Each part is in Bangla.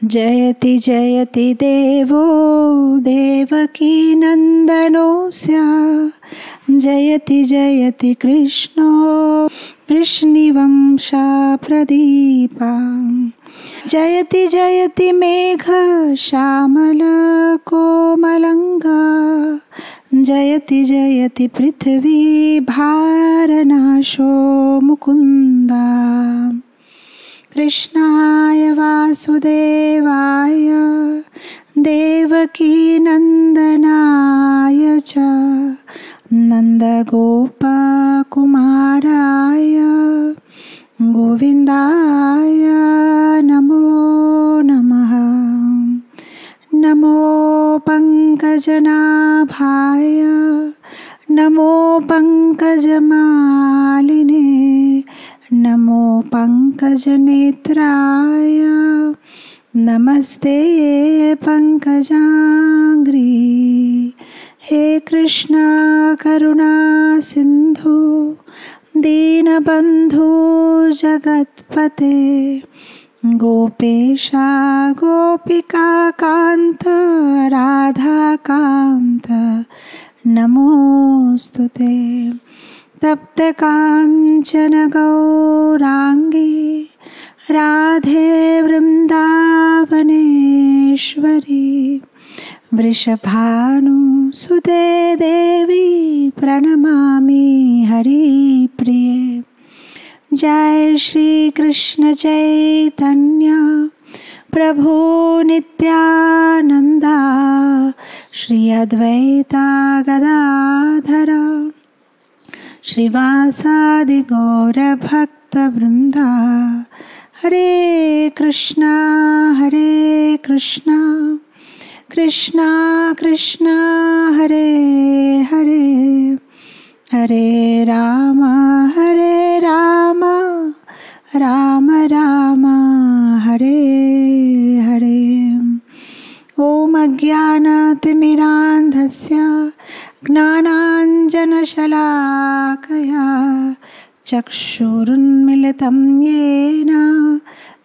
जयति जयति देवो देवकी नन्दनोऽस्य जयति जयति कृष्णो वृष्णिवंशप्रदीपा जयति जयति मेघ श्यामल कोमलङ्गा जयति जयति पृथ्वी भारनाशो मुकुन्दा कृष्णाय वासुदेवाय देवकी नन्दनाय च नन्दगोपकुमाराय गोविन्दाय नमो नमः। नमो पङ्कजनाभाय नमो पङ्कजमालिने नमो पङ्कजनेत्राय नमस्ते पङ्कजाङ्घ्रि। हे कृष्णा करुणा सिन्धु दीनबन्धु जगत्पते गोपेशा गोपिकान्त राधाकान्त नमोऽस्तुते। तप्तकाञ्चन गौराङ्गी राधे वृन्दावनेश्वरी वृषभानुसुते देवी प्रणमामि हरिप्रिये। जय श्री कृष्ण चैतन्य प्रभु नित्यानंदा श्री अद्वैता गदाधर श्रीवासादि गौरभक्तवृंदा। हरे कृष्णा कृष्णा कृष्णा हरे हरे हरे राम राम राम हरे हरे। ॐ अज्ञानतिमिरान्धस्य ज्ञानाञ्जनशलाकया चक्षुरुन्मिलितं येन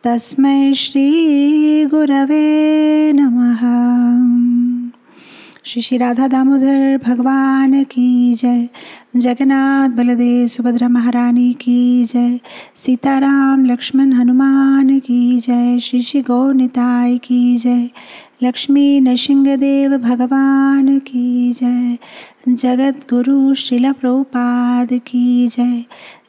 तस्मै श्रीगुरवे नमः। श्री श्री राधा दामोदर भगवान की जय। जगन्नाथ बलदेव सुभद्रा महारानी की जय। सीताराम लक्ष्मण हनुमान की जय। श्री श्री गौर निताय की जय। लक्ष्मी नृसिंहदेव भगवान की जय। जगत गुरु श्रील प्रभुपाद की जय।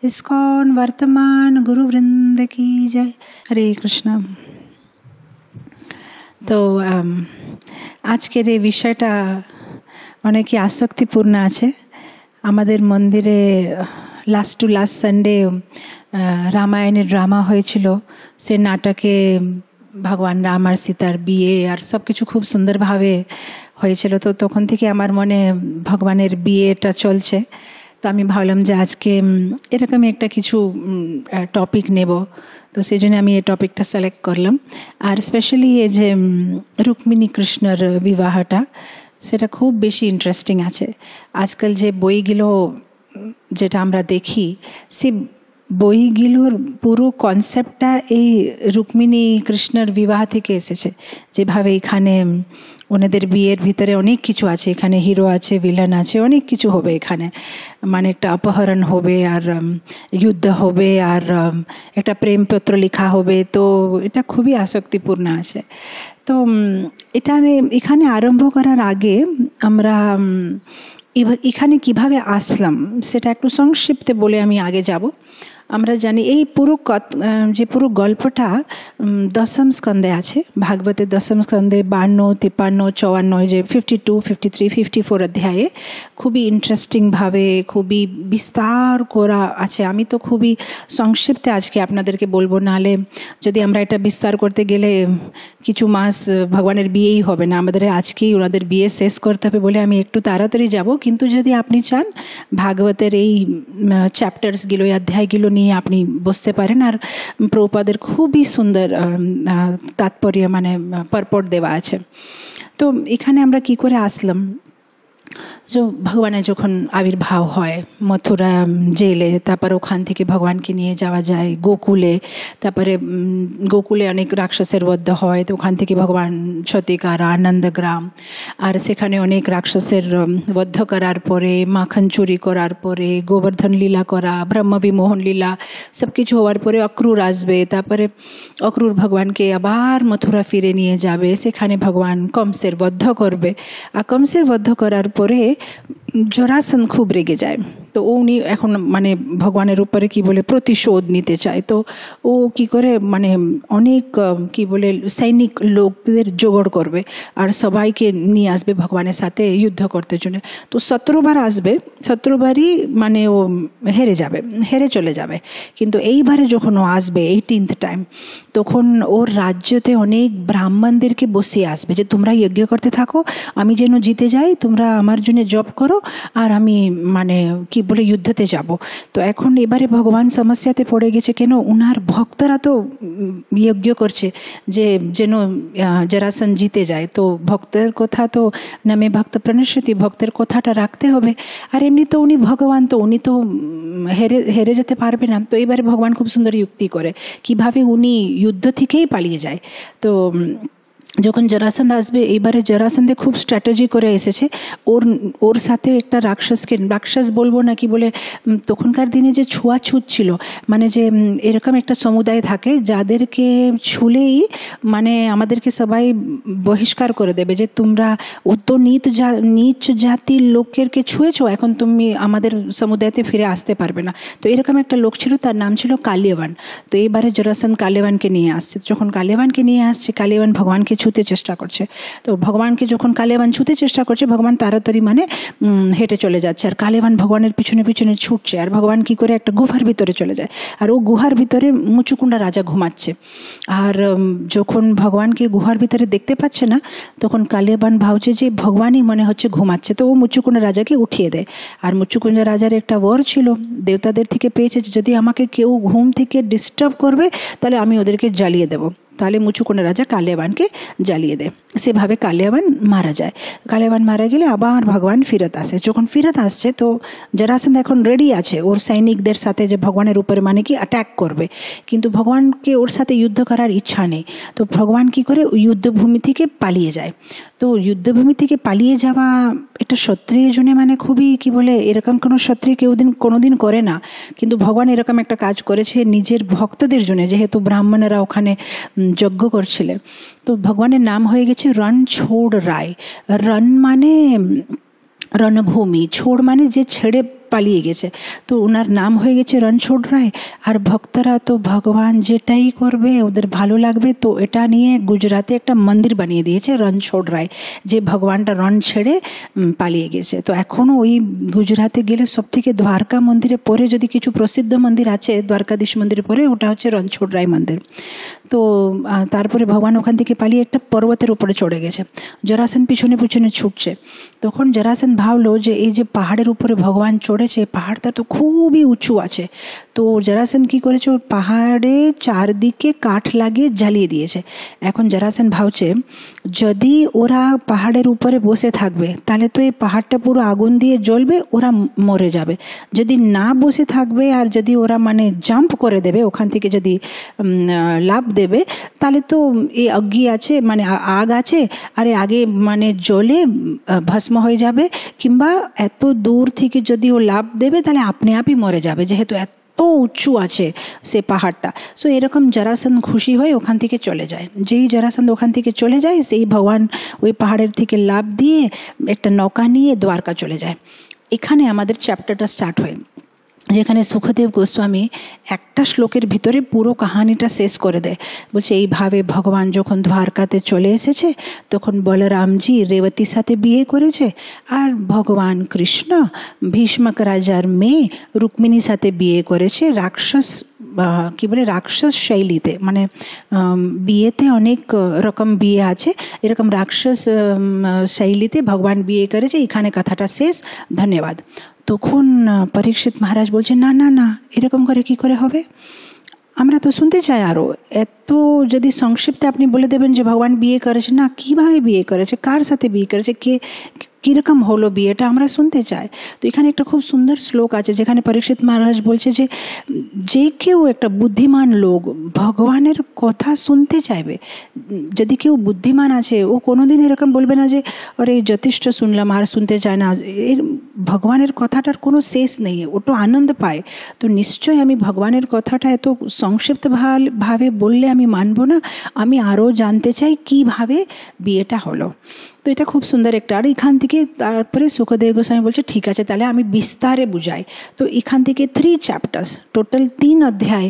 इस्कॉन वर्तमान गुरु वृंद की जय। हरे कृष्ण। तो আজকের এই বিষয়টা অনেকই আসক্তিপূর্ণ আছে। আমাদের মন্দিরে লাস্ট সানডে রামায়ণের ড্রামা হয়েছিল। সে নাটকে ভগবান রাম আর সীতার বিয়ে আর সব কিছু খুব সুন্দরভাবে হয়েছিল। তো তখন থেকে আমার মনে ভগবানের বিয়েটা চলছে। তো আমি ভাবলাম যে আজকে এরকমই একটা কিছু টপিক নেব। তো সেই জন্য আমি এই টপিকটা সিলেক্ট করলাম। আর স্পেশালি এই যে রুক্মিণী কৃষ্ণর বিবাহটা, সেটা খুব বেশি ইন্টারেস্টিং আছে। আজকাল যে বইগুলো যেটা আমরা দেখি, সে বইগুলোর পুরো কনসেপ্টটা এই রুক্মিণী কৃষ্ণর বিবাহ থেকে এসেছে। যেভাবে এখানে ওনাদের বিয়ের ভিতরে অনেক কিছু আছে, এখানে হিরো আছে, ভিলেন আছে, অনেক কিছু হবে এখানে। মানে একটা অপহরণ হবে, আর যুদ্ধ হবে, আর একটা প্রেমপত্র লেখা হবে। তো এটা খুবই আসক্তিপূর্ণ আছে। তো এটা এখানে আরম্ভ করার আগে আমরা এখানে কিভাবে আসলাম সেটা একটু সংক্ষিপ্তে বলে আমি আগে যাব। আমরা জানি এই পুরো গল্পটা দশম স্কন্ধে আছে। ভাগবতের দশম স্কন্ধে 52, 53, 54, যে 52, 53, 54 অধ্যায়ে খুবই ইন্টারেস্টিংভাবে খুবই বিস্তার করা আছে। আমি তো খুবই সংক্ষিপ্তে আজকে আপনাদেরকে বলবো, নাহলে যদি আমরা এটা বিস্তার করতে গেলে কিছু মাস ভগবানের বিয়েই হবে না। আমাদের আজকেই ওনাদের বিয়ে শেষ করতে হবে বলে আমি একটু তাড়াতাড়ি যাব। কিন্তু যদি আপনি চান ভাগবতের এই চ্যাপ্টার্সগুলো, এই অধ্যায়গুলো নিয়ে আপনি বসতে পারেন। আর প্রভুপাদের খুবই সুন্দর তাৎপর্য মানে পারপট দেওয়া আছে। তো এখানে আমরা কি করে আসলাম, जो ভগবানের যখন আবির্ভাব হয় মথুরা জেলে, তারপর ওখান থেকে ভগবানকে নিয়ে যাওয়া যায় গোকুলে, তারপরে গোকুলে অনেক রাক্ষসের বধ হয়, তো ওখান থেকে ভগবান সতিকার আনন্দগ্রাম, আর সেখানে অনেক রাক্ষসের বধ করার পরে মাখন চুরি করার পরে গোবর্ধন লীলা করা, ব্রহ্মবিমোহন লীলা সব কিছু হওয়ার পরে অক্রূর আসবে, তারপরে অক্রূর ভগবানকে আবার মথুরা ফিরে নিয়ে যাবে, সেখানে ভগবান কংসের বধ করবে। আর কংসের বধ করার পরে জরাসন্ধ খুব রেগে যায়, তো উনি এখন মানে ভগবানের উপরে কি বলে প্রতিশোধ নিতে চায়। তো ও কি করে মানে অনেক কি বলে সৈনিক লোকদের জোগাড় করবে আর সবাইকে নিয়ে আসবে ভগবানের সাথে যুদ্ধ করতে জন্য। তো 17 বার আসবে, 17 বারই মানে ও হেরে চলে যাবে। কিন্তু এইবারে যখন ও আসবে 18th টাইম, তখন ওর রাজ্যতে অনেক ব্রাহ্মণদেরকে বসিয়ে আসবে যে তোমরা যজ্ঞ করতে থাকো, আমি যেন জিতে যাই, তোমরা আমার জন্য জপ করো, আর আমি মানে কি বলে যুদ্ধতে যাব। তো এখন এবারে ভগবান সমস্যাতে পড়ে গেছে, কেন উনার ভক্তরা তো যজ্ঞ করছে যে যেন জরাসন্ধ জিতে যায়। তো ভক্তের কথা তো নামে ভক্ত প্রণশ্যতি, ভক্তের কথাটা রাখতে হবে। আর এমনি তো উনি ভগবান, তো উনি তো হেরে যেতে পারবে না। তো এবারে ভগবান খুব সুন্দর যুক্তি করে কিভাবে উনি যুদ্ধ থেকেই পালিয়ে যায়। তো যখন জরাসন্ধ আসবে, এইবারে জরাসন্ধে খুব স্ট্র্যাটেজি করে এসেছে। ওর সাথে একটা রাক্ষস বলবো না, কি বলে তখনকার দিনে যে ছোঁয়াছুত ছিল, মানে যে এরকম একটা সমুদায় থাকে যাদেরকে ছুলেই মানে আমাদেরকে সবাই বহিষ্কার করে দেবে যে তোমরা অত নীচ জাতির লোকেরকে ছুঁয়েছো, এখন তুমি আমাদের সমুদায়তে ফিরে আসতে পারবে না। তো এরকম একটা লোক ছিল, তার নাম ছিল কালিয়াবান। তো এইবারে জরাসন্ধ কালিয়াবানকে নিয়ে আসছে। যখন কালিয়াবানকে নিয়ে আসছে, কালিয়াবান ভগবানকে ছুতে চেষ্টা করছে। তো ভগবানকে যখন কালিয়াবান ছুতে চেষ্টা করছে, ভগবান তাড়াতাড়ি মানে হেঁটে চলে যাচ্ছে, আর কালিয়াবান ভগবানের পিছনে পিছনে ছুটছে। আর ভগবান কি করে একটা গুহার ভিতরে চলে যায়, আর ও গুহার ভিতরে মুচুকুন্ডা রাজা ঘুমাচ্ছে। আর যখন ভগবানকে গুহার ভিতরে দেখতে পাচ্ছে না, তখন কালিয়াবান ভাবছে যে ভগবানই মনে হচ্ছে ঘুমাচ্ছে। তো ও মুচুকুন্ডা রাজাকে উঠিয়ে দেয়। আর মুচুকুন্ডা রাজার একটা বর ছিল, দেবতাদের থেকে পেয়েছে, যদি আমাকে কেউ ঘুম থেকে ডিস্টার্ব করবে তাহলে আমি ওদেরকে জ্বালিয়ে দেবো। তাহলে মুচুকুন্ডা রাজা কালিয়াবানকে জ্বালিয়ে দেয়। সেভাবে কালিয়াবান মারা যায়। কালিয়াবান মারা গেলে আবার ভগবান ফিরত আসে। যখন ফিরত আসছে, তো জরাসন্ধ এখন রেডি আছে ওর সৈনিকদের সাথে যে ভগবানের উপরে মানে কি অ্যাটাক করবে, কিন্তু ভগবানকে ওর সাথে যুদ্ধ করার ইচ্ছা নেই। তো ভগবান কি করে যুদ্ধভূমি থেকে পালিয়ে যায়। তো যুদ্ধভূমি থেকে পালিয়ে যাওয়া এটা ক্ষত্রিয়ের জন্য মানে খুবই কি বলে, এরকম কোনো ক্ষত্রিয় কোনোদিন করে না, কিন্তু ভগবান এরকম একটা কাজ করেছে নিজের ভক্তদের জন্য, যেহেতু ব্রাহ্মণেরা ওখানে যজ্ঞ করছিলেন। তো ভগবানের নাম হয়ে গেছে রণছোড় রায়। রণ মানে রণভূমি, ছোড় মানে যে ছেড়ে পালিয়ে গেছে, তো ওনার নাম হয়ে গেছে রণছোড় রায়। আর ভক্তরা তো ভগবান যেটাই করবে ওদের ভালো লাগবে, তো এটা নিয়ে গুজরাতে একটা মন্দির বানিয়ে দিয়েছে রণছোড় রায়, যে ভগবানটা রণ ছেড়ে পালিয়ে গেছে। তো এখনও ওই গুজরাতে গেলে সব থেকে দ্বারকা মন্দিরে পরে যদি কিছু প্রসিদ্ধ মন্দির আছে, দ্বারকাধীশ মন্দিরে পরে, ওটা হচ্ছে রণছোড় রায় মন্দির। তো তারপরে ভগবান ওখান থেকে পালিয়ে একটা পর্বতের উপরে চড়ে গেছে। জরাসন্ধ পিছনে পিছনে ছুটছে। তখন জরাসন্ধ ভাবলো যে এই যে পাহাড়ের উপরে ভগবান চড়েছে, পাহাড়টা তো খুবই উঁচু আছে। তো জরাসন্ধ কী করেছে, ওর পাহাড়ে চারদিকে কাঠ লাগিয়ে জ্বালিয়ে দিয়েছে। এখন জরাসন্ধ ভাবছে যদি ওরা পাহাড়ের উপরে বসে থাকবে তাহলে তো এই পাহাড়টা পুরো আগুন দিয়ে জ্বলবে, ওরা মরে যাবে। যদি না বসে থাকবে আর যদি ওরা মানে জাম্প করে দেবে ওখান থেকে, যদি লাভ দেবে, তাহলে তো এই অগ্নি আছে মানে আগ আছে, আর আগে মানে জ্বলে ভস্ম হয়ে যাবে, কিংবা এত দূর থেকে যদি ও লাভ দেবে তাহলে আপনি আপই মরে যাবে, যেহেতু এত উঁচু আছে সে পাহাড়টা। সো এরকম জরাসন্ধ খুশি হয়ে ওখান থেকে চলে যায়। যেই জরাসন্ধ ওখান থেকে চলে যায়, সেই ভগবান ওই পাহাড়ের থেকে লাভ দিয়ে একটা নৌকা নিয়ে দ্বারকা চলে যায়। এখানে আমাদের চ্যাপ্টারটা স্টার্ট হয়, যেখানে সুখদেব গোস্বামী একটা শ্লোকের ভিতরে পুরো কাহানিটা শেষ করে দেয়। বলছে এইভাবে ভগবান যখন দ্বারকাতে চলে এসেছে, তখন বলরামজি রেবতীর সাথে বিয়ে করেছে, আর ভগবান কৃষ্ণ ভীষ্মক রাজার মেয়ে রুক্মিণীর সাথে বিয়ে করেছে রাক্ষস কি বলে রাক্ষস শৈলীতে। মানে বিয়েতে অনেক রকম বিয়ে আছে, এরকম রাক্ষস শৈলীতে ভগবান বিয়ে করেছে। এখানে কথাটা শেষ, ধন্যবাদ। তখন পরীক্ষিত মহারাজ বলছে না না না, এরকম করে কি করে হবে, আমরা তো শুনতে চাই আরও। এত যদি সংক্ষিপ্তে আপনি বলে দেবেন যে ভগবান বিয়ে করেছে, না কিভাবে বিয়ে করেছে, কার সাথে বিয়ে করেছে, কে কীরকম হলো বিয়েটা আমরা শুনতে চাই। তো এখানে একটা খুব সুন্দর শ্লোক আছে যেখানে পরীক্ষিত মহারাজ বলছে যে যে কেউ একটা বুদ্ধিমান লোক ভগবানের কথা শুনতে চাইবে। যদি কেউ বুদ্ধিমান আছে ও কোনোদিন এরকম বলবে না যে আরে যথেষ্ট শুনলাম আর শুনতে চায় না, এর ভগবানের কথাটার কোনো শেষ নেই, ও তো আনন্দ পায়। তো নিশ্চয়ই আমি ভগবানের কথাটা এত সংক্ষিপ্ত ভাবে বললে আমি মানব না, আমি আরও জানতে চাই কিভাবে বিয়েটা হলো। তো এটা খুব সুন্দর একটা। আর এখান থেকে তারপরে সুখদেব গোস্বামী বলছে ঠিক আছে তাহলে আমি বিস্তারে বুঝাই। তো এখান থেকে 3 চ্যাপ্টার্স, টোটাল 3 অধ্যায়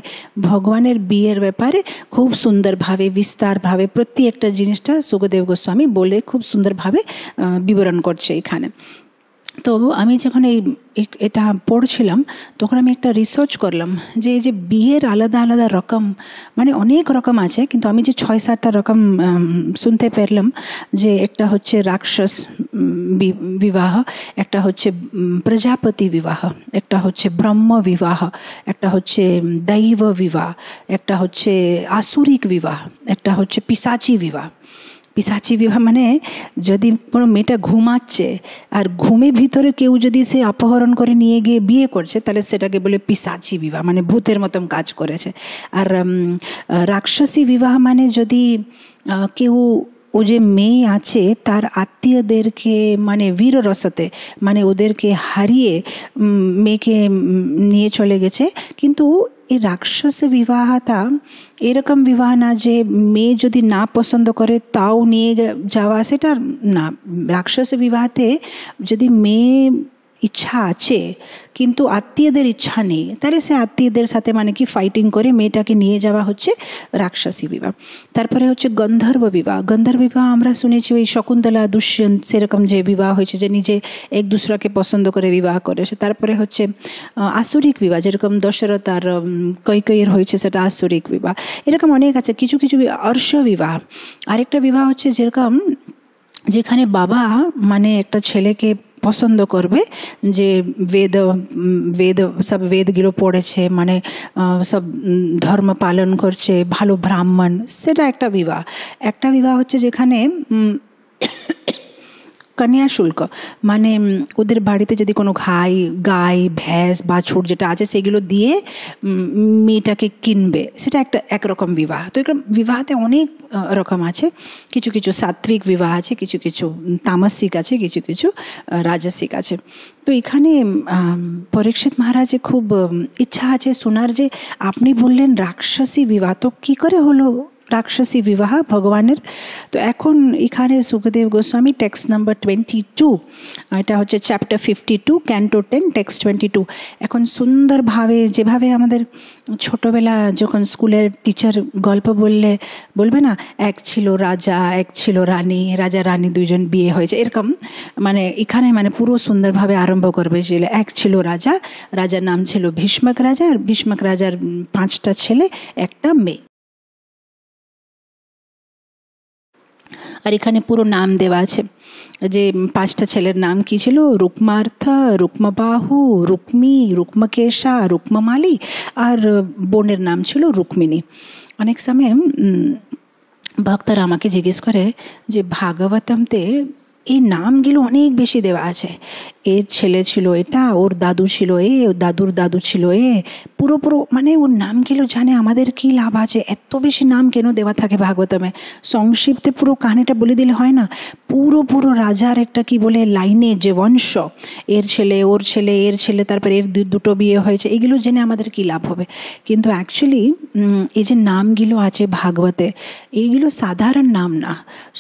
ভগবানের বিয়ের ব্যাপারে খুব সুন্দরভাবে বিস্তারভাবে প্রত্যেকটা জিনিসটা সুখদেব গোস্বামী বলে খুব সুন্দরভাবে বিবরণ করছে এখানে। তো আমি যখন এটা পড়ছিলাম তখন আমি একটা রিসার্চ করলাম যে এই যে বিয়ের আলাদা আলাদা রকম, মানে অনেক রকম আছে, কিন্তু আমি যে 6-7টা রকম শুনতে পারলাম যে একটা হচ্ছে রাক্ষস বিবাহ, একটা হচ্ছে প্রজাপতি বিবাহ, একটা হচ্ছে ব্রহ্ম বিবাহ, একটা হচ্ছে দৈব বিবাহ, একটা হচ্ছে আসুরিক বিবাহ, একটা হচ্ছে পিশাচি বিবাহ। পিশাচি বিবাহ মানে যদি কোনো মেয়েটা ঘুমাচ্ছে আর ঘুমে ভিতরে কেউ যদি সে অপহরণ করে নিয়ে গিয়ে বিয়ে করছে তাহলে সেটাকে বলে পিশাচি বিবাহ, মানে ভূতের মতন কাজ করেছে। আর রাক্ষসী বিবাহ মানে যদি কেউ ও যে মেয়ে আছে তার আত্মীয়দেরকে মানে বীররসতে মানে ওদেরকে হারিয়ে মেয়েকে নিয়ে চলে গেছে। কিন্তু এই রাক্ষস বিবাহটা এরকম বিবাহ না যে মেয়ে যদি না পছন্দ করে তাও নিয়ে যাওয়া, সেটা না। রাক্ষস বিবাহতে যদি মেয়ে ইচ্ছা আছে কিন্তু আত্মীয়দের ইচ্ছা নেই তাহলে সে আত্মীয়দের সাথে মানে কি ফাইটিং করে মেয়েটাকে নিয়ে যাওয়া হচ্ছে রাক্ষসী বিবাহ। তারপরে হচ্ছে গন্ধর্ব বিবাহ। গন্ধর্ব বিবাহ আমরা শুনেছি ওই শকুন্তলা দুষ্যন্ত সেরকম যে বিবাহ হয়েছে যে নিজে এক দুসরাকে পছন্দ করে বিবাহ করেছে। তারপরে হচ্ছে আসুরিক বিবাহ, যেরকম দশরথ আর কৈকেয়ীর হয়েছে সেটা আসুরিক বিবাহ। এরকম অনেক আছে। কিছু কিছু অর্শ বিবাহ। আরেকটা বিবাহ হচ্ছে যেরকম যেখানে বাবা মানে একটা ছেলেকে পছন্দ করবে যে সব বেদগুলো পড়েছে, মানে সব ধর্ম পালন করছে, ভালো ব্রাহ্মণ, সেটা একটা বিবাহ। একটা বিবাহ হচ্ছে যেখানে কন্যা শুল্ক, মানে ওদের বাড়িতে যদি কোনো গাই ভ্যাস বাছুর যেটা আছে সেগুলো দিয়ে মেয়েটাকে কিনবে, সেটা একটা একরকম বিবাহ। তো এরকম বিবাহতে অনেক রকম আছে। কিছু কিছু সাত্বিক বিবাহ আছে, কিছু কিছু তামসিক আছে, কিছু কিছু রাজসিক আছে। তো এখানে পরীক্ষিত মহারাজের খুব ইচ্ছা আছে শোনার যে আপনি বললেন রাক্ষসী বিবাহ, তো কী করে হলো রাক্ষসী বিবাহ ভগবানের? তো এখন এখানে সুখদেব গোস্বামী টেক্সট নাম্বার 22, এটা হচ্ছে চ্যাপ্টার 52, ক্যান্টো 10, টেক্সট 22। এখন সুন্দরভাবে যেভাবে আমাদের ছোটোবেলা যখন স্কুলের টিচার গল্প বলবে না, এক ছিল রাজা এক ছিল রানী, রাজা রানী দুইজন বিয়ে হয়েছে, এরকম মানে এখানে মানে পুরো সুন্দরভাবে আরম্ভ করবে যে এক ছিল রাজা, রাজার নাম ছিল ভীষ্মক রাজা, আর ভীষ্মক রাজার 5টা ছেলে একটা মেয়ে। আর এখানে পুরো নাম দেওয়া আছে যে 5টা ছেলের নাম কি ছিল: রুক্মার্থ, রুক্মবাহু, রুক্মী, রুক্মকেশা, রুক্মমালী, আর বোনের নাম ছিল রুক্মিণী। অনেক সময় ভক্তরা আমাকে জিজ্ঞেস করে যে ভাগবতমতে এই নামগুলো অনেক বেশি দেওয়া আছে, এর ছেলে ছিল এটা, ওর দাদু ছিল ওর দাদুর দাদু ছিল পুরো মানে ওর নামগুলো জানে আমাদের কী লাভ আছে? এত বেশি নাম কেন দেওয়া থাকে ভাগবতমে? সংক্ষিপ্তে পুরো কাহিনীটা বলে দিলে হয় না? পুরো রাজার একটা কি বলে লাইনে যে বংশ, এর ছেলে ওর ছেলে এর ছেলে, তারপরে এর দুটো বিয়ে হয়েছে, এগুলো জেনে আমাদের কী লাভ হবে? কিন্তু অ্যাকচুয়ালি এই যে নামগুলো আছে ভাগবতে, এইগুলো সাধারণ নাম না।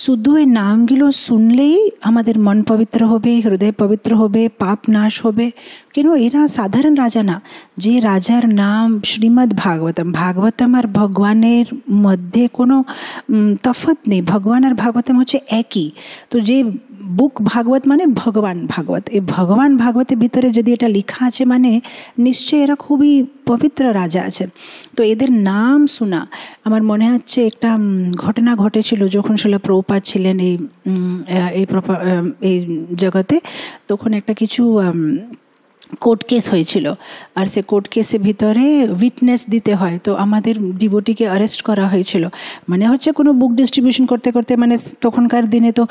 শুধু এই নামগুলো শুনলেই আমাদের মন পবিত্র হবে, হৃদয় পবিত্র হবে, পাপ নাশ হবে। কেন? এরা সাধারণ রাজা না। যে রাজার নাম শ্রীমদ্ ভাগবতম আর ভগবানের মধ্যে কোনো তফাৎ নেই, ভগবান আর ভাগবতম হচ্ছে একই। তো যে বুক ভাগবত মানে ভগবান ভাগবত, এই ভগবান ভাগবতের ভিতরে যদি এটা লেখা আছে মানে নিশ্চয়ই এরা খুবই পবিত্র রাজা আছে। তো এদের নাম শোনা, আমার মনে হচ্ছে একটা ঘটনা ঘটেছিল যখন শিলা প্রভুপাদ ছিলেন এই জগতে, তখন একটা কিছু কোর্ট কেস হয়েছিল, আর সে কোর্ট কেসের ভিতরে উইটনেস দিতে হয়, তো আমাদের ডিভোটিকে অ্যারেস্ট করা হয়েছিল। মানে হচ্ছে কোনো বুক ডিস্ট্রিবিউশন করতে করতে, মানে তখনকার দিনে তো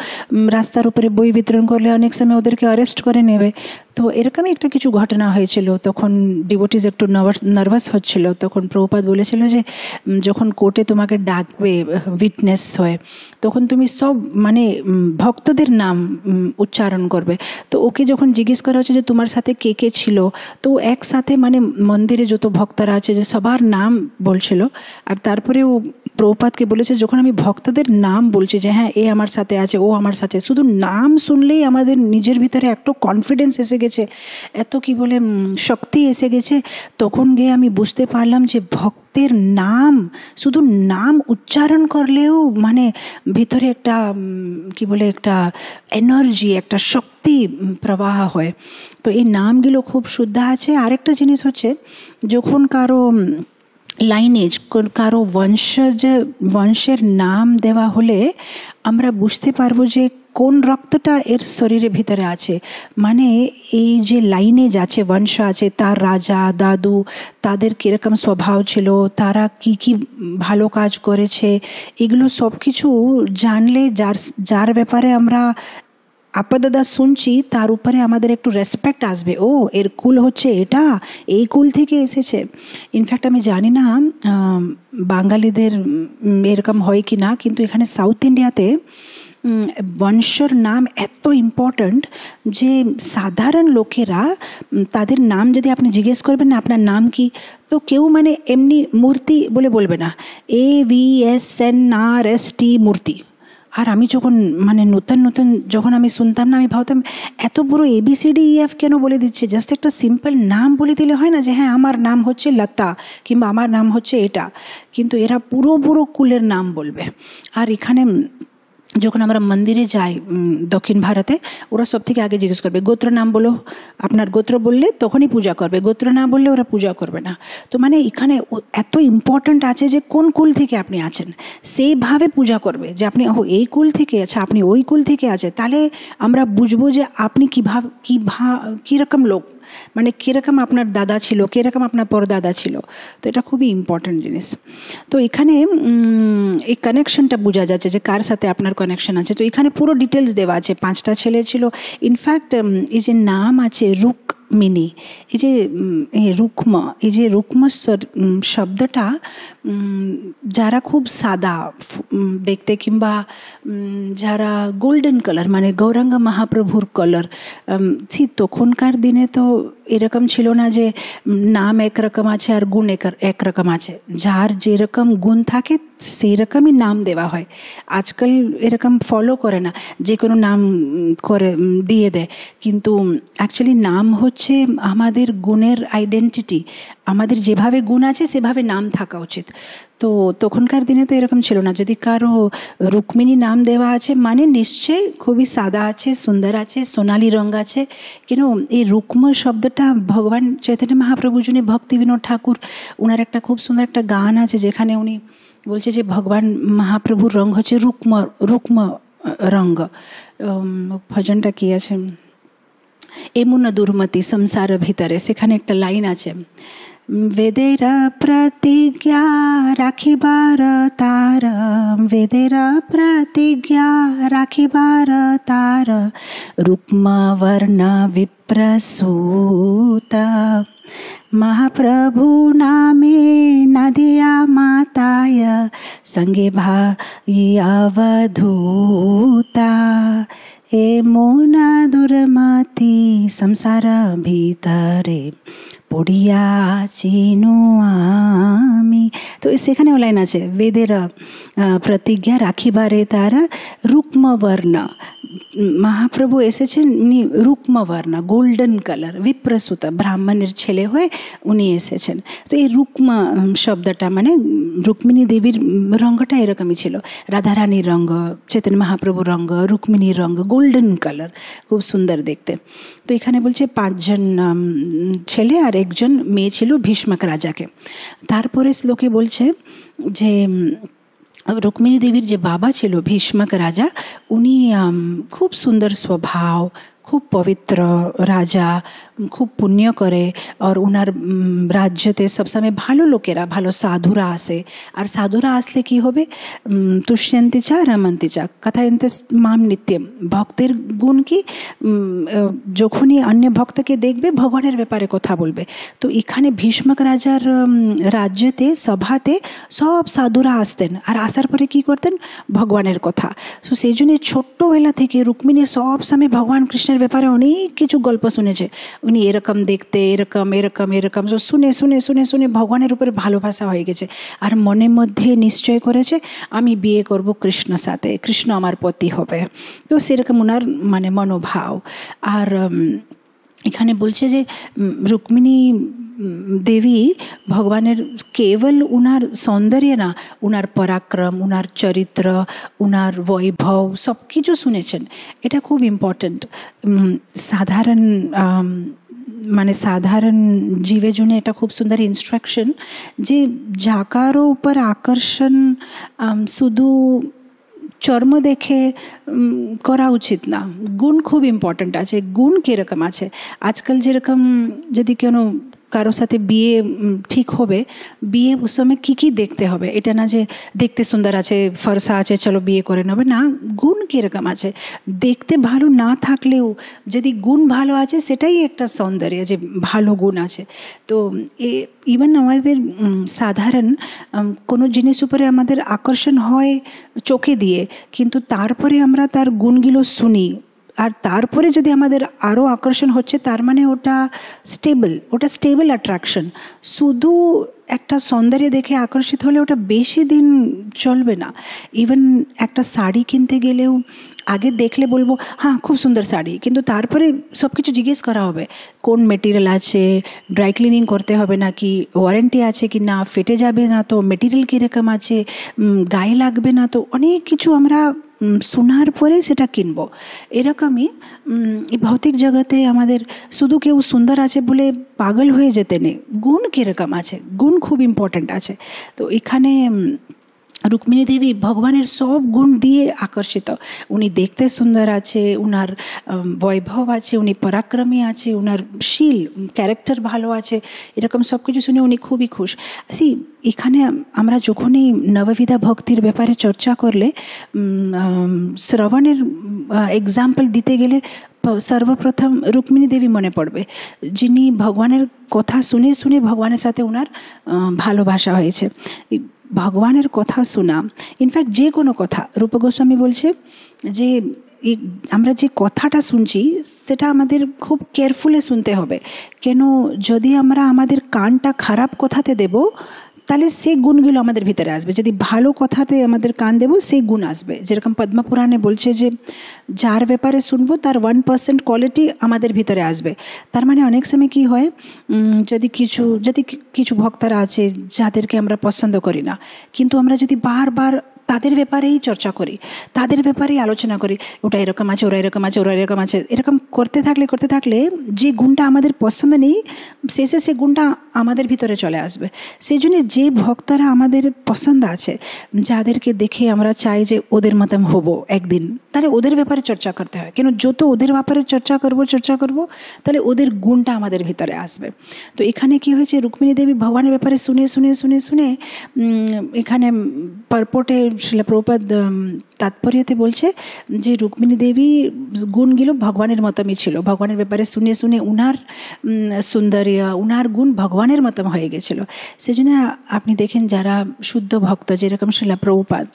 রাস্তার উপরে বই বিতরণ করলে অনেক সময় ওদেরকে অ্যারেস্ট করে নেবে, তো এরকমই একটা কিছু ঘটনা হয়েছিল। তখন ডিভোটিস একটু নার্ভাস হচ্ছিল। তখন প্রভুপাদ বলেছিল যে যখন কোর্টে তোমাকে ডাকবে উইটনেস হয়ে, তখন তুমি সব মানে ভক্তদের নাম উচ্চারণ করবে। তো ওকে যখন জিজ্ঞেস করা হচ্ছে যে তোমার সাথে কে কে ছিল, তো একসাথে মানে মন্দিরে যত ভক্তরা আছে যে সবার নাম বলছিল। আর তারপরে ও প্রভুপাদকে বলেছে যখন আমি ভক্তদের নাম বলছি যে হ্যাঁ এ আমার সাথে আছে, ও আমার সাথে, শুধু নাম শুনলেই আমাদের নিজের ভিতরে এত কনফিডেন্স এসে গেছে, এত কি বলে শক্তি এসে গেছে। তখন গিয়ে আমি বুঝতে পারলাম যে ভক্তের নাম, শুধু নাম উচ্চারণ করলেও মানে ভিতরে একটা কি বলে একটা এনার্জি, একটা শক্তি প্রবাহ হয়। তো এই নামগুলো খুব শুদ্ধ আছে। আরেকটা জিনিস হচ্ছে যখন কারো লাইনেজ, কারো বংশের নাম দেওয়া হলে আমরা বুঝতে পারবো যে কোন রক্তটা এর শরীরের ভিতরে আছে। মানে এই যে লাইনেজ আছে, বংশ আছে, তার রাজা দাদু তাদের কীরকম স্বভাব ছিল, তারা কি কি ভালো কাজ করেছে, এগুলো সব কিছু জানলে যার ব্যাপারে আমরা আপাদাদা শুনছি তার উপরে আমাদের একটু রেসপেক্ট আসবে। ও এর কুল হচ্ছে এটা, এই কুল থেকে এসেছে। ইনফ্যাক্ট আমি জানি না বাঙালিদের এরকম হয় কি না, কিন্তু এখানে সাউথ ইন্ডিয়াতে বংশের নাম এত ইম্পর্ট্যান্ট যে সাধারণ লোকেরা তাদের নাম যদি আপনি জিজ্ঞেস করবেন না আপনার নাম কি, তো কেউ মানে এমনি মূর্তি বলে বলবে না, AVSNRST মূর্তি। আর আমি যখন মানে নতুন যখন আমি শুনতাম না, আমি ভাবতাম এত বড় ABCDEF কেন বলে দিচ্ছে, জাস্ট একটা সিম্পল নাম বলে দিলে হয় না যে হ্যাঁ আমার নাম হচ্ছে লতা কিংবা আমার নাম হচ্ছে এটা। কিন্তু এরা পুরো পুরো কুলের নাম বলবে। আর এখানে যখন আমরা মন্দিরে যাই দক্ষিণ ভারতে, ওরা সব থেকে আগে জিজ্ঞেস করবে গোত্র নাম বলো, আপনার গোত্র বললে তখনই পূজা করবে, গোত্র না বললে ওরা পূজা করবে না। তো মানে এখানে এত ইম্পর্ট্যান্ট আছে যে কোন কুল থেকে আপনি আছেন সেইভাবে পূজা করবে, যে আপনি এই কুল থেকে আচ্ছা আপনি ওই কুল থেকে আছে, তাহলে আমরা বুঝবো যে আপনি কীরকম লোক, মানে কীরকম আপনার দাদা ছিল, কীরকম আপনার পরদাদা ছিল। তো এটা খুবই ইম্পর্ট্যান্ট জিনিস। তো এখানে এই কানেকশনটা বোঝা যাচ্ছে যে কার সাথে আপনার কানেকশন আছে। তো এখানে পুরো ডিটেলস দেওয়া আছে, 5টা ছেলে ছিল। ইনফ্যাক্ট এই যে নাম আছে রুক্মিণী, এই যে রুক্ম, এই যে রুক্ম শব্দটা যারা খুব সাদা দেখতে কিংবা যারা গোল্ডেন কালার মানে গৌরাঙ্গ মহাপ্রভুর কালার, তখনকার দিনে তো এরকম ছিল না যে নাম একরকম আছে আর গুণ একরকম আছে, যার যেরকম গুণ থাকে সেই রকমই নাম দেওয়া হয়। আজকাল এরকম ফলো করে না, যে কোনো নাম করে দিয়ে দেয়, কিন্তু অ্যাকচুয়ালি নাম হচ্ছে আমাদের গুণের আইডেন্টিটি, আমাদের যেভাবে গুণ আছে সেভাবে নাম থাকা উচিত। তো তখনকার দিনে তো এরকম ছিল না। যদি কারো রুক্মিণী নাম দেওয়া আছে মানে নিশ্চয়ই খুবই সাদা আছে, সুন্দর আছে, সোনালি রঙ আছে। কেন এই রুক্ম শব্দটা ভগবান চৈতন্য মহাপ্রভু যিনি ভক্তি বিনোদ ঠাকুর, ওনার একটা খুব সুন্দর একটা গান আছে যেখানে উনি বলছে যে ভগবান মহাপ্রভুর রঙ হচ্ছে রুক্ম রঙ। ভজনটা কি আছে, এমন দুর্মতি সংসার ভিতরে, সেখানে একটা লাইন আছে, বেদের প্রতিজ্ঞা রাখিবার তার, বেদের প্রতিজ্ঞা রাখিবার তার, রুক্ম বর্ণ বিপ্রসূত, মহাপ্রভু নামে নদিয়া মাতায়, সঙ্গে ভাই অবধূতা, এমন দুর্মতি সংসার ভিতরে পড়িয়াছিনু আমি। তো সেখানেও লাইন আছে, বেদের প্রতিজ্ঞা রাখিবারে তারা রুক্মবর্ণ, মহাপ্রভু এসেছেন উনি রুক্মবর্ণ গোল্ডেন কালার, বিপ্রসূত ব্রাহ্মণের ছেলে হয়ে উনি এসেছেন। তো এই রুক্ম শব্দটা মানে রুক্মিণী দেবীর রঙটা এরকমই ছিল, রাধারানীর রঙ, চৈতন্য মহাপ্রভুর রঙ, রুক্মিণীর রঙ গোল্ডেন কালার, খুব সুন্দর দেখতে। তো এখানে বলছে 5 জন ছেলে আর 1 জন মেয়ে ছিল ভীষ্মক রাজাকে। তারপরে শ্লোকে বলছে যে রুক্মিণী দেবীর যে বাবা ছিল ভীষ্মক রাজা, উনি খুব সুন্দর স্বভাব, খুব পবিত্র রাজা, খুব পুণ্য করে আর ওনার রাজ্যতে সবসময় ভালো লোকেরা, ভালো সাধুরা আসে। আর সাধুরা আসলে কি হবে, তুষ্যন্তি চা রমন্তি চা কথায়ন্তে মাম নিত্যম। ভক্তের গুণ কি, যখনই অন্য ভক্তকে দেখবে ভগবানের ব্যাপারে কথা বলবে। তো এখানে ভীষ্মক রাজার রাজ্যতে সভাতে সব সাধুরা আসতেন, আর আসার পরে কি করতেন, ভগবানের কথা। তো সেই জন্য ছোট্টবেলা থেকে রুক্মিণী সব সময় ভগবান কৃষ্ণের ব্যাপারে অনেক কিছু গল্প শুনেছে। উনি এরকম দেখতে, এরকম এরকম এরকম, তো শুনে শুনে শুনে শুনে ভগবানের উপরে ভালোবাসা হয়ে গেছে। আর মনের মধ্যে নিশ্চয় করেছে আমি বিয়ে করব কৃষ্ণর সাথে, কৃষ্ণ আমার পতি হবে। তো সেরকম ওনার মানে মনোভাব। আর এখানে বলছে যে রুক্মিণী দেবী ভগবানের কেবল উনার সৌন্দর্য না, উনার পরাক্রম, উনার চরিত্র, উনার বৈভব সব কিছু শুনেছেন। এটা খুব ইম্পর্ট্যান্ট। সাধারণ মানে সাধারণ জীবের জন্য এটা খুব সুন্দর ইনস্ট্রাকশন যে যাকারও উপর আকর্ষণ শুধু চর্ম দেখে করা উচিত না। গুণ খুব ইম্পর্ট্যান্ট আছে। গুণ কীরকম আছে, আজকাল যেরকম যদি কোনো কারোর সাথে বিয়ে ঠিক হবে, বিয়ে সময় কী কী দেখতে হবে, এটা না যে দেখতে সুন্দর আছে, ফর্সা আছে, চলো বিয়ে করে নেবে, না, গুণ কীরকম আছে। দেখতে ভালো না থাকলেও যদি গুণ ভালো আছে সেটাই একটা সৌন্দর্য, যে ভালো গুণ আছে। তো ইভেন আমাদের সাধারণ কোনো জিনিস উপরে আমাদের আকর্ষণ হয় চোখে দিয়ে, কিন্তু তারপরে আমরা তার গুণগুলো শুনি, আর তারপরে যদি আমাদের আরও আকর্ষণ হচ্ছে, তার মানে ওটা স্টেবল অ্যাট্রাকশন। শুধু একটা সৌন্দর্য দেখে আকর্ষিত হলে ওটা বেশি দিন চলবে না। ইভেন একটা শাড়ি কিনতে গেলেও আগে দেখলে বলবো হ্যাঁ খুব সুন্দর শাড়ি, কিন্তু তারপরে সব কিছু জিজ্ঞেস করা হবে, কোন মেটেরিয়াল আছে, ড্রাই ক্লিনিং করতে হবে নাকি, ওয়ারেন্টি আছে কি না, ফেটে যাবে না তো, মেটেরিয়াল কীরকম আছে, গায়ে লাগবে না তো, অনেক কিছু আমরা শোনার পরে সেটা কিনবো। এরকমই এই ভৌতিক জগতে আমাদের শুধু কেউ সুন্দর আছে বলে পাগল হয়ে যেতে নেই, গুণ কীরকম আছে, গুণ খুব ইম্পর্ট্যান্ট আছে। তো এখানে রুক্মিণী দেবী ভগবানের সব গুণ দিয়ে আকর্ষিত। উনি দেখতে সুন্দর আছে, উনার বৈভব আছে, উনি পরাক্রমী আছে, উনার শীল ক্যারেক্টার ভালো আছে, এরকম সব কিছু শুনে উনি খুবই খুশ। এখানে আমরা যখনই নববিধা ভক্তির ব্যাপারে চর্চা করলে শ্রবণের এক্সাম্পল দিতে গেলে সর্বপ্রথম রুক্মিণী দেবী মনে পড়বে, যিনি ভগবানের কথা শুনে শুনে ভগবানের সাথে ওনার ভালোবাসা হয়েছে। ভগবানের কথা শোনা, ইনফ্যাক্ট যে কোনো কথা, রূপ গোস্বামী বলছে যে আমরা যে কথাটা শুনছি সেটা আমাদের খুব কেয়ারফুলি শুনতে হবে। কেন, যদি আমরা আমাদের কানটা খারাপ কথাতে দেব তাহলে সেই গুণগুলো আমাদের ভিতরে আসবে, যদি ভালো কথাতে আমাদের কান দেবো সেই গুণ আসবে। যেরকম পদ্মপুরাণে বলছে যে যার ব্যাপারে শুনবো তার 1% কোয়ালিটি আমাদের ভিতরে আসবে। তার মানে অনেক সময় কি হয়, যদি কিছু ভক্তরা আছে যাদেরকে আমরা পছন্দ করি না, কিন্তু আমরা যদি বারবার তাদের ব্যাপারেই চর্চা করি, তাদের ব্যাপারেই আলোচনা করি, ওটা এরকম আছে, ওরা এরকম আছে, ওরা এরকম আছে, এরকম করতে থাকলে যে গুণটা আমাদের পছন্দ নেই শেষে সে গুণটা আমাদের ভিতরে চলে আসবে। সেই জন্য যে ভক্তরা আমাদের পছন্দ আছে, যাদেরকে দেখে আমরা চাই যে ওদের মতন হবো একদিন, তাহলে ওদের ব্যাপারে চর্চা করতে হয়। কেন, যত ওদের ব্যাপারে চর্চা করব তাহলে ওদের গুণটা আমাদের ভিতরে আসবে। তো এখানে কি হয়েছে, রুক্মিণী দেবী ভগবানের ব্যাপারে শুনে এখানে পারপোর্টে শ্রীল প্রভুপাদ তাৎপর্যতে বলছে যে রুক্মিণী দেবী গুণগুলো ভগবানের মতনই ছিল। ভগবানের ব্যাপারে শুনে উনার সৌন্দর্য, উনার গুণ ভগবানের মতন হয়ে গেছিল। সেজন্য আপনি দেখেন যারা শুদ্ধ ভক্ত, যেরকম শ্রীল প্রভুপাদ,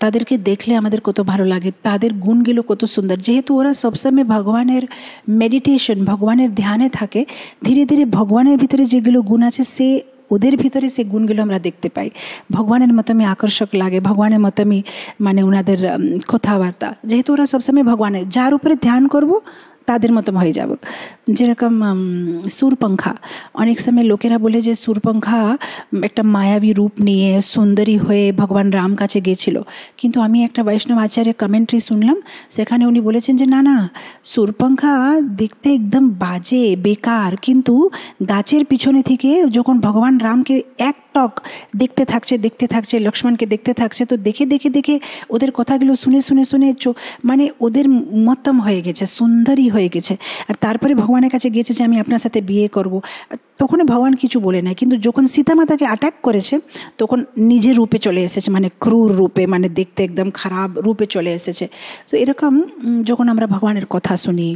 তাদেরকে দেখলে আমাদের কত ভালো লাগে, তাদের গুণগুলো কত সুন্দর। যেহেতু ওরা সবসময় ভগবানের মেডিটেশন, ভগবানের ধ্যানে থাকে, ধীরে ধীরে ভগবানের ভিতরে যেগুলো গুণ আছে ওদের ভিতরে সে গুণগুলো আমরা দেখতে পাই। ভগবানের মতনই আকর্ষক লাগে, ভগবানের মতনই মানে ওনাদের কথাবার্তা। যেহেতু ওরা সবসময় ভগবানের, যার উপরে ধ্যান করব তাদের মতো হয়ে যাব। যেরকম সুরপঙ্খা, অনেক সময় লোকেরা বলে যে সুরপঙ্খা একটা মায়াবী রূপ নিয়ে সুন্দরী হয়ে ভগবান রাম কাছে গিয়েছিল, কিন্তু আমি একটা বৈষ্ণব আচার্যের কমেন্ট্রি শুনলাম, সেখানে উনি বলেছেন যে না, সুরপঙ্খা দেখতে একদম বাজে, বেকার, কিন্তু গাছের পিছনে থেকে যখন ভগবান রামকে এক টক দেখতে থাকছে লক্ষ্মণকে দেখতে থাকছে। তো দেখে দেখে দেখে ওদের কথাগুলো শুনে শুনে শুনে মানে ওদের মত্তম হয়ে গেছে, সুন্দরী হয়ে গেছে। আর তারপরে ভগবানের কাছে গিয়েছে যে আমি আপনার সাথে বিয়ে করব। তখন ভগবান কিছু বলে নাই, কিন্তু যখন সীতা মাতাকে অ্যাটাক করেছে তখন নিজের রূপে চলে এসেছে, মানে ক্রূর রূপে, মানে দেখতে একদম খারাপ রূপে চলে এসেছে। তো এরকম যখন আমরা ভগবানের কথা শুনি,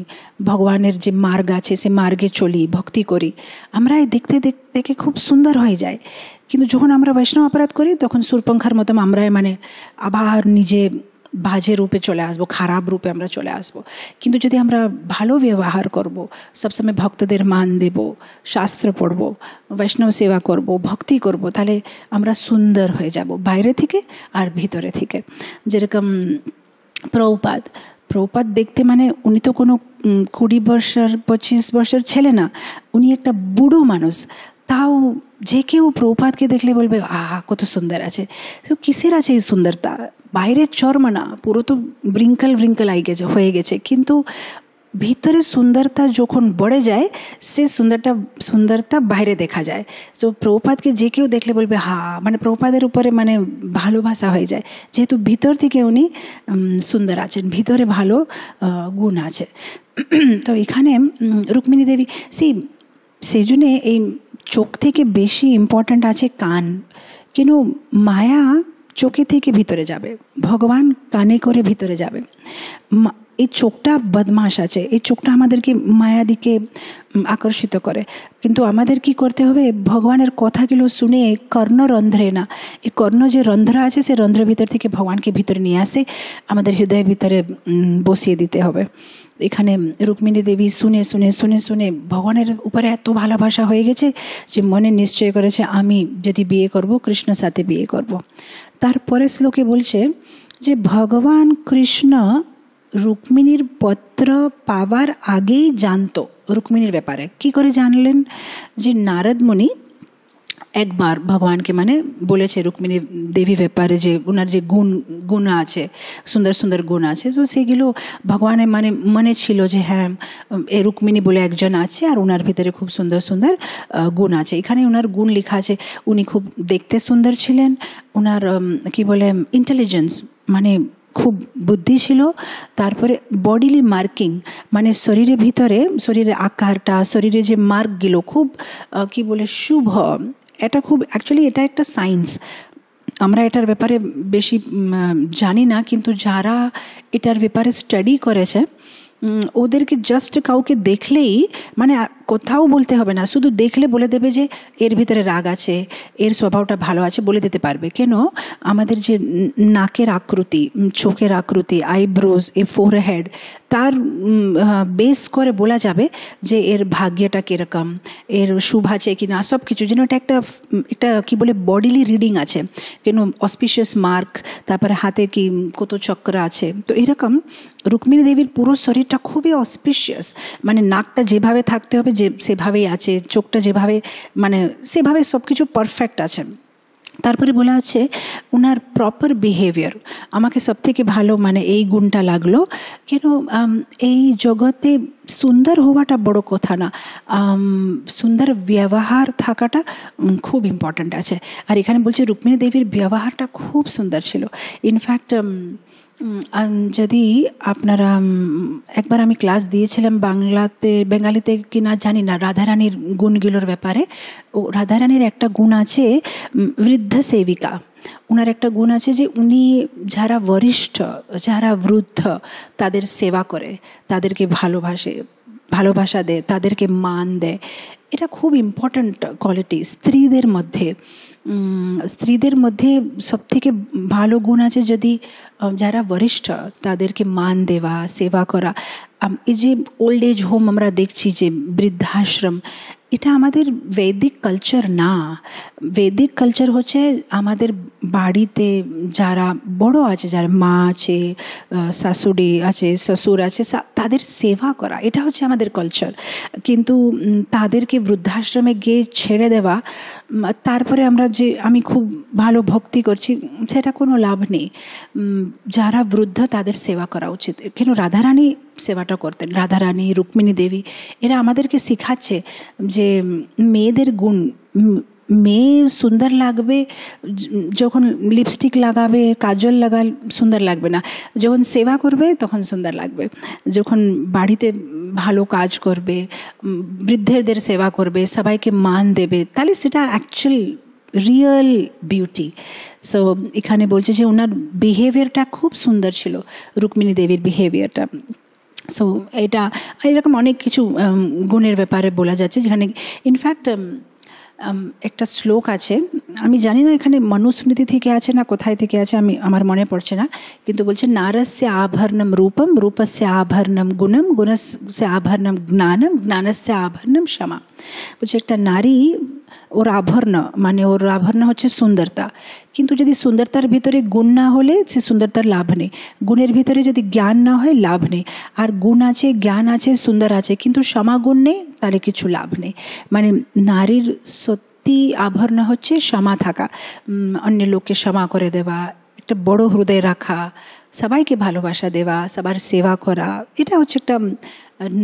ভগবানের যে মার্গ আছে সে মার্গে চলি, ভক্তি করি, আমরা দেখতে দেখতে খুব সুন্দর হয়ে যায়। কিন্তু যখন আমরা বৈষ্ণব অপরাধ করি তখন সুরপঙ্খার মতো আমরা মানে আবার নিজে বাজে রূপে চলে আসবো, খারাপ রূপে আমরা চলে আসবো। কিন্তু যদি আমরা ভালো ব্যবহার করব, সবসময় ভক্তদের মান দেব, শাস্ত্র পড়ব, বৈষ্ণব সেবা করব, ভক্তি করব, তাহলে আমরা সুন্দর হয়ে যাব বাইরে থেকে আর ভিতরে থেকে। যেরকম প্রভুপাদ দেখতে মানে উনি তো কোনো 20 বছর 25 বছর ছেলে না, উনি একটা বুড়ো মানুষ। তাও যে কেউ প্রভুপাদকে দেখলে বলবে আহা কত সুন্দর আছে। তো কিসের আছে এই সুন্দরতা? বাইরের চর্ম না, পুরো তো ব্রিঙ্কল হয়ে গেছে, কিন্তু ভিতরে সুন্দরতা যখন বড়ে যায় সে সুন্দরতা বাইরে দেখা যায়। তো প্রভুপাদকে যে কেউ দেখলে বলবে মানে প্রভুপাদের উপরে মানে ভালোবাসা হয়ে যায়, যেহেতু ভিতর থেকে উনি সুন্দর আছেন, ভিতরে ভালো গুণ আছে। তো এখানে রুক্মিণী দেবী সেই জন্যে এই চোখ থেকে বেশি ইম্পর্ট্যান্ট আছে কান। কেন মায়া চোখে থেকে ভিতরে যাবে, ভগবান কানে করে ভিতরে যাবে। এই চোখটা বদমাশ আছে, এই চোখটা আমাদেরকে মায়া দিকে আকর্ষিত করে। কিন্তু আমাদের কি করতে হবে? ভগবানের কথাগুলো শুনে কর্ণরন্ধ্রে না, এই কর্ণ যে রন্ধ্র আছে সে রন্ধ্রের ভিতর থেকে ভগবানকে ভিতরে নিয়ে আসে আমাদের হৃদয়ের ভিতরে বসিয়ে দিতে হবে। এখানে রুক্মিণী দেবী শুনে শুনে শুনে শুনে ভগবানের উপরে এত ভালোবাসা হয়ে গেছে যে মনে নিশ্চয় করেছে আমি যদি বিয়ে করব কৃষ্ণর সাথে বিয়ে করব। তারপরে শ্লোকে বলছে যে ভগবান কৃষ্ণ রুক্মিণীর পত্র পাওয়ার আগেই জানতো রুক্মিণীর ব্যাপারে। কি করে জানলেন? যে নারদ মুনি একবার ভগবানকে মানে বলেছে রুক্মিণী দেবী ব্যাপারে যে ওনার যে গুণ আছে, সুন্দর সুন্দর গুণ আছে, তো সেগুলো ভগবানের মানে মনে ছিল যে হ্যাঁ এ রুক্মিণী বলে একজন আছে আর ওনার ভিতরে খুব সুন্দর সুন্দর গুণ আছে। এখানে ওনার গুণ লেখা আছে, উনি খুব দেখতে সুন্দর ছিলেন, ওনার কি বলে ইন্টেলিজেন্স মানে খুব বুদ্ধি ছিল, তারপরে বডিলি মার্কিং মানে শরীরের ভিতরে শরীরের আকারটা, শরীরে যে মার্কগুলো খুব কি বলে শুভ, এটা খুব অ্যাকচুয়ালি এটা একটা সায়েন্স। আমরা এটার ব্যাপারে বেশি জানি না, কিন্তু যারা এটার ব্যাপারে স্টাডি করেছে ওদেরকে জাস্ট কাউকে দেখলেই মানে কোথাও বলতে হবে না, শুধু দেখলে বলে দেবে যে এর ভিতরে রাগ আছে, এর স্বভাবটা ভালো আছে, বলে দিতে পারবে। কেন? আমাদের যে নাকের আকৃতি, চোখের আকৃতি, আইব্রোজ, এ ফোরহেড, তার বেস করে বলা যাবে যে এর ভাগ্যটা কীরকম, এর শুভ আছে কি না, সব কিছু যেন এটা একটা কি বলে বডিলি রিডিং আছে। কেন? অসপিশিয়াস মার্ক, তারপরে হাতে কি কত চক্র আছে। তো এরকম রুক্মিণী দেবীর পুরো শরীরটা খুবই অসপিশিয়াস, মানে নাকটা যেভাবে থাকতে হবে যে সেভাবেই আছে, চোখটা যেভাবে মানে সেভাবে সব কিছু পারফেক্ট আছে। তারপরে বলা হচ্ছে ওনার প্রপার বিহেভিয়ার, আমাকে সবথেকে ভালো মানে এই গুণটা লাগলো। কেন? এই জগতে সুন্দর হওয়াটা বড় কথা না, সুন্দর ব্যবহার থাকাটা খুব ইম্পর্ট্যান্ট আছে। আর এখানে বলছে রুক্মিণী দেবীর ব্যবহারটা খুব সুন্দর ছিল। ইনফ্যাক্ট যদি আপনারা একবার আমি ক্লাস দিয়েছিলাম বেঙ্গালিতে কি না জানি না, রাধারানীর গুণগুলোর ব্যাপারে। ও রাধারানীর একটা গুণ আছে বৃদ্ধ সেবিকা। ওনার একটা গুণ আছে যে উনি যারা বরিষ্ঠ, যারা বৃদ্ধ তাদের সেবা করে, তাদেরকে ভালোবাসা দেয়, তাদেরকে মান দেয়। এটা খুব ইম্পর্ট্যান্ট কোয়ালিটি স্ত্রীদের মধ্যে সবথেকে ভালো গুণ আছে যদি যারা বরিষ্ঠ তাদেরকে মান দেওয়া, সেবা করা। এই যে ওল্ড এজ হোম আমরা দেখছি, যে বৃদ্ধাশ্রম, এটা আমাদের বৈদিক কালচার না। বৈদিক কালচার হচ্ছে আমাদের বাড়িতে যারা বড় আছে, যারা মা আছে, শাশুড়ি আছে, শ্বশুর আছে, তাদের সেবা করা, এটা হচ্ছে আমাদের কালচার। কিন্তু তাদেরকে বৃদ্ধাশ্রমে গিয়ে ছেড়ে দেওয়া, তারপরে আমি খুব ভালো ভক্তি করছি, সেটা কোনো লাভ নেই। যারা বৃদ্ধ তাদের সেবা করা উচিত। কেন? রাধারানী সেবাটা করতেন, রাধারানী, রুক্মিণী দেবী, এরা আমাদেরকে শেখাচ্ছে যে মেয়েদের গুণ, মেয়ে সুন্দর লাগবে যখন লিপস্টিক লাগাবে, কাজল লাগাল, সুন্দর লাগবে না। যখন সেবা করবে তখন সুন্দর লাগবে। যখন বাড়িতে ভালো কাজ করবে, বৃদ্ধদের সেবা করবে, সবাইকে মান দেবে, তাহলে সেটা অ্যাকচুয়াল রিয়েল বিউটি। সো এখানে বলছে যে ওনার বিহেভিয়ারটা খুব সুন্দর ছিল, রুক্মিণী দেবীর বিহেভিয়ারটা। সো এটা এরকম অনেক কিছু গুণের ব্যাপারে বলা যাচ্ছে, যেখানে ইনফ্যাক্ট একটা শ্লোক আছে, আমি জানি না এখানে মনুস্মৃতি থেকে আছে না কোথায় থেকে আছে, আমার মনে পড়ছে না, কিন্তু বলছে নারস্য আভরণম রূপম, রূপস্য আভরণম গুণম, গুণস্য আভরণম জ্ঞানম, জ্ঞানস্য আভরণম ক্ষমা। বলছে একটা নারী ওর আভরণ, মানে ওর আভরণ হচ্ছে সুন্দরতা, কিন্তু যদি সুন্দরতার ভিতরে গুণ না হলে সে সুন্দরতার লাভ নেই। গুণের ভিতরে যদি জ্ঞান না হয় লাভ নেই। আর গুণ আছে, জ্ঞান আছে, সুন্দর আছে, কিন্তু সমাগুণ নেই, তাহলে কিছু লাভ নেই। মানে নারীর সত্যি আভরণ হচ্ছে ক্ষমা থাকা, অন্য লোককে ক্ষমা করে দেওয়া, একটা বড় হৃদয় রাখা, সবাইকে ভালোবাসা দেওয়া, সবার সেবা করা, এটা হচ্ছে একটা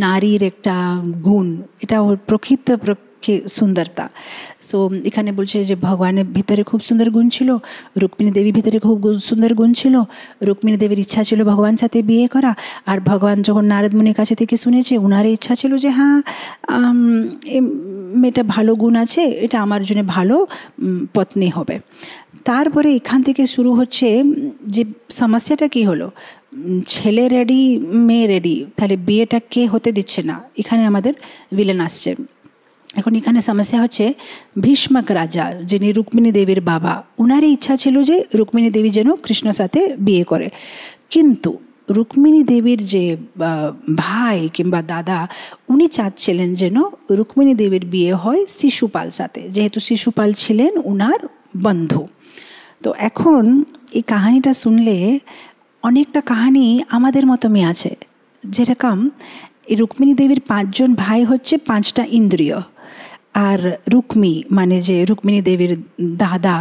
নারীর একটা গুণ, এটা ওর প্রকৃত সুন্দরতা। সো এখানে বলছে যে ভগবানের ভিতরে খুব সুন্দর গুণ ছিল, রুক্মিণী দেবীর ভিতরে খুব সুন্দর গুণ ছিল। রুক্মিণী দেবীর ইচ্ছা ছিল ভগবান সাথে বিয়ে করা, আর ভগবান যখন নারদ মুনির কাছে থেকে শুনেছে, ওনার ইচ্ছা ছিল যে হ্যাঁ মেয়েটা ভালো গুণ আছে, এটা আমার জন্য ভালো পত্নী হবে। তারপরে এখান থেকে শুরু হচ্ছে যে সমস্যাটা কি হলো, ছেলে রেডি, মেয়ে রেডি, তাহলে বিয়েটা কে হতে দিচ্ছে না, এখানে আমাদের ভিলেন আসছে। এখন এখানে সমস্যা হচ্ছে ভীষ্মক রাজা, যিনি রুক্মিণী দেবীর বাবা, ওনারই ইচ্ছা ছিল যে রুক্মিণী দেবী যেন কৃষ্ণর সাথে বিয়ে করে, কিন্তু রুক্মিণী দেবীর যে ভাই কিংবা দাদা, উনি চাচ্ছিলেন যেন রুক্মিণী দেবীর বিয়ে হয় শিশুপাল সাথে, যেহেতু শিশুপাল ছিলেন ওনার বন্ধু। তো এখন এই কাহিনীটা শুনলে অনেকটা কাহিনী আমাদের মতনই আছে, যেরকম এই রুক্মিণী দেবীর 5 জন ভাই হচ্ছে 5টা ইন্দ্রিয়, আর রুক্মী মানে যে রুক্মিণী দেবীর দাদা,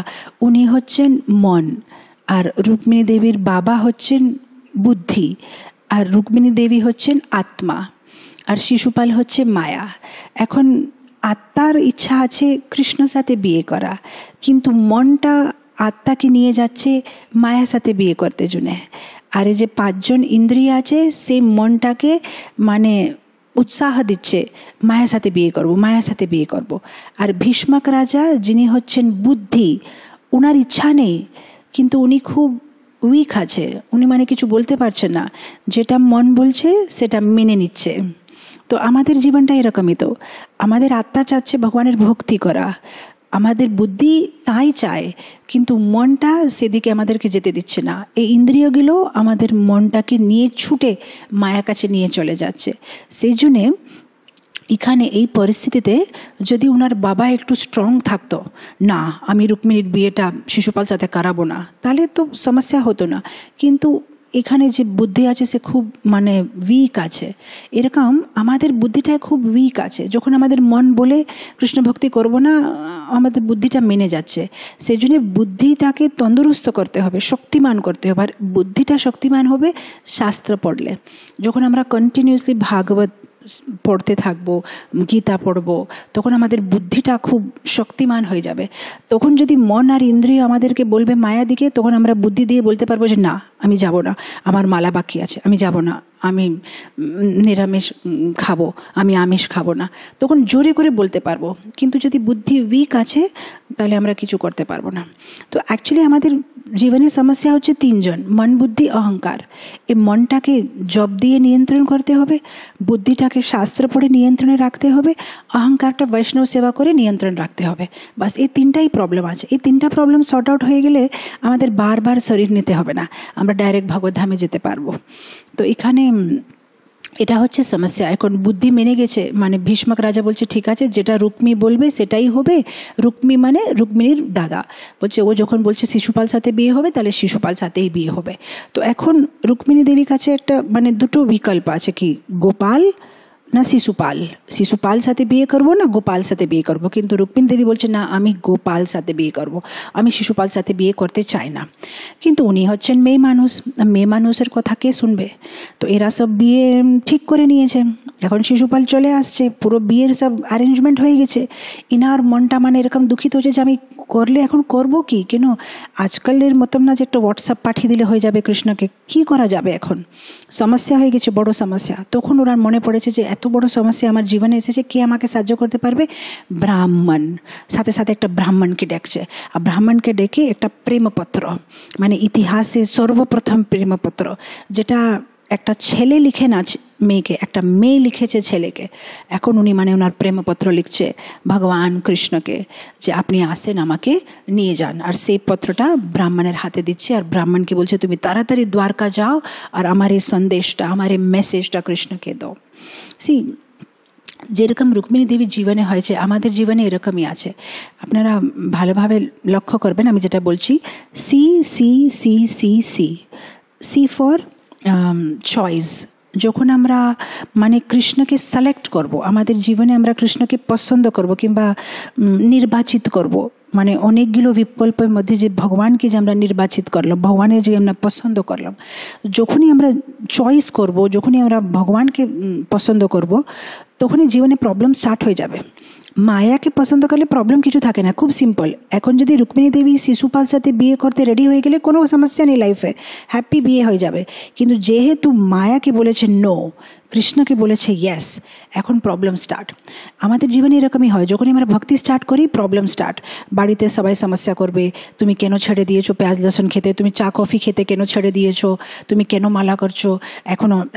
উনি হচ্ছেন মন, আর রুক্মিণী দেবীর বাবা হচ্ছেন বুদ্ধি, আর রুক্মিণী দেবী হচ্ছেন আত্মা, আর শিশুপাল হচ্ছে মায়া। এখন আত্মার ইচ্ছা আছে কৃষ্ণর সাথে বিয়ে করা, কিন্তু মনটা আত্মাকে নিয়ে যাচ্ছে মায়ার সাথে বিয়ে করতে জন্য। আর এই যে 5 জন ইন্দ্রিয় আছে, সেই মনটাকে মানে উৎসাহ দিচ্ছে মায়ের সাথে বিয়ে করব, মায়ের সাথে বিয়ে করব। আর ভীষ্মক রাজা, যিনি হচ্ছেন বুদ্ধি, ওনার ইচ্ছা নেই, কিন্তু উনি খুব উইক আছে, উনি মানে কিছু বলতে পারছেন না, যেটা মন বলছে সেটা মেনে নিচ্ছে। তো আমাদের জীবনটা এরকমই, তো আমাদের আত্মা চাচ্ছে ভগবানের ভক্তি করা, আমাদের বুদ্ধি তাই চায়, কিন্তু মনটা সেদিকে আমাদেরকে যেতে দিচ্ছে না। এই ইন্দ্রিয়গুলো আমাদের মনটাকে নিয়ে ছুটে মায়ার কাছে নিয়ে চলে যাচ্ছে। সেই জন্যে এখানে এই পরিস্থিতিতে যদি ওনার বাবা একটু স্ট্রং থাকতো, না আমি রুক্মিণীর বিয়েটা শিশুপাল সাথে করাবো না, তাহলে তো সমস্যা হতো না। কিন্তু এখানে যে বুদ্ধি আছে সে খুব মানে উইক আছে। এরকম আমাদের বুদ্ধিটা খুব উইক আছে, যখন আমাদের মন বলে কৃষ্ণ ভক্তি করব না, আমাদের বুদ্ধিটা মেনে যাচ্ছে। সেই জন্য বুদ্ধিটাকে তন্দুরুস্ত করতে হবে, শক্তিমান করতে হবে। আর বুদ্ধিটা শক্তিমান হবে শাস্ত্র পড়লে। যখন আমরা কন্টিনিউয়াসলি ভাগবত পড়তে থাকবো, গীতা পড়বো, তখন আমাদের বুদ্ধিটা খুব শক্তিমান হয়ে যাবে। তখন যদি মন আর ইন্দ্রিয় আমাদেরকে বলবে মায়া দিকে, তখন আমরা বুদ্ধি দিয়ে বলতে পারবো যে না আমি যাব না, আমার মালা বাকি আছে, আমি যাব না, আমি নিরামিষ খাবো, আমি আমিষ খাবো না, তখন জোরে করে বলতে পারবো। কিন্তু যদি বুদ্ধি উইক আছে তাহলে আমরা কিছু করতে পারবো না। তো অ্যাকচুয়ালি আমাদের জীবনের সমস্যা হচ্ছে 3 জন, মন, বুদ্ধি, অহংকার। এই মনটাকে জপ দিয়ে নিয়ন্ত্রণ করতে হবে, বুদ্ধিটাকে শাস্ত্র পড়ে নিয়ন্ত্রণে রাখতে হবে, অহংকারটা বৈষ্ণব সেবা করে নিয়ন্ত্রণ রাখতে হবে। বাস এই 3টাই প্রবলেম আছে। এই 3টা প্রবলেম সর্ট আউট হয়ে গেলে আমাদের বারবার শরীর নিতে হবে না, আমরা ডাইরেক্ট ভগবদ্ধামে যেতে পারবো। তো এখানে এটা হচ্ছে সমস্যা। এখন বুদ্ধি মেনে গেছে, মানে ভীষ্মক রাজা বলছে ঠিক আছে যেটা রুক্মী বলবে সেটাই হবে। রুক্মী মানে রুক্মিণীর দাদা, বলছে ও যখন বলছে শিশুপাল সাথে বিয়ে হবে তাহলে শিশুপাল সাথেই বিয়ে হবে। তো এখন রুক্মিণী দেবীর কাছে একটা মানে দুটো বিকল্প আছে, কি গোপাল না শিশুপাল। শিশুপাল সাথে বিয়ে করবো না গোপাল সাথে বিয়ে করবো, কিন্তু রুক্মিণী দেবী বলছে না আমি গোপাল সাথে বিয়ে করব, আমি শিশুপাল সাথে বিয়ে করতে চাই না। কিন্তু উনি হচ্ছেন মেয়ে মানুষ, মেয়ে মানুষের কথা কে শুনবে? তো এরা সব বিয়ে ঠিক করে নিয়েছে। এখন শিশুপাল চলে আসছে, পুরো বিয়ের সব অ্যারেঞ্জমেন্ট হয়ে গেছে, ইনার মনটা মানে এরকম দুঃখিত হচ্ছে যে আমি করলে এখন করব কি, কেন আজকালের মতন না যে একটা হোয়াটসঅ্যাপ পাঠিয়ে দিলে হয়ে যাবে কৃষ্ণকে, কি করা যাবে এখন, সমস্যা হয়ে গেছে, বড় সমস্যা। তখন ওনার মনে পড়েছে যে এত বড় সমস্যা আমার জীবনে এসেছে, কে আমাকে সাহায্য করতে পারবে, ব্রাহ্মণ। সাথে সাথে একটা ব্রাহ্মণকে ডাকছে, আর ব্রাহ্মণকে ডেকে একটা প্রেমপত্র, মানে ইতিহাসে সর্বপ্রথম প্রেমপত্র, যেটা একটা ছেলে লিখে না মেয়েকে, একটা মেয়ে লিখেছে ছেলেকে। এখন উনি মানে ওনার প্রেমপত্র লিখছে ভগবান কৃষ্ণকে যে আপনি আসেন, আমাকে নিয়ে যান। আর সেই পত্রটা ব্রাহ্মণের হাতে দিচ্ছে, আর ব্রাহ্মণকে বলছে তুমি তাড়াতাড়ি দ্বারকা যাও আর আমার এই সন্দেশটা, আমার এই মেসেজটা কৃষ্ণকে দাও। যেরকম রুক্মিণী দেবীর জীবনে হয়েছে, আমাদের জীবনে এরকমই আছে। আপনারা ভালোভাবে লক্ষ্য করবেন, আমি যেটা বলছি, C C C C C C for choice. যখন আমরা মানে কৃষ্ণকে সিলেক্ট করব, আমাদের জীবনে আমরা কৃষ্ণকে পছন্দ করব কিংবা নির্বাচিত করব, মানে অনেকগুলো বিকল্পের মধ্যে যে ভগবানকে যে আমরা নির্বাচিত করলাম, ভগবানের যে আমরা পছন্দ করলাম, যখনই আমরা চয়েস করব, যখনই আমরা ভগবানকে পছন্দ করব, তখনই জীবনে প্রবলেম স্টার্ট হয়ে যাবে। মায়াকে পছন্দ করলে প্রবলেম কিছু থাকে না, খুব সিম্পল। এখন যদি রুক্মিণী দেবী শিশুপাল সাথে বিয়ে করতে রেডি হয়ে গেলে কোনো সমস্যা নেই লাইফে, হ্যাপি বিয়ে হয়ে যাবে। কিন্তু যেহেতু মায়াকে বলেছে নো, কৃষ্ণকে বলেছে ইয়েস, এখন প্রবলেম স্টার্ট। আমাদের জীবনে এরকমই হয়, যখনই আমরা ভক্তি স্টার্ট করি প্রবলেম স্টার্ট। বাড়িতে সবাই সমস্যা করবে, তুমি কেন ছেড়ে দিয়েছো পেঁয়াজ লসুন খেতে, তুমি চা কফি খেতে কেন ছেড়ে দিয়েছো, তুমি কেন মালা করছো,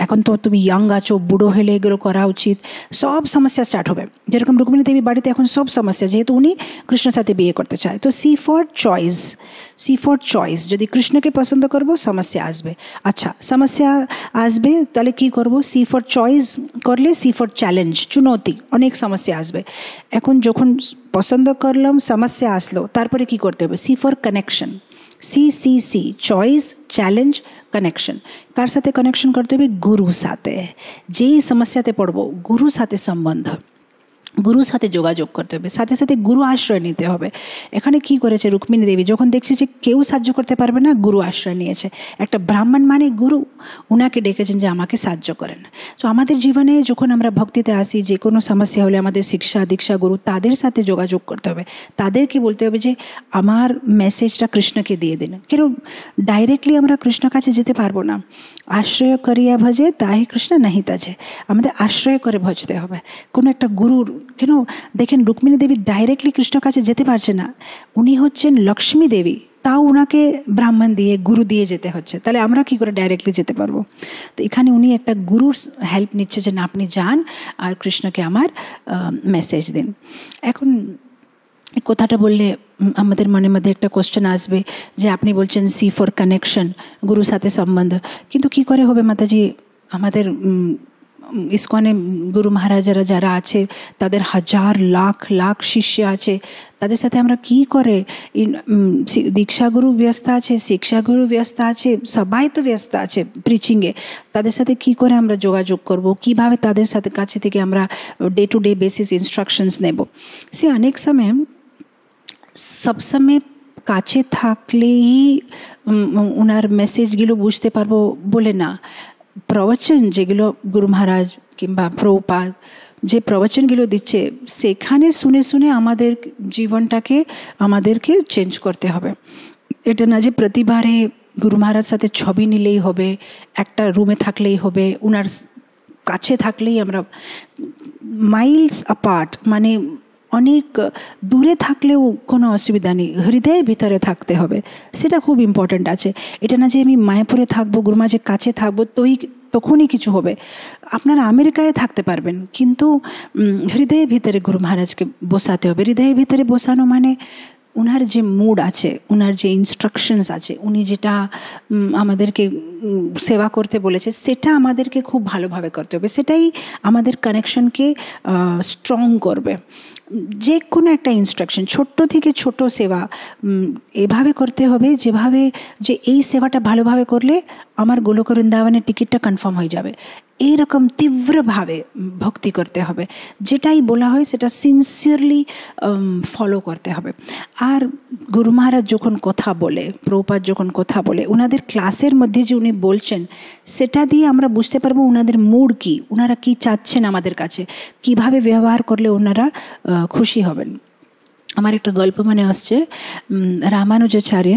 এখন তো তুমি ইয়াং আছো, বুড়ো হলে এগুলো করা উচিত, সব সমস্যা স্টার্ট হবে। যেরকম রুক্মিণী দেবী বাড়িতে এখন সব সমস্যা, যেহেতু উনি কৃষ্ণের সাথে বিয়ে করতে চায়। তো C for choice, C for choice. যদি কৃষ্ণকে পছন্দ করবো সমস্যা আসবে। আচ্ছা, সমস্যা আসবে তাহলে কি করব, সি ফর চয়েস করলে সি ফর চ্যালেঞ্জ, চুনৌতি, অনেক সমস্যা আসবে। এখন যখন পছন্দ করলাম, সমস্যা আসলো, তারপরে কি করতে হবে, C for connection. C C C choice, challenge, connection. কার সাথে কানেকশন করতে হবে, গুরুর সাথে। যেই সমস্যাতে পড়বো, গুরুর সাথে সম্বন্ধ, গুরুর সাথে যোগাযোগ করতে হবে, সাথে সাথে গুরু আশ্রয় নিতে হবে। এখানে কি করেছে রুক্মিণী দেবী, যখন দেখছে যে কেউ সাহায্য করতে পারবে না, গুরু আশ্রয় নিয়েছে। একটা ব্রাহ্মণ মানে গুরু, উনাকে ডেকেছেন যে আমাকে সাহায্য করেন। তো আমাদের জীবনে যখন আমরা ভক্তিতে আসি, যে কোনো সমস্যা হলে আমাদের শিক্ষা দীক্ষা গুরু, তাদের সাথে যোগাযোগ করতে হবে। তাদেরকে বলতে হবে যে আমার মেসেজটা কৃষ্ণকে দিয়ে দিন। কেন ডাইরেক্টলি আমরা কৃষ্ণ কাছে যেতে পারবো না। আশ্রয় করিয়া ভজে তাই কৃষ্ণ নাহি তাজে, আমাদের আশ্রয় করে ভজতে হবে কোনো একটা গুরুর। কেন দেখেন, রুক্মিণী দেবী ডাইরেক্টলি কৃষ্ণ কাছে যেতে পারছে না, উনি হচ্ছেন লক্ষ্মী দেবী, তাও ওনাকে ব্রাহ্মণ দিয়ে, গুরু দিয়ে যেতে হচ্ছে। তাহলে আমরা কি করে ডাইরেক্টলি যেতে পারবো? তো এখানে উনি একটা গুরুর হেল্প নিচ্ছে, যে না আপনি যান আর কৃষ্ণকে আমার মেসেজ দিন। এখন কথাটা বললে আমাদের মনের মধ্যে একটা কোশ্চেন আসবে যে আপনি বলছেন সি ফর কানেকশন, গুরুর সাথে সম্বন্ধ, কিন্তু কি করে হবে মাতাজি? আমাদের ইসকনে গুরু মহারাজারা যারা আছে, তাদের হাজার লাখ লাখ শিষ্য আছে, তাদের সাথে আমরা কি করে, দীক্ষাগুরু ব্যস্ত আছে, শিক্ষাগুরু ব্যস্ত আছে, সবাই তো ব্যস্ত আছে প্রিচিংয়ে, তাদের সাথে কি করে আমরা যোগাযোগ করব, কিভাবে তাদের সাথে কাছে থেকে আমরা day to day basis instructions নেব। সে অনেক সময় সবসময় কাছে থাকলেই ওনার মেসেজগুলো বুঝতে পারবো বলে না। প্রবচন যেগুলো গুরু মহারাজ কিংবা প্রভুপাদ যে প্রবচনগুলো দিচ্ছে, সেখানে শুনে শুনে আমাদের জীবনটাকে আমাদেরকে চেঞ্জ করতে হবে। এটা না যে প্রতিবারে গুরু মহারাজ সাথে ছবি নিলেই হবে, একটা রুমে থাকলেই হবে, ওনার কাছে থাকলেই আমরা মাইলস অ্যাপার্ট, মানে অনেক দূরে থাকলেও কোনো অসুবিধা নেই, হৃদয়ের ভিতরে থাকতে হবে, সেটা খুব ইম্পর্ট্যান্ট আছে। এটা না যে আমি মায়াপুরে থাকবো, গুরু মহারাজের কাছে থাকবো তখনই কিছু হবে। আপনারা আমেরিকায় থাকতে পারবেন, কিন্তু হৃদয়ের ভিতরে গুরু মহারাজকে বসাতে হবে। হৃদয়ের ভিতরে বসানো মানে ওনার যে মুড আছে, ওনার যে ইনস্ট্রাকশনস আছে, উনি যেটা আমাদেরকে সেবা করতে বলেছে, সেটা আমাদেরকে খুব ভালোভাবে করতে হবে। সেটাই আমাদের কানেকশনকে স্ট্রং করবে। যে কোনো একটা ইনস্ট্রাকশন, ছোট্ট থেকে ছোট সেবা এভাবে করতে হবে যেভাবে, যে এই সেবাটা ভালোভাবে করলে আমার গোলক বৃন্দাবনের টিকিটটা কনফার্ম হয়ে যাবে। এইরকম তীব্রভাবে ভক্তি করতে হবে, যেটাই বলা হয় সেটা সিনসিয়ারলি ফলো করতে হবে। আর গুরু মহারাজ যখন কথা বলে, প্রভুপাদ যখন কথা বলে, ওনাদের ক্লাসের মধ্যে যে উনি বলছেন সেটা দিয়ে আমরা বুঝতে পারবো ওনাদের মুড কী, ওনারা কী চাচ্ছেন আমাদের কাছে, কিভাবে ব্যবহার করলে ওনারা খুশি হবেন। আমার একটা গল্প মনে আসছে, রামানুজাচার্য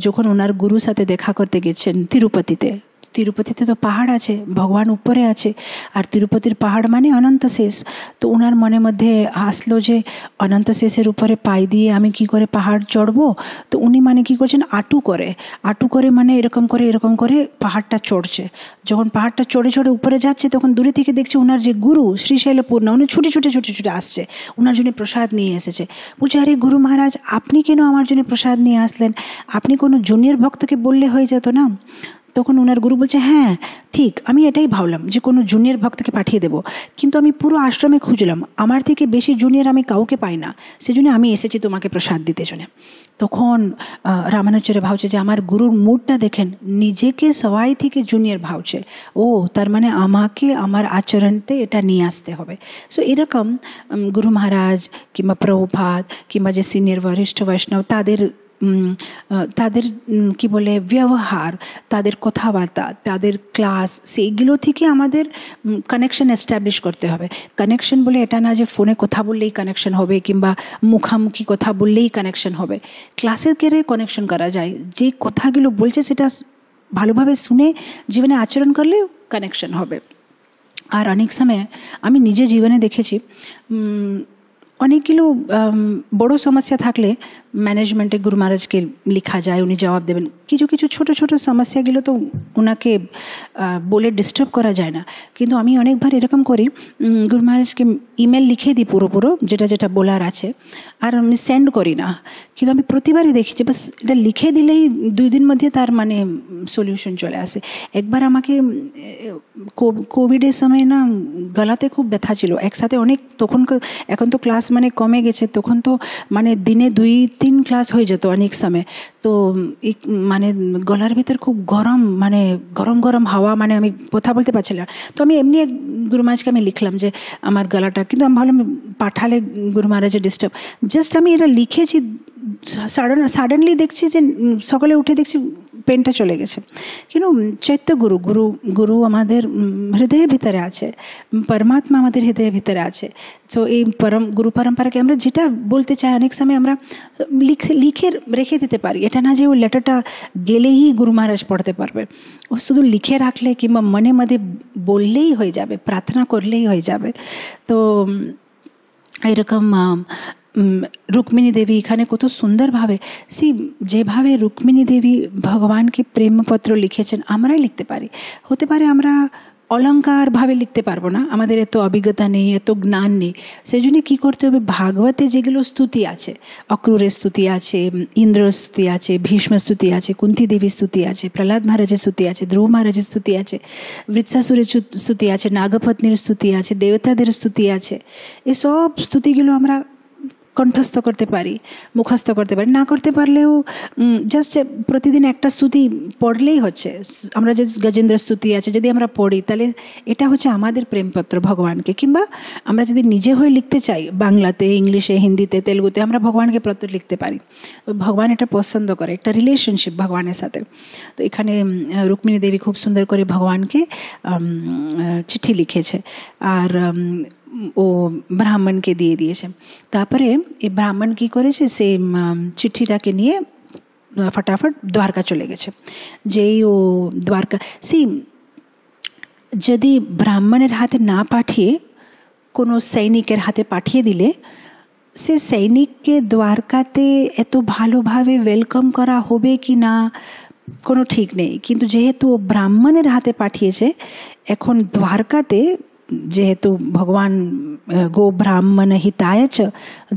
যখন ওনার গুরুর সাথে দেখা করতে গেছেন তিরুপতিতে। তিরুপতিতে তো পাহাড় আছে, ভগবান উপরে আছে, আর তিরুপতির পাহাড় মানে অনন্ত শেষ। তো ওনার মনের মধ্যে আসলো যে অনন্ত শেষের উপরে পাই দিয়ে আমি কি করে পাহাড় চড়বো। তো উনি মানে কি করছেন, আটু করে মানে এরকম করে পাহাড়টা চড়ছে। যখন পাহাড়টা চড়ে উপরে যাচ্ছে, তখন দূরে থেকে দেখছে ওনার যে গুরু শ্রীশৈলপূর্ণা, উনি ছুটে আসছে, ওনার জন্য প্রসাদ নিয়ে এসেছে। বলছে, আরে গুরু মহারাজ, আপনি কেন আমার জন্য প্রসাদ নিয়ে আসলেন? আপনি কোনো জুনিয়র ভক্তকে বললে হয়ে যেত না? তখন ওনার গুরু বলছে, হ্যাঁ ঠিক, আমি এটাই ভাবলাম যে কোনো জুনিয়র ভক্তকে পাঠিয়ে দেবো, কিন্তু আমি পুরো আশ্রমে খুঁজলাম, আমার থেকে বেশি জুনিয়র আমি কাউকে পাই না, সেজন্য আমি এসেছি তোমাকে প্রসাদ দিতে জন্য। তখন রামানুজাচার্য ভাবছে যে আমার গুরুর মুডটা দেখেন, নিজেকে সবাই থেকে জুনিয়র ভাবছে, ও তার মানে আমাকে আমার আচরণতে এটা নিয়ে আসতে হবে। সো এরকম গুরু মহারাজ কিংবা প্রভুপাদ কিংবা যে সিনিয়র বরিষ্ঠ বৈষ্ণব, তাদের কি বলে ব্যবহার, তাদের কথাবার্তা, তাদের ক্লাস, সেইগুলো থেকে আমাদের কানেকশন এস্টাবলিশ করতে হবে। কানেকশন বলে এটা না যে ফোনে কথা বললেই কানেকশন হবে কিংবা মুখামুখি কথা বললেই কানেকশন হবে। ক্লাসের কেড়ে কানেকশন করা যায়, যে কথাগুলো বলছে সেটা ভালোভাবে শুনে জীবনে আচরণ করলে কানেকশন হবে। আর অনেক সময় আমি নিজে জীবনে দেখেছি, অনেকগুলো বড় সমস্যা থাকলে ম্যানেজমেন্টে গুরু মহারাজকে লেখা যায়, উনি জবাব দেবেন। কিছু ছোট সমস্যাগুলো তো ওনাকে বলে ডিস্টার্ব করা যায় না, কিন্তু আমি অনেকবার এরকম করি, গুরু মহারাজকে ইমেল লিখে দিই পুরো যেটা বলার আছে, আর আমি সেন্ড করি না। কিন্তু আমি প্রতিবারই দেখি যে বাস এটা লিখে দিলেই 2 দিন মধ্যে তার মানে সলিউশন চলে আসে। একবার আমাকে কোভিডের সময় না গলাতে খুব ব্যথা ছিল, একসাথে অনেক, এখন তো ক্লাস মানে কমে গেছে, তখন তো মানে দিনে 2-3 ক্লাস হয়ে যেত অনেক সময়। তো মানে গলার ভিতর খুব গরম, মানে গরম হাওয়া, মানে আমি কথা বলতে পারছিলাম। তো আমি এমনি গুরু মহারাজকে আমি লিখলাম যে আমার গলাটা, কিন্তু আমি ভাবলাম পাঠালে গুরু মহারাজের ডিস্টার্ব, জাস্ট আমি এটা লিখেছি, সাডেনলি দেখছি যে সকালে উঠে দেখছি পেনটা চলে গেছে। কিন্তু চৈত্য গুরু আমাদের হৃদয়ের ভিতরে আছে, পরমাত্মা আমাদের হৃদয়ের ভিতরে আছে। তো এই গুরু পরম্পরাকে আমরা যেটা বলতে চাই, অনেক সময় আমরা লিখে রেখে দিতে পারি। এটা না যে ওই লেটারটা গেলেই গুরু মহারাজ পড়তে পারবে, ও শুধু লিখে রাখলে কিংবা মনে মধ্যে বললেই হয়ে যাবে, প্রার্থনা করলেই হয়ে যাবে। তো এরকম রুক্মিণী দেবী এখানে কত সুন্দরভাবে, যেভাবে রুক্মিণী দেবী ভগবানকে প্রেমপত্র লিখেছেন, আমরাই লিখতে পারি। হতে পারে আমরা অলঙ্কারভাবে লিখতে পারবো না, আমাদের এত অভিজ্ঞতা নেই, এত জ্ঞান নেই। সেই জন্য কী করতে হবে, ভাগবতে যেগুলো স্তুতি আছে, অক্রূরের স্তুতি আছে, ইন্দ্রের স্তুতি আছে, ভীষ্ম স্তুতি আছে, কুন্তী দেবীর স্তুতি আছে, প্রহ্লাদ মহারাজের স্তুতি আছে, ধ্রুব মহারাজের স্তুতি আছে, বৃত্সাসুরের স্তুতি আছে, নাগপত্নীর স্তুতি আছে, দেবতাদের স্তুতি আছে। এসব স্তুতিগুলো আমরা কণ্ঠস্থ করতে পারি, মুখস্থ করতে পারি। না করতে পারলেও জাস্ট প্রতিদিন একটা স্তুতি পড়লেই হচ্ছে। আমরা যে গজেন্দ্র স্তুতি আছে যদি আমরা পড়ি, তাহলে এটা হচ্ছে আমাদের প্রেমপত্র ভগবানকে। কিংবা আমরা যদি নিজে হয়ে লিখতে চাই, বাংলাতে, ইংলিশে, হিন্দিতে, তেলুগুতে, আমরা ভগবানকে পত্র লিখতে পারি। ভগবান এটা পছন্দ করে, একটা রিলেশনশিপ ভগবানের সাথে। তো এখানে রুক্মিণী দেবী খুব সুন্দর করে ভগবানকে চিঠি লিখেছে, আর ও ব্রাহ্মণকে দিয়ে দিয়েছে। তারপরে এই ব্রাহ্মণ কী করেছে, সে চিঠিটাকে নিয়ে ফটাফট দ্বারকা চলে গেছে। যেই ও দ্বারকা, যদি ব্রাহ্মণের হাতে না পাঠিয়ে কোনো সৈনিকের হাতে পাঠিয়ে দিলে, সে সৈনিককে দ্বারকাতে এত ভালোভাবে ওয়েলকাম করা হবে কি না কোনো ঠিক নেই। কিন্তু যেহেতু ও ব্রাহ্মণের হাতে পাঠিয়েছে, এখন দ্বারকাতে যেহেতু ভগবান গো ব্রাহ্মণ হিতায় চ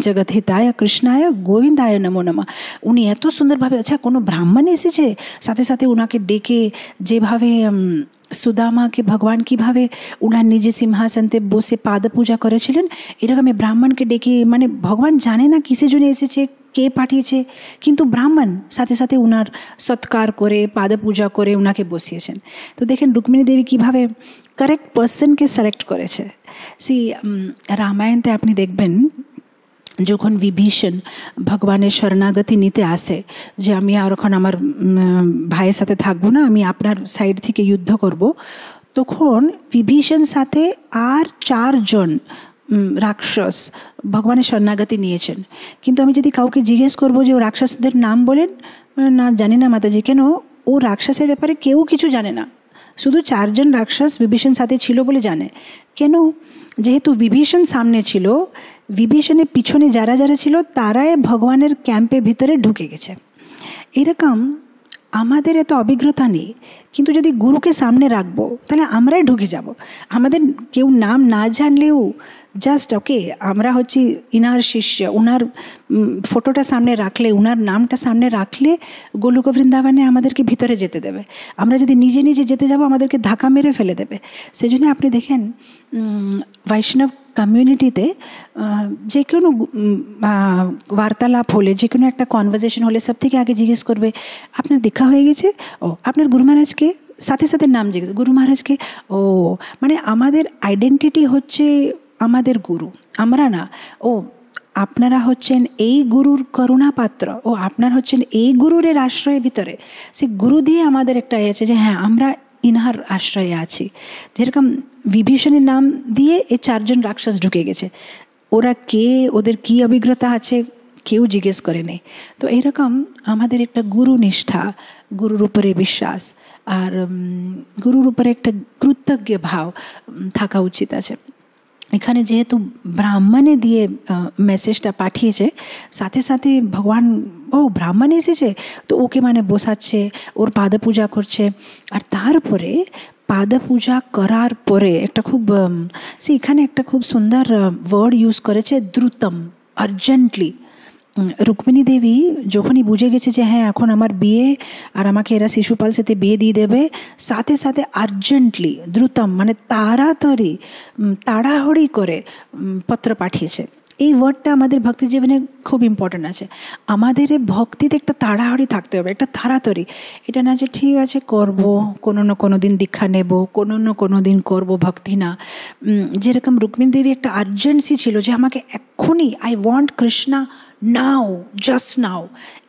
জগৎ হিতায় কৃষ্ণায় গোবিন্দায় নমো নমঃ, উনি এত সুন্দরভাবে, আচ্ছা কোনো ব্রাহ্মণ এসেছে, সাথে সাথে ওনাকে ডেকে, যেভাবে সুদামাকে ভগবান কীভাবে ওনার নিজে সিংহাসনতে বসে পাদ পূজা করেছিলেন, এরকম ব্রাহ্মণকে ডেকে, মানে ভগবান জানে না কিসের জন্য এসেছে, কে পাঠিয়েছে, কিন্তু ব্রাহ্মণ সাথে সাথে উনার সৎকার করে পাদ পূজা করে উনাকে বসিয়েছেন। তো দেখেন রুক্মিণী দেবী কীভাবে কারেক্ট পার্সনকে সিলেক্ট করেছে। রামায়ণতে আপনি দেখবেন যখন বিভীষণ ভগবানের শরণাগতি নিতে আসে যে আমি আর এখন আমার ভাইয়ের সাথে থাকবো না, আমি আপনার সাইড থেকে যুদ্ধ করব, তখন বিভীষণ সাথে আর 4 জন রাক্ষস ভগবানের শরণাগতি নিয়েছেন। কিন্তু আমি যদি কাউকে জিজ্ঞেস করবো যে ও রাক্ষসদের নাম বলেন, না জানি না মাতাজি। কেন? ও রাক্ষসের ব্যাপারে কেউ কিছু জানে না, শুধু 4 জন রাক্ষস বিভীষণ সাথে ছিল বলে জানে। কেন? যেহেতু বিভীষণ সামনে ছিল, বিভীষণের পিছনে যারা যারা ছিল তারাই ভগবানের ক্যাম্পের ভিতরে ঢুকে গেছে। এরকম আমাদের এত অভিজ্ঞতা নেই, কিন্তু যদি গুরুকে সামনে রাখবো তাহলে আমরাই ঢুকে যাব। আমাদের কেউ নাম না জানলেও জাস্ট ওকে আমরা হচ্ছি ইনার শিষ্য, উনার ফটোটা সামনে রাখলে, উনার নামটা সামনে রাখলে গোলক বৃন্দাবনে আমাদেরকে ভিতরে যেতে দেবে। আমরা যদি নিজে নিজে যেতে যাব আমাদেরকে ধাক্কা মেরে ফেলে দেবে। সেজন্য আপনি দেখেন বৈষ্ণব কমিউনিটিতে যে কোনো বার্তালাপ হলে, যে কোনো একটা কনভারসেশন হলে সব থেকে আগে জিজ্ঞেস করবে আপনার দীক্ষা হয়ে গেছে? ও আপনার গুরু মহারাজকে? সাথে সাথে নাম জিজ্ঞেস, গুরু মহারাজকে। ও মানে আমাদের আইডেন্টিটি হচ্ছে আমাদের গুরু, আমরা না। ও আপনারা হচ্ছেন এই গুরুর করুণা পাত্র, ও আপনার হচ্ছেন এই গুরুরের আশ্রয়ের ভিতরে। সে গুরু দিয়ে আমাদের একটা আছে যে হ্যাঁ আমরা ইনার আশ্রয়ে আছি। যেরকম বিভীষণের নাম দিয়ে এই 4 জন রাক্ষস ঢুকে গেছে। ওরা কে, ওদের কি অভিজ্ঞতা আছে কেউ জিজ্ঞেস করে নেই। তো এইরকম আমাদের একটা গুরু নিষ্ঠা, গুরুর উপরে বিশ্বাস আর গুরুর উপরে একটা কৃতজ্ঞ ভাব থাকা উচিত আছে। এখানে যেহেতু ব্রাহ্মণে দিয়ে মেসেজটা পাঠিয়েছে, সাথে সাথে ভগবান ও ব্রাহ্মণ এসেছে তো ওকে মানে বসাচ্ছে, ওর পাদ পূজা করছে। আর তারপরে পাদ পূজা করার পরে একটা খুব এখানে একটা খুব সুন্দর ওয়ার্ড ইউজ করেছে, দ্রুতম, আর্জেন্টলি। রুক্মিণী দেবী যখনই বুঝে গেছে যে হ্যাঁ এখন আমার বিয়ে আর আমাকে এরা শিশুপাল সাথে বিয়ে দিয়ে দেবে, সাথে সাথে আর্জেন্টলি, দ্রুতম মানে তাড়াতাড়ি, তাড়াহুড়ি করে পত্র পাঠিয়েছে। এই ওয়ার্ডটা আমাদের ভক্তি জীবনে খুব ইম্পর্টেন্ট আছে। আমাদের ভক্তিতে একটা তাড়াহুড়ি থাকতে হবে, একটা তাড়াতাড়ি। এটা না যে ঠিক আছে করব, কোনো না কোনো দিন দীক্ষা নেব, কোনো না কোনো দিন করবো ভক্তি না। যেরকম রুক্মিণী দেবী একটা আর্জেন্সি ছিল যে আমাকে এক্ষুনি, I want Krishna now, just now.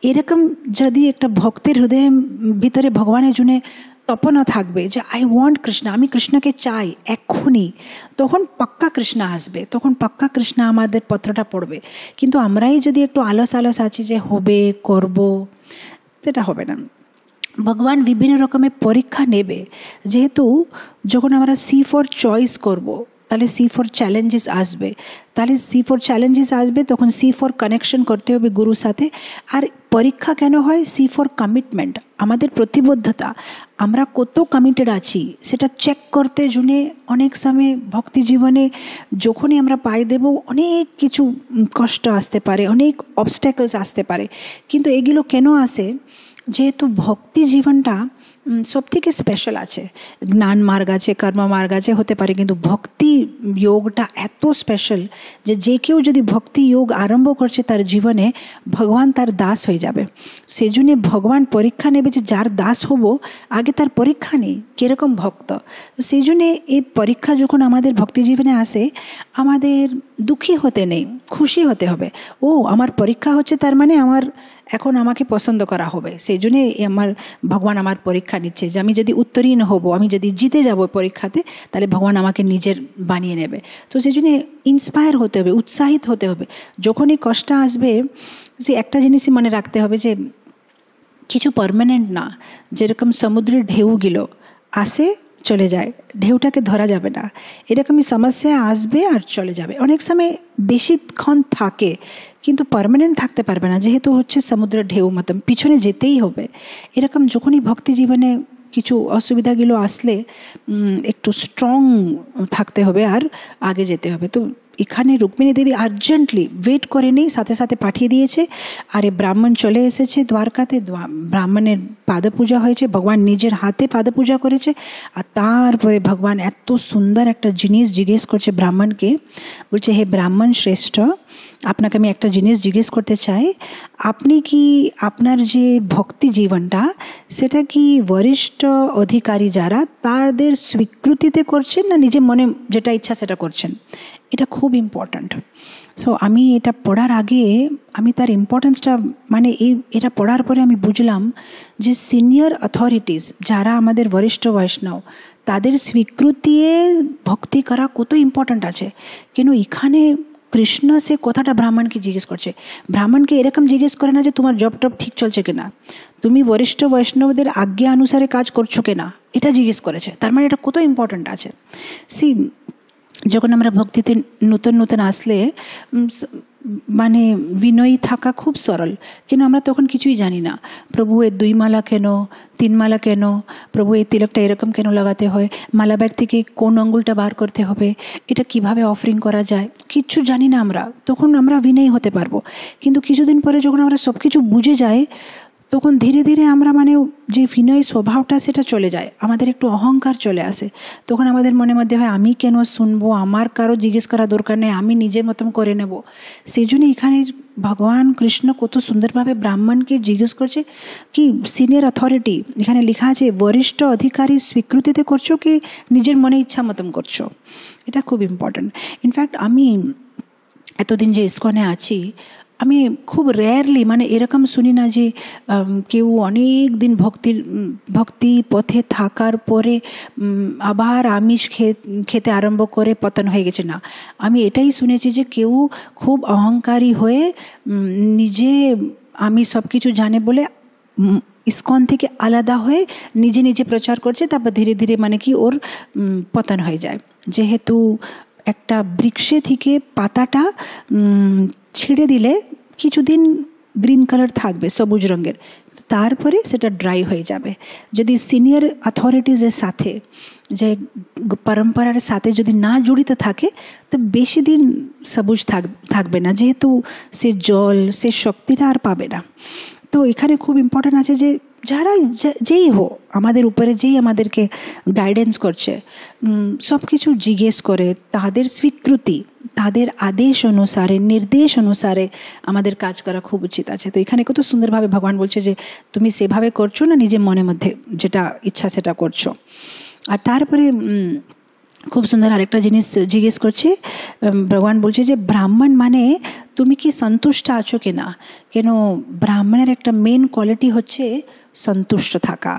এরকম যদি একটা ভক্তের হৃদয়ের ভিতরে ভগবানের জন্য তপনা থাকবে যে আই ওয়ান্ট কৃষ্ণ, আমি কৃষ্ণকে চাই এক্ষুনি, তখন পাক্কা কৃষ্ণ আসবে, তখন পাক্কা কৃষ্ণ আমাদের পত্রটা পড়বে। কিন্তু আমরাই যদি একটু আলস আলস আছি যে হবে করব, সেটা হবে না। ভগবান বিভিন্ন রকমের পরীক্ষা নেবে। যেহেতু যখন আমরা সি ফর চয়েস করব তাহলে সি ফর চ্যালেঞ্জেস আসবে, তাহলে সি ফর চ্যালেঞ্জেস আসবে, তখন সি ফর কানেকশন করতে হবে গুরুর সাথে। আর পরীক্ষা কেন হয়? সি ফর কমিটমেন্ট, আমাদের প্রতিবদ্ধতা, আমরা কত কমিটেড আছি সেটা চেক করতে জন্য অনেক সময় ভক্তি জীবনে যখনই আমরা পাই দেব অনেক কিছু কষ্ট আসতে পারে, অনেক অবস্ট্যাকলস আসতে পারে। কিন্তু এগুলো কেন আসে? যেহেতু ভক্তি জীবনটা সব থেকে স্পেশাল আছে। জ্ঞান মার্গ আছে, কর্ম মার্গ আছে, হতে পারে, কিন্তু ভক্তি যোগটা এত স্পেশাল যে যে কেউ যদি ভক্তি যোগ আরম্ভ করছে তার জীবনে ভগবান তার দাস হয়ে যাবে। সেজন্য ভগবান পরীক্ষা নেবে যে যার দাস হব, আগে তার পরীক্ষা নেই কীরকম ভক্ত। সেই জন্যে এই পরীক্ষা যখন আমাদের ভক্তি জীবনে আসে, আমাদের দুঃখী হতে নেই, খুশি হতে হবে। ও আমার পরীক্ষা হচ্ছে, তার মানে আমার এখন আমাকে পছন্দ করা হবে। সেই জন্যে আমার ভগবান আমার পরীক্ষা নিচ্ছে যে আমি যদি উত্তীর্ণ হব, আমি যদি জিতে যাব পরীক্ষাতে, তাহলে ভগবান আমাকে নিজের বানিয়ে নেবে। তো সেই জন্যে ইন্সপায়ার হতে হবে, উৎসাহিত হতে হবে। যখনই কষ্ট আসবে, সে একটা জিনিসই মনে রাখতে হবে যে কিছু পার্মানেন্ট না। যেরকম সমুদ্রের ঢেউগুলো আসে চলে যায়, ঢেউটাকে ধরা যাবে না। এরকমই সমস্যা আসবে আর চলে যাবে। অনেক সময় বেশিক্ষণ থাকে কিন্তু পার্মানেন্ট থাকতে পারবে না, যেহেতু হচ্ছে সমুদ্রের ঢেউ মতন পিছনে যেতেই হবে। এরকম যখনই ভক্তি জীবনে কিছু অসুবিধাগুলো আসলে একটু স্ট্রং থাকতে হবে আর আগে যেতে হবে। তো এখানে রুক্মিণী দেবী আর্জেন্টলি ওয়েট করে নেই, সাথে সাথে পাঠিয়ে দিয়েছে। আর এই ব্রাহ্মণ চলে এসেছে দ্বারকাতে, ব্রাহ্মণের পাদপূজা হয়েছে, ভগবান নিজের হাতে পাদপূজা করেছে। আর তারপরে ভগবান এত সুন্দর একটা জিনিস জিজ্ঞেস করছে ব্রাহ্মণকে, বলছে হে ব্রাহ্মণ শ্রেষ্ঠ, আপনাকে আমি একটা জিনিস জিজ্ঞেস করতে চাই, আপনি কি আপনার যে ভক্তি জীবনটা সেটা কি বরিষ্ঠ অধিকারী যারা তাদের স্বীকৃতিতে করছেন না নিজের মনে যেটা ইচ্ছা সেটা করছেন? এটা খুব ইম্পর্ট্যান্ট। সো আমি এটা পড়ার আগে আমি তার ইম্পর্টেন্সটা মানে এটা পড়ার পরে আমি বুঝলাম যে সিনিয়র অথরিটিস যারা আমাদের বরিষ্ঠ বৈষ্ণব তাদের স্বীকৃতি ভক্তি করা কত ইম্পর্ট্যান্ট আছে। কেন এখানে কৃষ্ণ সে কথাটা ব্রাহ্মণকে জিজ্ঞেস করছে। ব্রাহ্মণকে এরকম জিজ্ঞেস করে না যে তোমার জব টব ঠিক চলছে কিনা, তুমি বরিষ্ঠ বৈষ্ণবদের আজ্ঞা অনুসারে কাজ করছো কিনা, এটা জিজ্ঞেস করেছে। তার মানে এটা কত ইম্পর্ট্যান্ট আছে। সি যখন আমরা ভক্তিতে নতুন নতুন আসলে মানে বিনয়ী থাকা খুব সরল, কিন্তু আমরা তখন কিছুই জানি না। প্রভু এর 2 মালা কেন, 3 মালা কেন, প্রভু এই তিলকটা এরকম কেন লাগাতে হয়, মালা ব্যাগ থেকে কোন আঙ্গুলটা বার করতে হবে, এটা কিভাবে অফারিং করা যায়, কিচ্ছু জানি না আমরা। তখন আমরা বিনয়ী হতে পারবো, কিন্তু কিছুদিন পরে যখন আমরা সব কিছু বুঝে যাই তখন ধীরে ধীরে আমরা মানে যে বিনয়ী স্বভাবটা সেটা চলে যায়, আমাদের একটু অহংকার চলে আসে। তখন আমাদের মনের মধ্যে হয় আমি কেন শুনবো, আমার কারো জিজ্ঞেস করা দরকার নেই, আমি নিজের মতন করে নেব। সেই জন্য এখানে ভগবান কৃষ্ণ কত সুন্দরভাবে ব্রাহ্মণকে জিজ্ঞেস করছে কি সিনিয়র অথরিটি, এখানে লেখা আছে বরিষ্ঠ অধিকারী স্বীকৃতিতে করছো কি নিজের মনে ইচ্ছা মতন করছো। এটা খুব ইম্পর্ট্যান্ট। ইনফ্যাক্ট আমি এতদিন যে ইস্কনে আছি আমি খুব রেয়ারলি মানে এরকম শুনি না যে কেউ অনেক দিন ভক্তি পথে থাকার পরে আবার আমিষ খেতে আরম্ভ করে পতন হয়ে গেছে। না, আমি এটাই শুনেছি যে কেউ খুব অহংকারী হয়ে নিজে আমি সব কিছু জানে বলে ইস্কন থেকে আলাদা হয়ে নিজে নিজে প্রচার করছে, তারপর ধীরে ধীরে মানে কি ওর পতন হয়ে যায়। যেহেতু একটা বৃক্ষে থেকে পাতাটা ছেড়ে দিলে কিছুদিন গ্রিন কালার থাকবে, সবুজ রঙের, তারপরে সেটা ড্রাই হয়ে যাবে। যদি সিনিয়র অথরিটিজের সাথে যে পরম্পরার সাথে যদি না জড়িত থাকে তো বেশি দিন সবুজ থাকবে না, যেহেতু সে জল সে শক্তিটা আর পাবে না। তো এখানে খুব ইম্পর্ট্যান্ট আছে যে যারা যেই হোক আমাদের উপরে যেই আমাদেরকে গাইডেন্স করছে সব কিছু জিজ্ঞেস করে তাদের স্বীকৃতি তাদের আদেশ অনুসারে নির্দেশ অনুসারে আমাদের কাজ করা খুব উচিত আছে। তো এখানে কত সুন্দরভাবে ভগবান বলছে যে তুমি সেভাবে করছো না, নিজের মনের মধ্যে যেটা ইচ্ছা সেটা করছো। আর তারপরে খুব সুন্দর আরেকটা জিনিস জিজ্ঞেস করছে, ভগবান বলছে যে ব্রাহ্মণ মানে তুমি কি সন্তুষ্ট আছো কিনা। কেন ব্রাহ্মণের একটা মেন কোয়ালিটি হচ্ছে সন্তুষ্ট থাকা,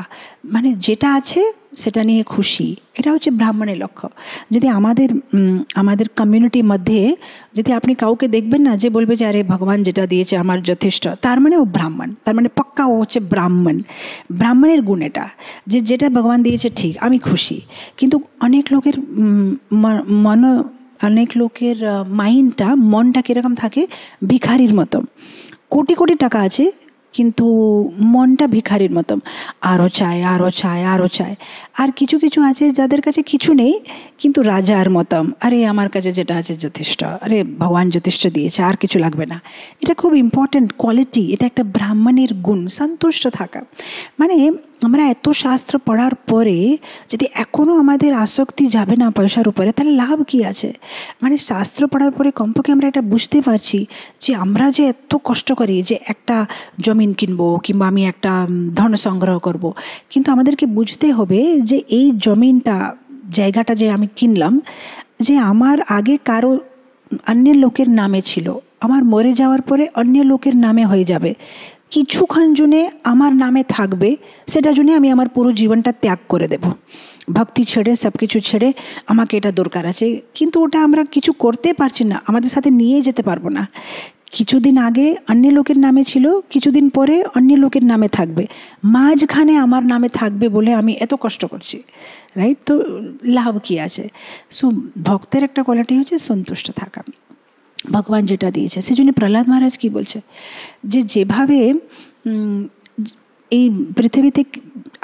মানে যেটা আছে সেটা নিয়ে খুশি, এটা হচ্ছে ব্রাহ্মণের লক্ষ্য। যদি আমাদের কমিউনিটির মধ্যে যদি আপনি কাউকে দেখবেন না যে বলবে যে আরে ভগবান যেটা দিয়েছে আমার যথেষ্ট, তার মানে ও ব্রাহ্মণ, তার মানে পক্কা ও হচ্ছে ব্রাহ্মণ। ব্রাহ্মণের গুণ এটা যে যেটা ভগবান দিয়েছে ঠিক আমি খুশি। কিন্তু অনেক লোকের অনেক লোকের মাইন্ডটা মনটা কীরকম থাকে ভিখারির মতো, কোটি কোটি টাকা আছে কিন্তু মনটা ভিখারির মতন, আরও চায় আরও চায় আরও চায়। আর কিছু কিছু আছে যাদের কাছে কিছু নেই কিন্তু রাজার মতন, আরে আমার কাছে যেটা আছে যথেষ্ট, আরে ভগবান যথেষ্ট দিয়েছে আর কিছু লাগবে না। এটা খুব ইম্পর্ট্যান্ট কোয়ালিটি, এটা একটা ব্রাহ্মণের গুণ, সন্তুষ্ট থাকা। মানে আমরা এত শাস্ত্র পড়ার পরে যদি এখনও আমাদের আসক্তি যাবে না পয়সার উপরে, তাহলে লাভ কি আছে? মানে শাস্ত্র পড়ার পরে কমপক্ষে আমরা এটা বুঝতে পারছি যে আমরা যে এত কষ্ট করি যে একটা জমিন কিনবো কিংবা আমি একটা ধন সংগ্রহ করব, কিন্তু আমাদেরকে বুঝতে হবে যে এই জমিনটা জায়গাটা যে আমি কিনলাম যে আমার আগে কারো অন্য লোকের নামে ছিল, আমার মরে যাওয়ার পরে অন্য লোকের নামে হয়ে যাবে, কিছুক্ষণ জন্য আমার নামে থাকবে, সেটা জন্য আমি আমার পুরো জীবনটা ত্যাগ করে দেব, ভক্তি ছেড়ে সব কিছু ছেড়ে আমাকে এটা দরকার আছে। কিন্তু ওটা আমরা কিছু করতে পারছি না, আমাদের সাথে নিয়ে যেতে পারবো না। কিছুদিন আগে অন্য লোকের নামে ছিল, কিছুদিন পরে অন্য লোকের নামে থাকবে, মাঝখানে আমার নামে থাকবে বলে আমি এত কষ্ট করছি, রাইট? তো লাভ কি আছে? সো ভক্তের একটা কোয়ালিটি হচ্ছে সন্তুষ্ট থাকা, ভগবান যেটা দিয়েছে। সেই জন্য প্রহ্লাদ মহারাজ কি বলছে যে যেভাবে এই পৃথিবীতে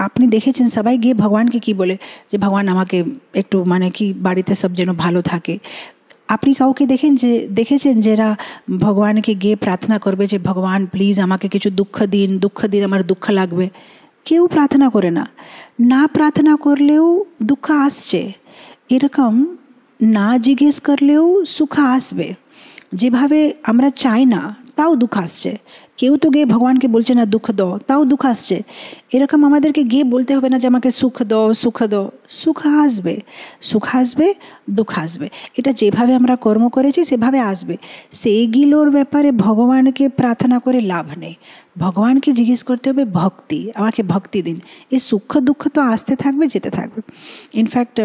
আপনি দেখেছেন সবাই গিয়ে ভগবানকে কি বলে যে ভগবান আমাকে একটু মানে কি বাড়িতে সব যেন ভালো থাকে, আপনি কাউকে দেখেছেন যারা ভগবানকে গিয়ে প্রার্থনা করবে যে ভগবান প্লিজ আমাকে কিছু দুঃখ দিন, আমার দুঃখ লাগবে? কেউ প্রার্থনা করে না। না প্রার্থনা করলেও দুঃখ আসছে, এরকম না জিজ্ঞেস করলেও সুখ আসবে। যেভাবে আমরা চাই না তাও দুঃখ আসছে। কেউ তো গিয়ে ভগবানকে বলছে না দুঃখ দাও, তাও দুঃখ আসছে। এরকম আমাদেরকে গিয়ে বলতে হবে না যে আমাকে সুখ দাও। সুখ আসবে, দুঃখ আসবে। এটা যেভাবে আমরা কর্ম করেছি সেভাবে আসবে। সেইগুলোর ব্যাপারে ভগবানকে প্রার্থনা করে লাভ নেই। ভগবানকে জিজ্ঞেস করতে হবে ভক্তি, আমাকে ভক্তি দিন। এই সুখ দুঃখ তো আসতে থাকবে, যেতে থাকবে। ইনফ্যাক্ট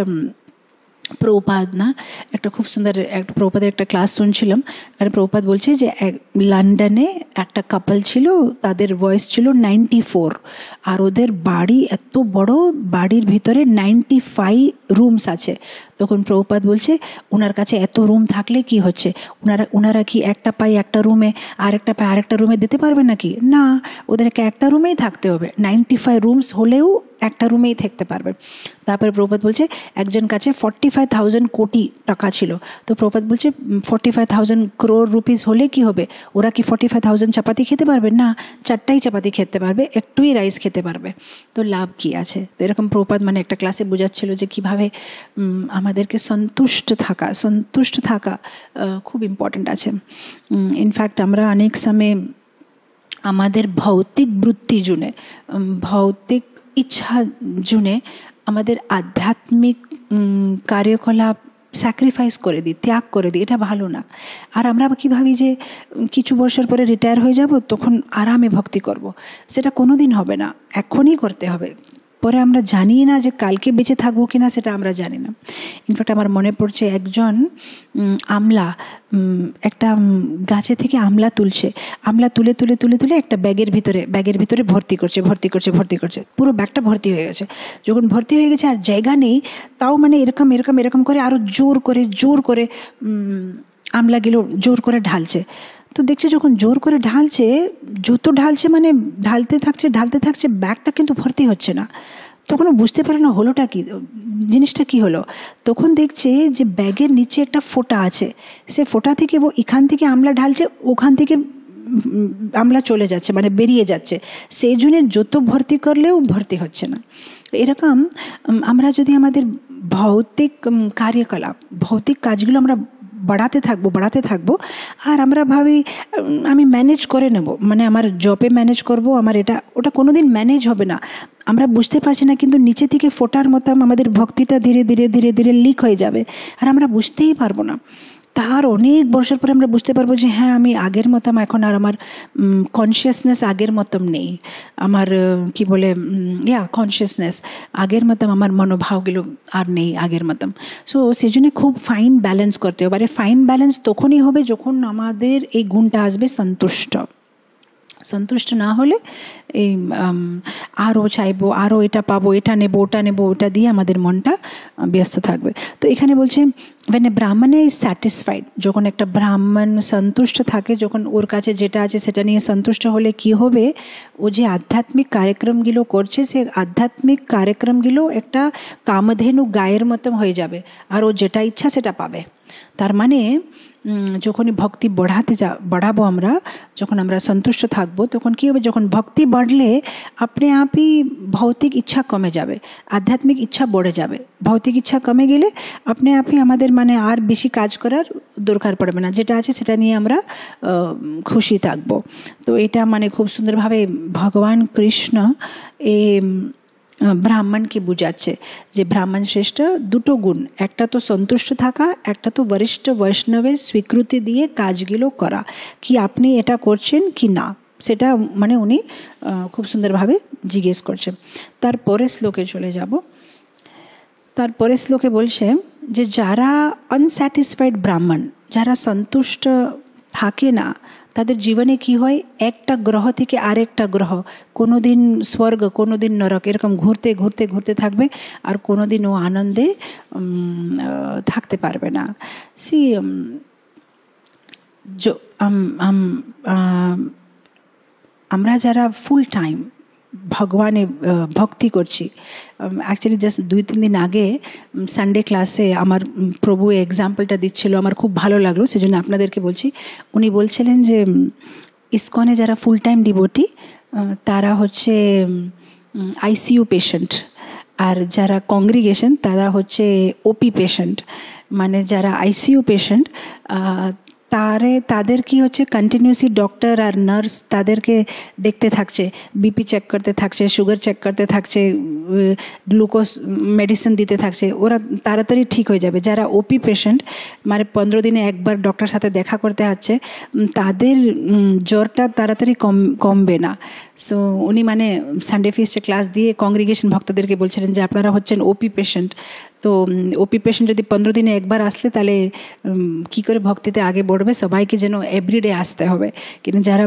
প্রভুপাদ না একটা খুব সুন্দর প্রভুপাদের একটা ক্লাস শুনছিলাম। আর প্রভুপাদ বলছে যে লন্ডনে একটা কাপল ছিল, তাদের বয়স ছিল 94, আর ওদের বাড়ি এত বড়, বাড়ির ভিতরে 95 রুমস আছে। তখন প্রভুপাদ বলছে ওনার কাছে এত রুম থাকলে কি হচ্ছে, ওনারা কি একটা পাই একটা রুমে, আরেকটা পাই আরেকটা রুমে দিতে পারবে নাকি? না, ওদেরকে একটা রুমেই থাকতে হবে। 95 রুমস হলেও একটা রুমেই থাকতে পারবে। তারপরে প্রভুপাদ বলছে একজন কাছে 45,000 কোটি টাকা ছিল। তো প্রভুপাদ বলছে 45,000 crore রুপিস হলে কি হবে? ওরা কি 45,000 চাপাতি খেতে পারবে? না, 4টাই চাপাতি খেতে পারবে, একটুই রাইস খেতে পারবে। তো লাভ কি আছে? তো এরকম প্রভুপাদ মানে একটা ক্লাসে বোঝাচ্ছিল যে কীভাবে আমাদেরকে সন্তুষ্ট থাকা খুব ইম্পর্ট্যান্ট আছে। ইনফ্যাক্ট আমরা অনেক সময় আমাদের ভৌতিক বৃত্তি জুনে, ভৌতিক ইচ্ছা জুনে আমাদের আধ্যাত্মিক কার্যকলাপ স্যাক্রিফাইস করে দিই, ত্যাগ করে দিই। এটা ভালো না। আর আমরা কি ভাবি যে কিছু বছর পরে রিটায়ার হয়ে যাব, তখন আরামে ভক্তি করব। সেটা কোনো দিন হবে না, এখনই করতে হবে। পরে আমরা জানি না যে কালকে বেঁচে থাকবো কিনা, সেটা আমরা জানি না। ইনফ্যাক্ট আমার মনে পড়ছে একজন আমলা একটা গাছে থেকে আমলা তুলছে। আমলা তুলে তুলে তুলে তুলে একটা ব্যাগের ভিতরে ভর্তি করছে। পুরো ব্যাগটা ভর্তি হয়ে গেছে। যখন ভর্তি হয়ে গেছে আর জায়গা নেই, তাও মানে এরকম করে আরও জোর করে আমলাগুলো জোর করে ঢালছে। তো দেখছে যখন জোর করে ঢালছে, যত ঢালছে মানে ঢালতে থাকছে, ব্যাগটা কিন্তু ভর্তি হচ্ছে না। তখনও বুঝতে পারে না হলোটা কি, জিনিসটা কি হলো। তখন দেখছে যে ব্যাগের নিচে একটা ফোঁটা আছে। সে ফোঁটা থেকে ও এখান থেকে আমলা ঢালছে, ওখান থেকে আমলা চলে যাচ্ছে, মানে বেরিয়ে যাচ্ছে। সেই জন্য যত ভর্তি করলেও ভর্তি হচ্ছে না। এরকম আমরা যদি আমাদের ভৌতিক কার্যকলাপ, ভৌতিক কাজগুলো আমরা বাড়াতে থাকবো আর আমরা ভাবি আমি ম্যানেজ করে নেব, মানে আমার জবে ম্যানেজ করব, আমার ওটা কোনো দিন ম্যানেজ হবে না। আমরা বুঝতে পারছি না, কিন্তু নিচে থেকে ফোটার মতো আমাদের ভক্তিটা ধীরে ধীরে লিক হয়ে যাবে আর আমরা বুঝতেই পারবো না। তার অনেক বছর পরে আমরা বুঝতে পারবো যে হ্যাঁ, আমি আগের মতন এখন আর আমার কনসিয়াসনেস আগের মতন নেই। আমার কি বলে কনসিয়াসনেস আগের মতন, আমার মনোভাবগুলো আর নেই আগের মতন। সো সেই জন্য খুব ফাইন ব্যালেন্স করতে হবে। ফাইন ব্যালেন্স তখনই হবে যখন আমাদের এই গুণটা আসবে সন্তুষ্ট না হলে এই আরও চাইবো, আরও এটা পাবো, এটা নেবো, ওটা দিয়ে আমাদের মনটা ব্যস্ত থাকবে। তো এখানে বলছে when a brahmana is satisfied, যখন একটা ব্রাহ্মণ সন্তুষ্ট থাকে, যখন ওর কাছে যেটা আছে সেটা নিয়ে সন্তুষ্ট হলে কি হবে, ও যে আধ্যাত্মিক কার্যক্রমগুলো করছে, সে আধ্যাত্মিক কার্যক্রমগুলো একটা কামধেনু গায়ের মতো হয়ে যাবে আর ও যেটা ইচ্ছা সেটা পাবে। তার মানে যখনই ভক্তি বাড়াবো আমরা, যখন আমরা সন্তুষ্ট থাকবো, তখন কী হবে, যখন ভক্তি বাড়লে আপনি আপই ভৌতিক ইচ্ছা কমে যাবে, আধ্যাত্মিক ইচ্ছা বেড়ে যাবে। ভৌতিক ইচ্ছা কমে গেলে আপনি আপই আমাদের মানে আর বেশি কাজ করার দরকার পড়বে না, যেটা আছে সেটা নিয়ে আমরা খুশি থাকবো। তো এটা মানে খুব সুন্দরভাবে ভগবান কৃষ্ণ ব্রাহ্মণকে বুঝাচ্ছে যে ব্রাহ্মণ শ্রেষ্ঠ দুটো গুণ, একটা তো সন্তুষ্ট থাকা, একটা তো বরিষ্ঠ বৈষ্ণবের স্বীকৃতি দিয়ে কাজগুলো করা, কি আপনি এটা করছেন কি না, সেটা মানে উনি খুব সুন্দরভাবে জিজ্ঞেস করছেন। তারপরে শ্লোকে চলে যাব। তারপরে শ্লোকে বলছে যে যারা আনস্যাটিসফাইড ব্রাহ্মণ, যারা সন্তুষ্ট থাকে না, তাদের জীবনে কি হয়, একটা গ্রহ থেকে আরেকটা গ্রহ, কোনো দিন স্বর্গ, কোনো দিন নরক, এরকম ঘুরতে থাকবে আর কোনো দিন ও আনন্দে থাকতে পারবে না। আমরা যারা ফুল টাইম ভগবানে ভক্তি করছি। অ্যাকচুয়ালি জাস্ট 2-3 দিন আগে সানডে ক্লাসে আমার প্রভু এক্সাম্পলটা দিচ্ছিল, আমার খুব ভালো লাগলো, সেজন্য আপনাদেরকে বলছি। উনি বলছিলেন যে ইসকনে যারা ফুল টাইম ডিভোটি তারা হচ্ছে আইসিইউ পেশেন্ট, আর যারা কংগ্রিগেশন তারা হচ্ছে ওপি পেশেন্ট। মানে যারা আইসিইউ পেশেন্ট তাদের কি হচ্ছে কন্টিনিউসলি ডক্টর আর নার্স তাদেরকে দেখতে থাকছে, বিপি চেক করতে থাকছে, সুগার চেক করতে থাকছে, গ্লুকোজ মেডিসিন দিতে থাকছে, ওরা তাড়াতাড়ি ঠিক হয়ে যাবে। যারা ওপি পেশেন্ট মানে 15 দিনে একবার ডক্টর সাথে দেখা করতে হচ্ছে, তাদের জ্বরটা তাড়াতাড়ি কমবে না। সো উনি মানে সানডে ফিস্টে ক্লাস দিয়ে কংগ্রিগেশন ভক্তদেরকে বলছিলেন যে আপনারা হচ্ছেন ওপি পেশেন্ট, তো ওপি পেশেন্ট যদি 15 দিনে একবার আসলে তাহলে কী করে ভক্তিতে আগে बढ़বে, সবাইকে যেন এভরিডে আসতে হবে। কিন্তু যারা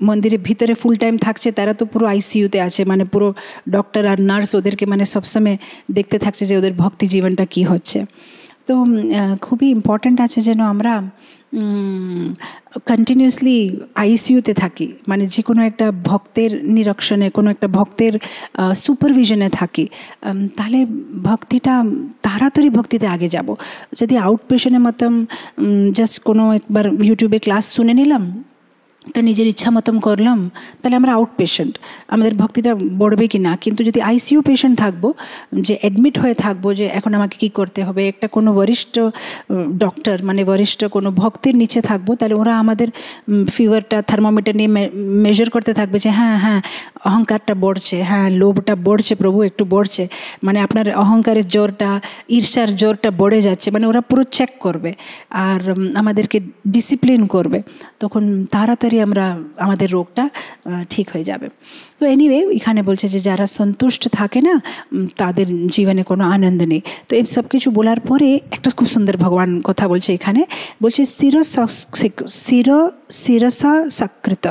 মন্দিরের ভিতরে ফুল টাইম থাকছে তারা তো পুরো আইসিইউতে আছে, মানে পুরো ডক্টর আর নার্স ওদেরকে মানে সবসময় দেখতে থাকছে যে ওদের ভক্তি জীবনটা কী হচ্ছে। তো খুবই ইম্পর্ট্যান্ট আছে যেন আমরা কন্টিনিউসলি আইসিইউতে থাকি, মানে যে কোনো একটা ভক্তের নিরীক্ষণে, কোনো একটা ভক্তের সুপারভিশনে থাকি, তাহলে ভক্তিটা তাড়াতাড়ি ভক্তিতে আগে যাব। যদি আউট পেশেন্টের মতন জাস্ট কোনো একবার ইউটিউবে ক্লাস শুনে নিলাম তো নিজের ইচ্ছা মতন করলাম, তাহলে আমরা আউট পেশেন্ট, আমাদের ভক্তিটা बढ़বে কি না। কিন্তু যদি আইসিইউ পেশেন্ট থাকবো, যে অ্যাডমিট হয়ে থাকবো যে এখন আমাকে কি করতে হবে, একটা কোনো বরিষ্ঠ ডক্টর মানে বরিষ্ঠ কোনো ভক্তের নিচে থাকবো, তাহলে ওরা আমাদের ফিভারটা থার্মোমিটার নিয়ে মেজার করতে থাকবে যে হ্যাঁ হ্যাঁ অহংকারটা बढ़ছে, হ্যাঁ লোভটা बढ़ছে প্রভু, একটু बढ़ছে, মানে আপনার অহংকারের জোরটা, ঈর্ষার জোরটা बढ़ে যাচ্ছে, মানে ওরা পুরো চেক করবে আর আমাদেরকে ডিসিপ্লিন করবে। তখন তাড়াতাড়ি আমরা আমাদের রোগটা ঠিক হয়ে যাবে। তো এনিওয়ে এখানে বলছে যে যারা সন্তুষ্ট থাকে না তাদের জীবনে কোনো আনন্দ নেই। তো এই সব কিছু বলার পরে একটা খুব সুন্দর ভগবান কথা বলছে এখানে, বলছে শিরসা সকৃত,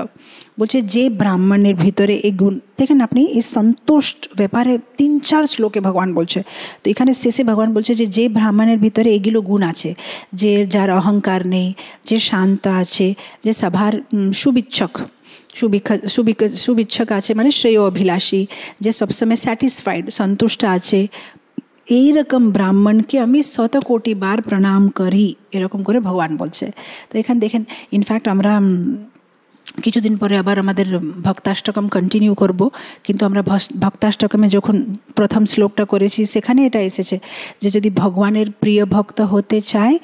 বলছে যে ব্রাহ্মণের ভিতরে এই গুণ দেখেন আপনি, এই সন্তুষ্ট ব্যাপারে 3-4 শ্লোকে ভগবান বলছে। তো এখানে শেষে ভগবান বলছে যে যে ব্রাহ্মণের ভিতরে এগুলো গুণ আছে, যে যার অহংকার নেই, যে শান্ত আছে, যে সবার সুবিচ্ছক আছে, মানে শ্রেয় অভিলাষী, যে সবসময় স্যাটিসফাইড সন্তুষ্ট আছে, এইরকম ব্রাহ্মণকে আমি 100 কোটি বার প্রণাম করি, এরকম করে ভগবান বলছে। তো এখানে দেখেন ইনফ্যাক্ট আমরা কিছুদিন পরে আবার আমাদের ভক্তাষ্টকম কন্টিনিউ করব, কিন্তু আমরা ভক্তাষ্টকমে যখন প্রথম শ্লোকটা করেছি সেখানে এটা এসেছে যে যদি ভগবানের প্রিয় ভক্ত হতে চায়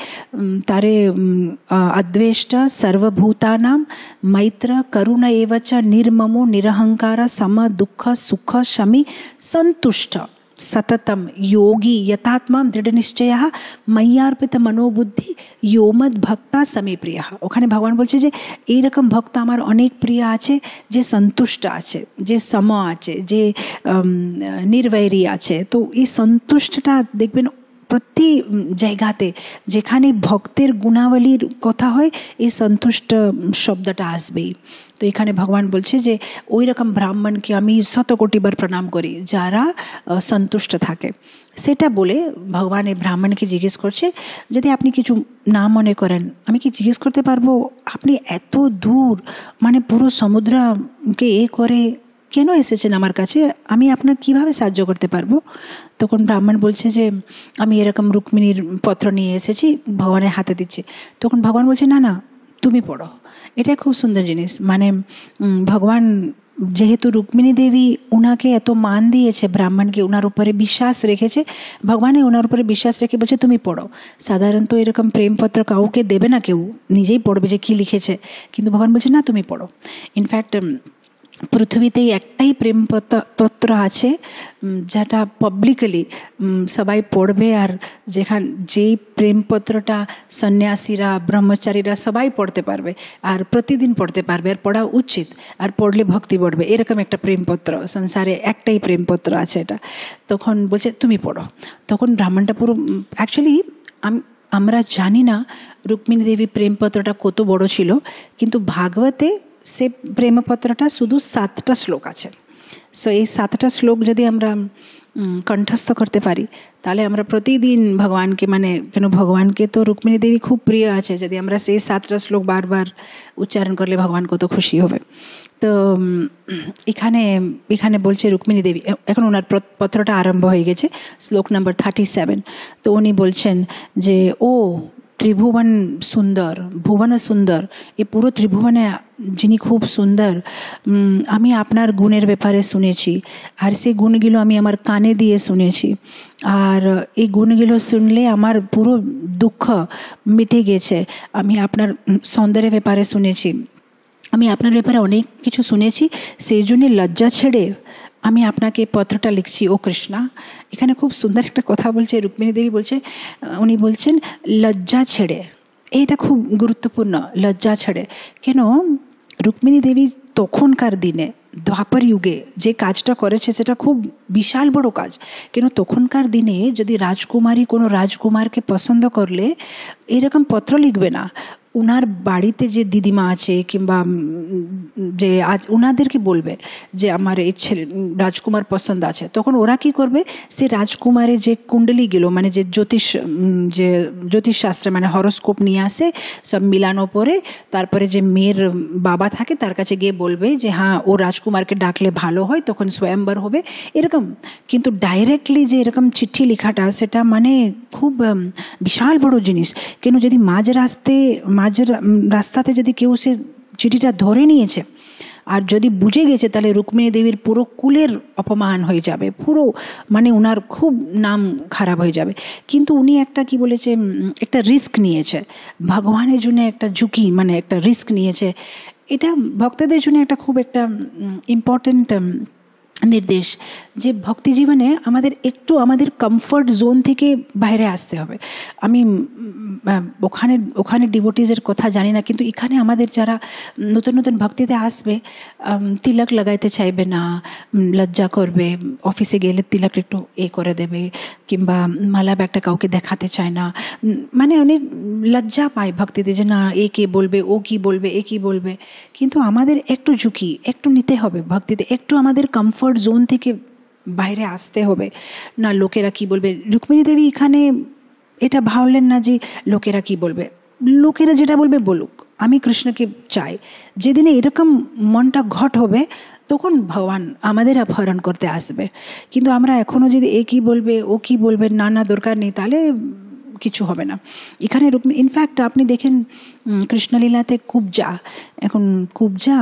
তারে অদ্বেষ্ট সর্বভূতানাম মৈত্র করুণ এবচ নির্মমো নিরহংকার সম দুঃখ সুখ শমি সন্তুষ্ট সততম যোগী যথাত্মা দৃঢ়নিশ্চয় ময়্যার্পিত মনোবুদ্ধি योमद भक्ता समे प्रिय। ওখানে ভগবান বলছে যে এইরকম ভক্ত আমার অনেক প্রিয় আছে, যে সন্তুষ্ট আছে, যে সম আছে, যে নির্বৈরী আছে। তো এই সন্তুষ্টটা দেখবেন প্রতি জায়গাতে যেখানে ভক্তের গুণাবলীর কথা হয় এই সন্তুষ্ট শব্দটা আসবেই। তো এখানে ভগবান বলছে যে ওই রকম ব্রাহ্মণকে আমি 100 কোটি বার প্রণাম করি যারা সন্তুষ্ট থাকে। সেটা বলে ভগবান এই ব্রাহ্মণকে জিজ্ঞেস করছে, যদি আপনি কিছু না মনে করেন আমি কি জিজ্ঞেস করতে পারবো, আপনি এত দূর মানে পুরো সমুদ্রকে করে কেন এসেছেন আমার কাছে, আমি আপনার কিভাবে সাহায্য করতে পারবো? তখন ব্রাহ্মণ বলছে যে আমি এরকম রুক্মিণীর পত্র নিয়ে এসেছি, ভগবানের হাতে দিচ্ছে। তখন ভগবান বলছে না না তুমি পড়ো। এটা খুব সুন্দর জিনিস, মানে ভগবান যেহেতু রুক্মিণী দেবী ওনাকে এত মান দিয়েছে, ব্রাহ্মণকে ওনার উপরে বিশ্বাস রেখেছে, ভগবানে ওনার উপরে বিশ্বাস রেখে বলছে তুমি পড়ো। সাধারণত এরকম প্রেমপত্র কাউকে দেবে না, কেউ নিজেই পড়বে যে কী লিখেছে, কিন্তু ভগবান বলছে না তুমি পড়ো। ইনফ্যাক্ট পৃথিবীতেই একটাই প্রেমপত্র আছে যেটা পাবলিকলি সবাই পড়বে, আর যেই প্রেমপত্রটা সন্ন্যাসীরা ব্রহ্মচারীরা সবাই পড়তে পারবে আর প্রতিদিন পড়তে পারবে, আর পড়া উচিত, আর পড়লে ভক্তি बढ़বে, এরকম একটা প্রেমপত্র সংসারে একটাই প্রেমপত্র আছে এটা। তখন বলছে তুমি পড়ো। তখন ব্রাহ্মণটা পুরো অ্যাকচুয়ালি আমরা জানি না রুক্মিণী দেবী প্রেমপত্রটা কত বড় ছিল, কিন্তু ভাগবতে সে প্রেমপত্রটা শুধু 7টা শ্লোক আছে। সো এই 7টা শ্লোক যদি আমরা কণ্ঠস্থ করতে পারি তাহলে আমরা প্রতিদিন ভগবানকে, মানে কেন ভগবানকে তো রুক্মিণী দেবী খুব প্রিয় আছে, যদি আমরা সেই 7টা শ্লোক বারবার উচ্চারণ করলে ভগবান কত খুশি হবে। তো এখানে এখানে বলছে রুক্মিণী দেবী, এখন ওনার পত্রটা আরম্ভ হয়ে গেছে, শ্লোক নম্বর 37। তো উনি বলছেন যে ও ত্রিভুবন সুন্দর, ভুবন সুন্দর, এই পুরো ত্রিভুবনে যিনি খুব সুন্দর, আমি আপনার গুণের ব্যাপারে শুনেছি, আর সেই গুণগুলো আমি আমার কানে দিয়ে শুনেছি, আর এই গুণগুলো শুনলে আমার পুরো দুঃখ মিটে গেছে। আমি আপনার সৌন্দর্যের ব্যাপারে শুনেছি, আমি আপনার ব্যাপারে অনেক কিছু শুনেছি, সেই জন্যে লজ্জা ছেড়ে আমি আপনাকে পত্রটা লিখছি ও কৃষ্ণা। এখানে খুব সুন্দর একটা কথা বলছে রুক্মিণী দেবী, বলছে উনি বলছেন লজ্জা ছেড়ে, এইটা খুব গুরুত্বপূর্ণ, লজ্জা ছেড়ে। কেন রুক্মিণী দেবী তখনকার দিনে দ্বাপর যুগে যে কাজটা করেছে সেটা খুব বিশাল বড় কাজ। কেন তখনকার দিনে যদি রাজকুমারী কোনো রাজকুমারকে পছন্দ করলে এরকম পত্র লিখবে না, উনার বাড়িতে যে দিদিমা আছে কিংবা যে আজ ওনাদেরকে বলবে যে আমার এই ছেলে রাজকুমার পছন্দ আছে। তখন ওরা কি করবে, সে রাজকুমারের যে কুণ্ডলীগুলো মানে যে জ্যোতিষশাস্ত্রে মানে হরস্কোপ নিয়ে আসে, সব মিলানো পরে তারপরে যে মেয়ের বাবা থাকে তার কাছে গিয়ে বলবে যে হ্যাঁ ও রাজকুমারকে ডাকলে ভালো হয়, তখন স্বয়ম্বর হবে এরকম। কিন্তু ডাইরেক্টলি যে এরকম চিঠি লেখাটা সেটা মানে খুব বিশাল বড় জিনিস। কেন যদি মাঝ রাস্তাতে যদি কেউ সে চিঠিটা ধরে নিয়েছে আর যদি বুঝে গেছে, তাহলে রুক্মিণী দেবীর পুরো কুলের অপমান হয়ে যাবে, পুরো মানে ওনার খুব নাম খারাপ হয়ে যাবে। কিন্তু উনি একটা কি বলেছে, একটা রিস্ক নিয়েছে ভগবানের জন্য, একটা ঝুঁকি মানে একটা রিস্ক নিয়েছে। এটা ভক্তদের জন্য একটা খুব একটা ইম্পর্টেন্ট নির্দেশ যে ভক্তি জীবনে আমাদের একটু আমাদের কমফর্ট জোন থেকে বাইরে আসতে হবে। আমি ওখানে ডিভোটিজের কথা জানি না, কিন্তু এখানে আমাদের যারা নতুন নতুন ভক্তিতে আসবে তিলক লাগাইতে চাইবে না, লজ্জা করবে, অফিসে গেলে তিলক একটু করে দেবে, কিংবা মালা ব্যাগটা কাউকে দেখাতে চায় না, মানে অনেক লজ্জা পায় ভক্তিতে যে না এ কে বলবে, ও কি বলবে, এ কি বলবে। কিন্তু আমাদের একটু ঝুঁকি একটু নিতে হবে ভক্তিতে, একটু আমাদের কমফর্ট জোন থেকে বাইরে আসতে হবে না। লোকেরা কি বলবে, রুক্মিণী দেবী এখানে এটা ভাবলেন না যে লোকেরা কি বলবে, লোকেরা যেটা বলবে বলুক, আমি কৃষ্ণকে চাই। যেদিনে এরকম মনটা ঘট হবে তখন ভগবান আমাদের অপহরণ করতে আসবে। কিন্তু আমরা এখনও যদি এ কী বলবে, ও কী বলবে, না দরকার নেই, তাহলে কিছু হবে না। এখানে ইনফ্যাক্ট আপনি দেখেন কৃষ্ণলীলাতে কুব্জা, এখন কুব্জা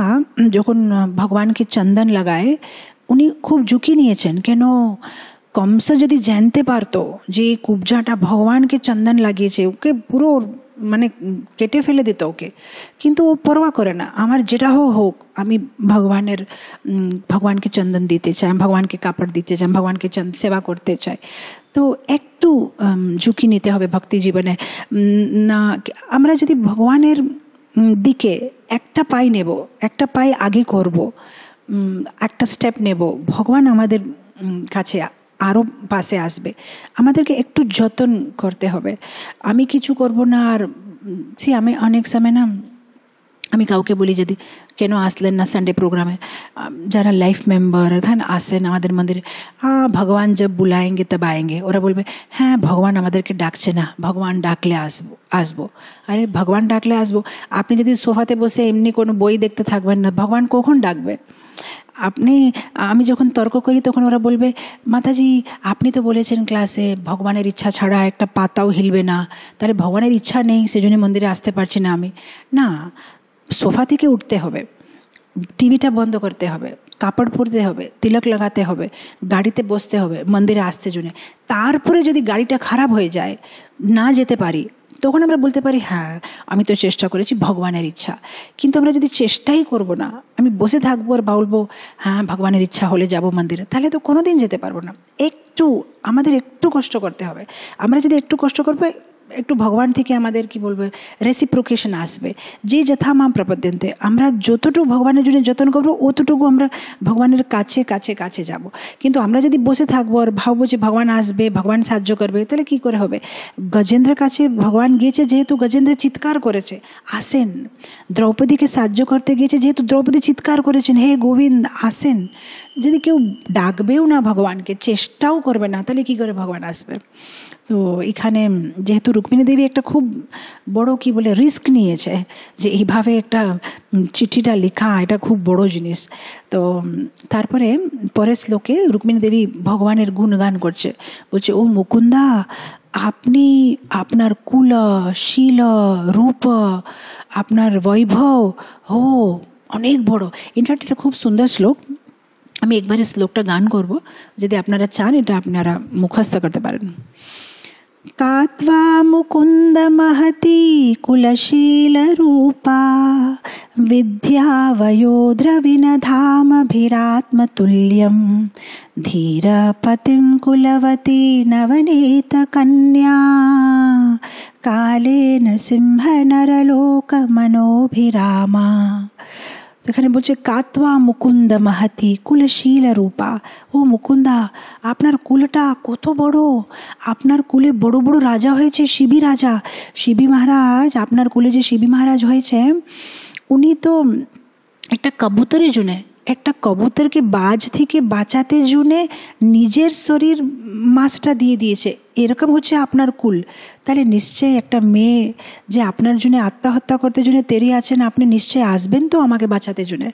যখন ভগবানকে চন্দন লাগায় উনি খুব ঝুঁকি নিয়েছেন। কেন কংস যদি জানতে পারতো যে এই কুব্জাটা ভগবানকে চন্দন লাগিয়েছে, ওকে পুরো মানে কেটে ফেলে দিত ওকে, কিন্তু ও পরোয়া করে না, আমার যেটা হোক আমি ভগবানকে চন্দন দিতে চাই, আমি ভগবানকে কাপড় দিতে চাই, ভগবানকে সেবা করতে চাই। তো একটু ঝুঁকি নিতে হবে ভক্তি জীবনে। না আমরা যদি ভগবানের দিকে একটা পাই নেব, একটা পাই আগে করব, একটা স্টেপ নেব, ভগবান আমাদের কাছে আরও পাশে আসবে। আমাদেরকে একটু যত্ন করতে হবে। আমি কিছু করব না, আর আমি অনেক সময় না আমি কাউকে বলি যদি কেন আসলেন না সানডে প্রোগ্রামে, যারা লাইফ মেম্বার আসেন আমাদের মন্দিরে, ভগবান জব বুলায়েঙ্গে তব আয়েঙ্গে, ওরা বলবে হ্যাঁ ভগবান আমাদেরকে ডাকছে না, ভগবান ডাকলে আসবো। আরে ভগবান ডাকলে আসবো, আপনি যদি সোফাতে বসে এমনি কোনো বই দেখতে থাকবেন না, ভগবান কখন ডাকবে? আমি যখন তর্ক করি তখন ওরা বলবে মাতাজি আপনি তো বলেছেন ক্লাসে ভগবানের ইচ্ছা ছাড়া একটা পাতাও হিলবে না, তাহলে ভগবানের ইচ্ছা নেই সেজন্য মন্দিরে আসতে পারছি না আমি। না, সোফা থেকে উঠতে হবে, টিভিটা বন্ধ করতে হবে, কাপড় পরতে হবে, তিলক লাগাতে হবে, গাড়িতে বসতে হবে মন্দিরে আসতে জন্য। তারপরে যদি গাড়িটা খারাপ হয়ে যায়, না যেতে পারি, তখন আমরা বলতে পারি হ্যাঁ আমি তো চেষ্টা করেছি, ভগবানের ইচ্ছা। কিন্তু আমরা যদি চেষ্টাই করব না, আমি বসে থাকবো আর বলবো হ্যাঁ ভগবানের ইচ্ছা হলে যাব মন্দিরে, তাহলে তো কোনো দিন যেতে পারবো না। আমাদের একটু কষ্ট করতে হবে। আমরা যদি একটু কষ্ট করবো, একটু ভগবান থেকে আমাদের কি বলবো রেসিপ্রোকেশন আসবে। যে যথা মাম প্রপদ্যন্তে, আমরা যতটুকু ভগবানের জন্য যত্ন করবো অতটুকু আমরা ভগবানের কাছে কাছে কাছে যাব। কিন্তু আমরা যদি বসে থাকবো আর ভাববো যে ভগবান আসবে, ভগবান সাহায্য করবে, তাহলে কি করে হবে? গজেন্দ্রের কাছে ভগবান গিয়েছে যেহেতু গজেন্দ্র চিৎকার করেছে আসেন, দ্রৌপদীকে সাহায্য করতে গিয়েছে যেহেতু দ্রৌপদী চিৎকার করেছেন হে গোবিন্দ আসেন। যদি কেউ ডাকবেও না ভগবানকে, চেষ্টাও করবে না, তাহলে কি করে ভগবান আসবে? তো এখানে যেহেতু রুক্মিণী দেবী একটা খুব বড় কি বলে রিস্ক নিয়েছে যে এইভাবে একটা চিঠিটা লেখা, এটা খুব বড় জিনিস। তো তারপরে পরের শ্লোকে রুক্মিণী দেবী ভগবানের গুণগান করছে, বলছে ও মুকুন্দা, আপনি আপনার কুল, শীল, রূপ, আপনার বৈভব অনেক বড়। ইনফ্যাক্ট এটা খুব সুন্দর শ্লোক। আমি একবার এই শ্লোকটা গান করব, যদি আপনারা চান এটা আপনারা মুখস্থ করতে পারেন। কাত্বা মুকুন্দ মহতি কুলশীল রূপা বিদ্যা বয়োদ্রবিনধামভিরাত্মতুল্যম ধীরপতিম কুলবতী নবনীত কন্যা কালেন সিংহ নরলোক মনোভিরামা। সেখানে বলছে কাত্বা মুকুন্দ মাহাতি কুলশীল রূপা। ও মুকুন্দা, আপনার কুলটা কত বড়, আপনার কুলে বড় বড় রাজা হয়েছে, শিবি রাজা, শিবি মহারাজ। আপনার কুলে যে শিবি মহারাজ হয়েছে উনি তো একটা কবুতরের জন্যে, একটা কবুতরকে বাজ থেকে বাঁচাতে জন্যে নিজের শরীর মাছটা দিয়ে দিয়েছে। এরকম হচ্ছে আপনার কুল। তাহলে নিশ্চয়ই একটা মেয়ে যে আপনার জন্য আত্মহত্যা করতে জন্য তেরে আছেন, আপনি নিশ্চয়ই আসবেন তো আমাকে বাঁচাতে জন্য।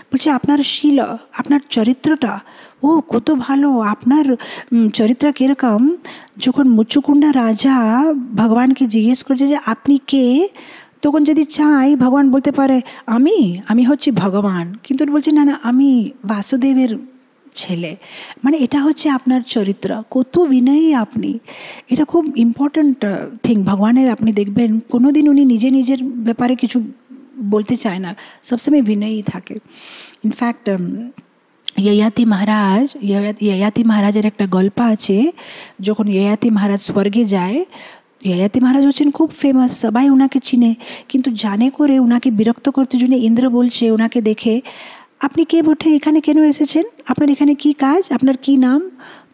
বলছে আপনার শীল, আপনার চরিত্রটা কত ভালো, আপনার চরিত্র কীরকম। যখন মুচুকুন্ডা রাজা ভগবানকে জিজ্ঞেস করছে যে আপনি কে, তখন যদি চাই ভগবান বলতে পারে আমি হচ্ছি ভগবান, কিন্তু বলছে না না, আমি বাসুদেবের ছেলে। মানে এটা হচ্ছে আপনার চরিত্র, কত বিনয়ী আপনি। এটা খুব ইম্পর্ট্যান্ট থিং ভগবানের। আপনি দেখবেন কোনোদিন উনি নিজের ব্যাপারে কিছু বলতে চায় না, সবসময় বিনয়ী থাকে। ইনফ্যাক্ট যয়াতি মহারাজের একটা গল্প আছে। যখন যয়াতি মহারাজ স্বর্গে যায়, যয়াতি মহারাজ হচ্ছেন খুব ফেমাস, সবাই ওনাকে চিনে, কিন্তু জানে করে ওনাকে বিরক্ত করতে জন্য ইন্দ্র বলছে ওনাকে দেখে, আপনি কে বটে, এখানে কেন এসেছেন, আপনার এখানে কি কাজ, আপনার কি নাম।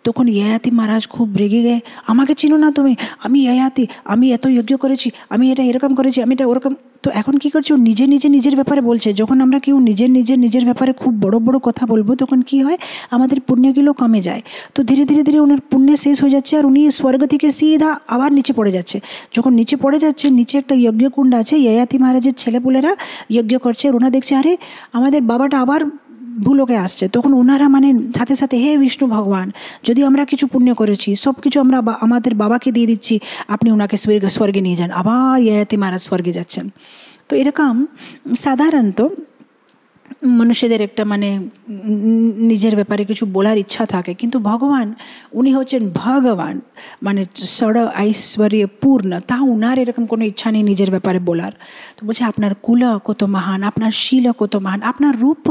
তখন যয়াতি মহারাজ খুব রেগে গিয়ে, আমাকে চিনো না তুমি, আমি যয়াতি, আমি এত যজ্ঞ করেছি, আমি এটা এরকম করেছি, আমি এটা ওরকম। তো এখন কি করছে, ও নিজের ব্যাপারে বলছে। যখন আমরা কেউ নিজের ব্যাপারে খুব বড় বড় কথা বলবো, তখন কি হয়, আমাদের পুণ্যগুলো কমে যায়। তো ধীরে ধীরে ওনার পুণ্য শেষ হয়ে যাচ্ছে, আর উনি স্বর্গ থেকে সিধা আবার নিচে পড়ে যাচ্ছে। যখন নিচে পড়ে যাচ্ছে, নিচে একটা যজ্ঞকুণ্ড আছে, যয়াতি মহারাজের ছেলেপুলেরা যজ্ঞ করছে, আর ওনা দেখছে আরে আমাদের বাবাটা আবার ভুলোকে আসছে। তখন ওনারা সাথে সাথে, হে বিষ্ণু ভগবান, যদি আমরা কিছু পুণ্য করেছি সব কিছু আমরা আমাদের বাবাকে দিয়ে দিচ্ছি, আপনি ওনাকে স্বর্গে নিয়ে যান। আবার যয়াতি মহারাজ স্বর্গে যাচ্ছেন। তো এরকম সাধারণত মানুষদের একটা নিজের ব্যাপারে কিছু বলার ইচ্ছা থাকে, কিন্তু ভগবান উনি হচ্ছেন ভগবান, ষড় ঐশ্বর্য পূর্ণ, তা উনার এরকম কোনো ইচ্ছা নেই নিজের ব্যাপারে বলার। তো বলছে আপনার কুল কত মহান, আপনার শীল কত মহান, আপনার রূপ,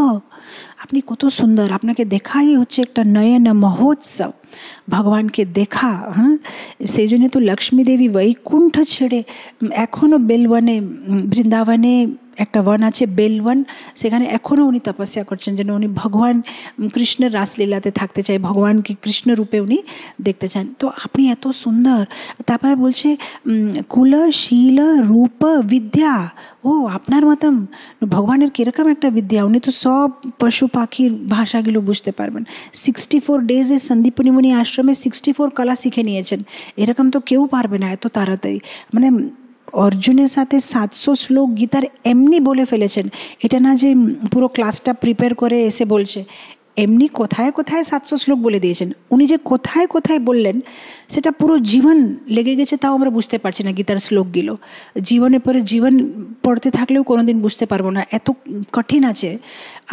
আপনি কত সুন্দর, আপনাকে দেখাই হচ্ছে একটা নয়ন মহোৎসব, ভগবানকে দেখা। সেই জন্য তো লক্ষ্মী দেবী বৈকুণ্ঠ ছেড়ে এখনও বেলবনে, বৃন্দাবনে একটা বন আছে বেলবন, সেখানে এখনও উনি তপস্যা করছেন, যেন উনি ভগবান কৃষ্ণের রাসলীলাতে থাকতে চায়, ভগবানকে কৃষ্ণ রূপে উনি দেখতে চান। তো আপনি এত সুন্দর। তারপরে বলছে কুল শীল রূপ বিদ্যা। আপনার মতন ভগবানের কীরকম একটা বিদ্যা, উনি তো সব পশু পাখির ভাষাগুলো বুঝতে পারবেন। 64 ডেজে সন্দীপনী মুনি আশ্রমে 64 কলা শিখে নিয়েছেন। এরকম তো কেউ পারবে না এত তাড়াতাড়ি। অর্জুনের সাথে 700 শ্লোক গীতার এমনি বলে ফেলেছেন। এটা না যে পুরো ক্লাসটা প্রিপেয়ার করে এসে বলছে, এমনি কোথায় কোথায় 700 শ্লোক বলে দিয়েছেন। উনি যে কোথায় কোথায় বললেন সেটা পুরো জীবন লেগে গেছে, তাও আমরা বুঝতে পারছি না গীতার শ্লোকগুলো। জীবনের পরে জীবন পড়তে থাকলেও কোনোদিন বুঝতে পারবো না, এত কঠিন আছে।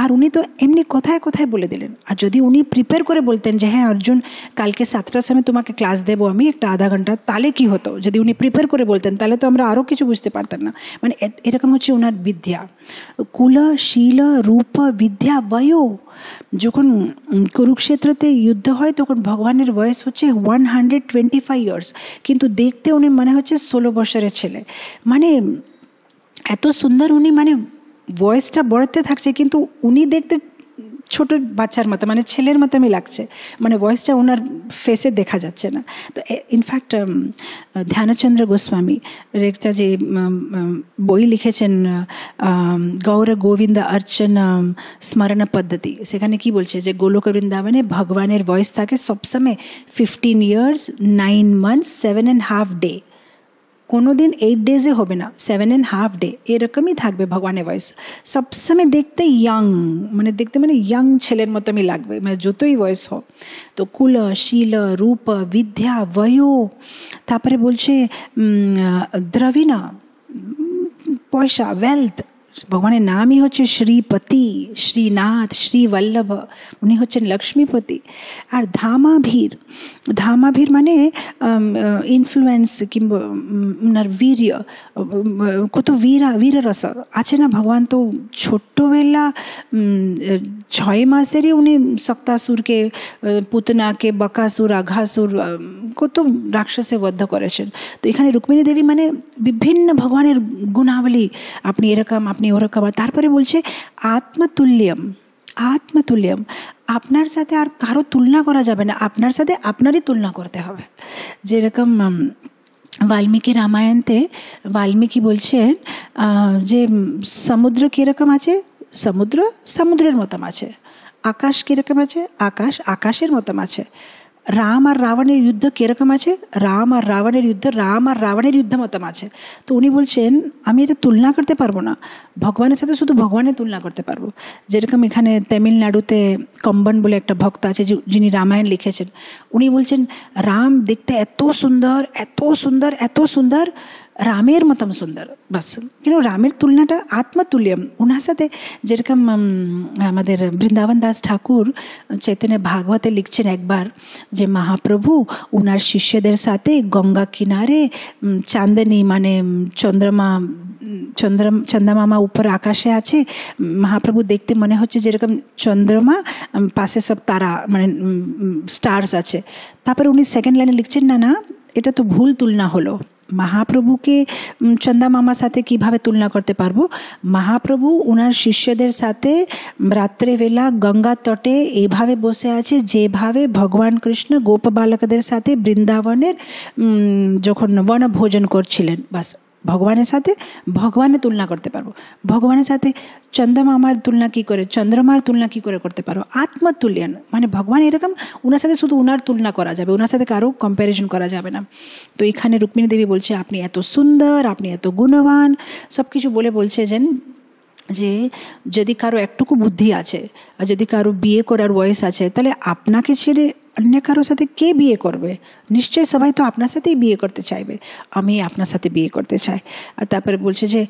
আর উনি তো এমনি কোথায় কোথায় বলে দিলেন। আর যদি উনি প্রিপেয়ার করে বলতেন যে হ্যাঁ অর্জুন কালকে 7টার সময় তোমাকে ক্লাস দেবো আমি একটা আধা ঘন্টা, তাহলে কি হতো, যদি উনি প্রিপেয়ার করে বলতেন তাহলে তো আমরা আরও কিছু বুঝতে পারতাম না। এরকম হচ্ছে ওনার বিদ্যা। কুল শীল রূপ বিদ্যা বয়ো। যখন কুরুক্ষেত্রতে যুদ্ধ হয় তখন ভগবানের বয়স হচ্ছে 125 ইয়ার্স, কিন্তু দেখতে উনি হচ্ছে 16 বছরের ছেলে। এত সুন্দর উনি, বয়সটা বাড়তে থাকছে, কিন্তু উনি দেখতে ছোট বাচ্চার মতো, মানে ছেলের মতো আমি লাগছে, মানে ভয়েসটা ওনার ফেসে দেখা যাচ্ছে না। তো ইনফ্যাক্ট ধ্যানচন্দ্র গোস্বামী একটা যে বই লিখেছেন গৌর গোবিন্দ অর্চন স্মরণ পদ্ধতি, সেখানে কি বলছে যে গোলক বৃন্দাবনে ভগবানের ভয়েস থাকে সবসময় 15 years 9 months 7.5 days, কোনো দিন 8 days হবে না, 7.5 days এরকমই থাকবে ভগবানের ভয়েস সবসময়। দেখতে ইয়াং, মানে দেখতে মানে ইয়াং ছেলের মতো আমি লাগবে, মানে যতই ভয়েস হোক। তো কুল শীল রূপ বিদ্যা বয়ো, তারপরে বলছে দ্রবিণা, পয়সা, ওয়েলথ। ভগবানের নামই হচ্ছে শ্রীপতি, শ্রীনাথ, শ্রীবল্লভ, উনি হচ্ছেন লক্ষ্মীপতি। আর ধামাভীর, ধামাভীর মানে ইনফ্লুয়েন্স কিংবা ওনার বীর্য, কত বীররস আছে না। ভগবান তো ছোট্টবেলা 6 মাসেরই উনি সক্তাসুরকে, পুতনাকে, বকাসুর, আঘাসুর, কত রাক্ষসে বদ্ধ করেছেন। তো এখানে রুক্মিণী দেবী মানে বিভিন্ন ভগবানের গুণাবলী, আপনি এরকম, আপনি ওরকম। তারপরে বলছে আত্মতুল্যম, আত্মতুল্যম, আপনার সাথে আর কারো তুলনা করা যাবে না, আপনার সাথে আপনারই তুলনা করতে হবে। যেরকম বাল্মীকি রামায়ণতে বাল্মীকি বলছেন যে সমুদ্র কীরকম আছে, সমুদ্র সমুদ্রের মতন আছে, আকাশ কীরকম আছে, আকাশ আকাশের মতন আছে। রাম আর রাবণের যুদ্ধ কীরকম আছে, রাম আর রাবণের যুদ্ধ রাম আর রাবণের যুদ্ধ মতন আছে। তো উনি বলছেন আমি এটা তুলনা করতে পারবো না, ভগবানের সাথে শুধু ভগবানের তুলনা করতে পারবো। যেরকম এখানে তামিলনাড়ুতে কম্বন বলে একটা ভক্ত আছে যিনি রামায়ণ লিখেছেন, উনি বলছেন রাম দেখতে এত সুন্দর, এত সুন্দর, এত সুন্দর, রামের মতন সুন্দর, বাস। কিন্তু রামের তুলনাটা আত্মতুল্যম ওনার সাথে। যেরকম আমাদের বৃন্দাবন দাস ঠাকুর চৈতন্য ভাগবতে লিখছেন একবার যে মহাপ্রভু ওনার শিষ্যদের সাথে গঙ্গা কিনারে চাঁদনী মানে চন্দ্রমামা উপর আকাশে আছে, মহাপ্রভু দেখতে মনে হচ্ছে যেরকম চন্দ্রমা, পাশে সব তারা মানে স্টার্স আছে। তারপরে উনি সেকেন্ড লাইনে লিখছেন না না এটা তো ভুল তুলনা হলো, মহাপ্রভুকে চন্দা মামার সাথে কিভাবে তুলনা করতে পারবো। মহাপ্রভু ওনার শিষ্যদের সাথে রাত্রেবেলা গঙ্গা তটে এইভাবে বসে আছে যেভাবে ভগবান কৃষ্ণ গোপ বালকদের সাথে বৃন্দাবনের যখন বনভোজন করছিলেন, বাস ভগবানের সাথে ভগবানের তুলনা করতে পারবো। ভগবানের সাথে চন্দ্রমামার তুলনা কী করে, চন্দ্রমার তুলনা কী করে করতে পারো, আত্মতুল্যন মানে ভগবান এরকম, ওনার সাথে শুধু ওনার তুলনা করা যাবে, ওনার সাথে কারো কম্প্যারিজন করা যাবে না। তো এখানে রুক্মিণী দেবী বলছে আপনি এত সুন্দর, আপনি এত গুণবান, সব কিছু বলছে যে যদি কারো একটুকু বুদ্ধি আছে আর যদি কারো বিয়ে করার বয়স আছে, তাহলে আপনাকে ছেড়ে অন্য কারোর সাথে কে বিয়ে করবে? নিশ্চয়ই সবাই তো আপনার সাথেই বিয়ে করতে চাইবে, আমি আপনার সাথে বিয়ে করতে চাই। আর তারপরে বলছে যে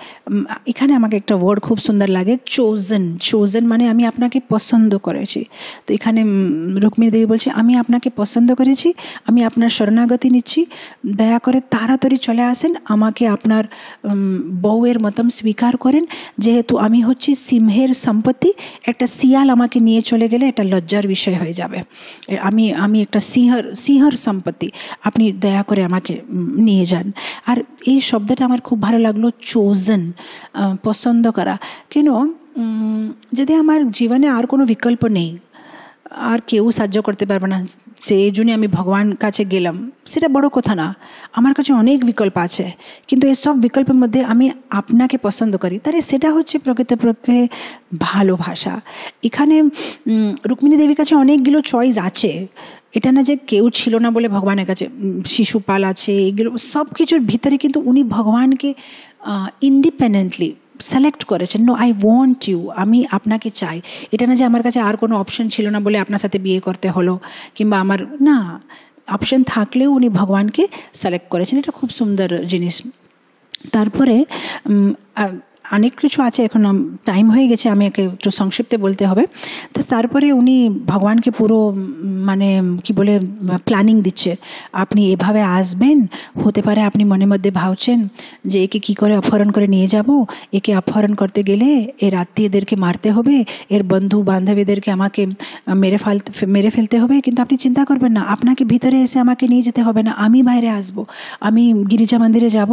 এখানে আমাকে একটা ওয়ার্ড খুব সুন্দর লাগে, চোজেন। চোজেন মানে আমি আপনাকে পছন্দ করেছি। তো এখানে রুক্মিণী দেবী বলছে আমি আপনাকে পছন্দ করেছি, আমি আপনার শরণাগতি নিচ্ছি, দয়া করে তাড়াতাড়ি চলে আসেন, আমাকে আপনার বউয়ের মতন স্বীকার করেন। যেহেতু আমি হচ্ছি সিংহের সম্পত্তি, একটা শিয়াল আমাকে নিয়ে চলে গেলে এটা লজ্জার বিষয় হয়ে যাবে। আমি একটা সিংহর সম্পত্তি, আপনি দয়া করে আমাকে নিয়ে যান। আর এই শব্দটা আমার খুব ভালো লাগলো, চোজেন, পছন্দ করা। কেন? যদি আমার জীবনে আর কোনো বিকল্প নেই, আর কেউ সাহায্য করতে পারবে না, সেই জন্য আমি ভগবান কাছে গেলাম, সেটা বড় কথা না। আমার কাছে অনেক বিকল্প আছে, কিন্তু এসব বিকল্পের মধ্যে আমি আপনাকে পছন্দ করি, তাহলে সেটা হচ্ছে প্রকৃতপক্ষে ভালোবাসা। এখানে রুক্মিণী দেবীর কাছে অনেকগুলো চয়েস আছে, এটা না যে কেউ ছিল না বলে ভগবানের কাছে, শিশুপাল আছে, এগুলো সব কিছুর ভিতরে কিন্তু উনি ভগবানকে ইন্ডিপেন্ডেন্টলি সিলেক্ট করেছেন। নো, আই ওয়ান্ট ইউ, আমি আপনাকে চাই। এটা না যে আমার কাছে আর কোনো অপশন ছিল না বলে আপনার সাথে বিয়ে করতে হলো, কিংবা আমার না, অপশন থাকলেও উনি ভগবানকে সিলেক্ট করেছেন। এটা খুব সুন্দর জিনিস। তারপরে অনেক কিছু আছে, এখন টাইম হয়ে গেছে, আমি একে একটু সংক্ষিপ্তে বলতে হবে। তো তারপরে উনি ভগবানকে পুরো মানে কি বলে প্ল্যানিং দিচ্ছে, আপনি এভাবে আসবেন, হতে পারে আপনি মনের মধ্যে ভাবছেন যে একে কী করে অপহরণ করে নিয়ে যাব, একে অপহরণ করতে গেলে এর আত্মীয়দেরকে মারতে হবে, এর বন্ধু বান্ধবীদেরকে আমাকে মেরে ফেলতে হবে, কিন্তু আপনি চিন্তা করবেন না, আপনাকে ভিতরে এসে আমাকে নিয়ে যেতে হবে না, আমি বাইরে আসবো, আমি গিরিজা মন্দিরে যাব,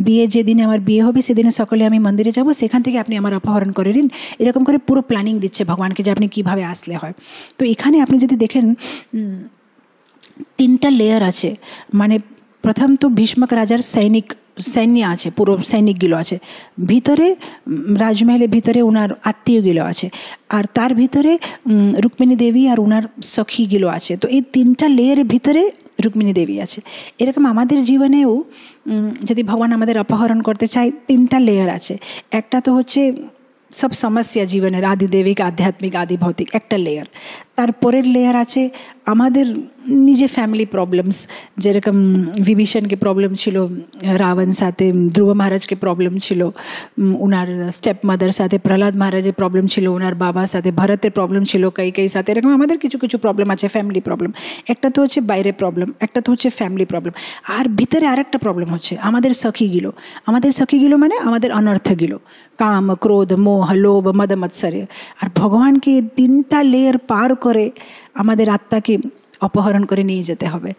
বিয়ে যেদিনে আমার বিয়ে হবে সেদিনে সকালে আমি মন্দিরে মন্দিরে যাব, সেখান থেকে আপনি আমার অপহরণ করে দিন। এরকম করে পুরো প্ল্যানিং দিচ্ছে ভগবানকে যে আপনি কীভাবে আসলে হয়। তো এখানে আপনি যদি দেখেন 3টা লেয়ার আছে। মানে প্রথম তো ভীষ্মক রাজার সৈন্য আছে, পুরো সৈনিকগুলো আছে ভিতরে, রাজমহলের ভিতরে ওনার আত্মীয়গুলো আছে, আর তার ভিতরে রুক্মিণী দেবী আর ওনার সখীগুলো আছে। তো এই 3টা লেয়ারের ভিতরে রুক্মিণী দেবী আছে। এরকম আমাদের জীবনেও যদি ভগবান আমাদের অপহরণ করতে চায়, 3টা লেয়ার আছে। একটা তো হচ্ছে সব সমস্যা জীবনের, আদিদেবিক, আধ্যাত্মিক, আদি ভৌতিক, একটা লেয়ার। তারপরের লেয়ার আছে আমাদের নিজে ফ্যামিলি প্রবলেমস, যেরকম বিভীষণকে প্রবলেম ছিল রাবণ সাথে, ধ্রুব মহারাজকে প্রবলেম ছিল ওনার স্টেপ মাদার সাথে, প্রহ্লাদ মহারাজের প্রবলেম ছিল ওনার বাবার সাথে, ভরতের প্রবলেম ছিল কই সাথে। এরকম আমাদের কিছু কিছু প্রবলেম আছে, ফ্যামিলি প্রবলেম। একটা তো হচ্ছে বাইরে প্রবলেম, একটা তো হচ্ছে ফ্যামিলি প্রবলেম, আর ভিতরে আরেকটা প্রবলেম হচ্ছে আমাদের সখীগুলো। আমাদের সখীগুলো মানে আমাদের অনর্থগুলো, কাম, ক্রোধ, মোহ, লোভ, মদ, মৎসর্য। আর ভগবানকে 3টা লেয়ার পার করে আমাদের আত্মাকে অপহরণ করে নিয়ে যেতে হবে।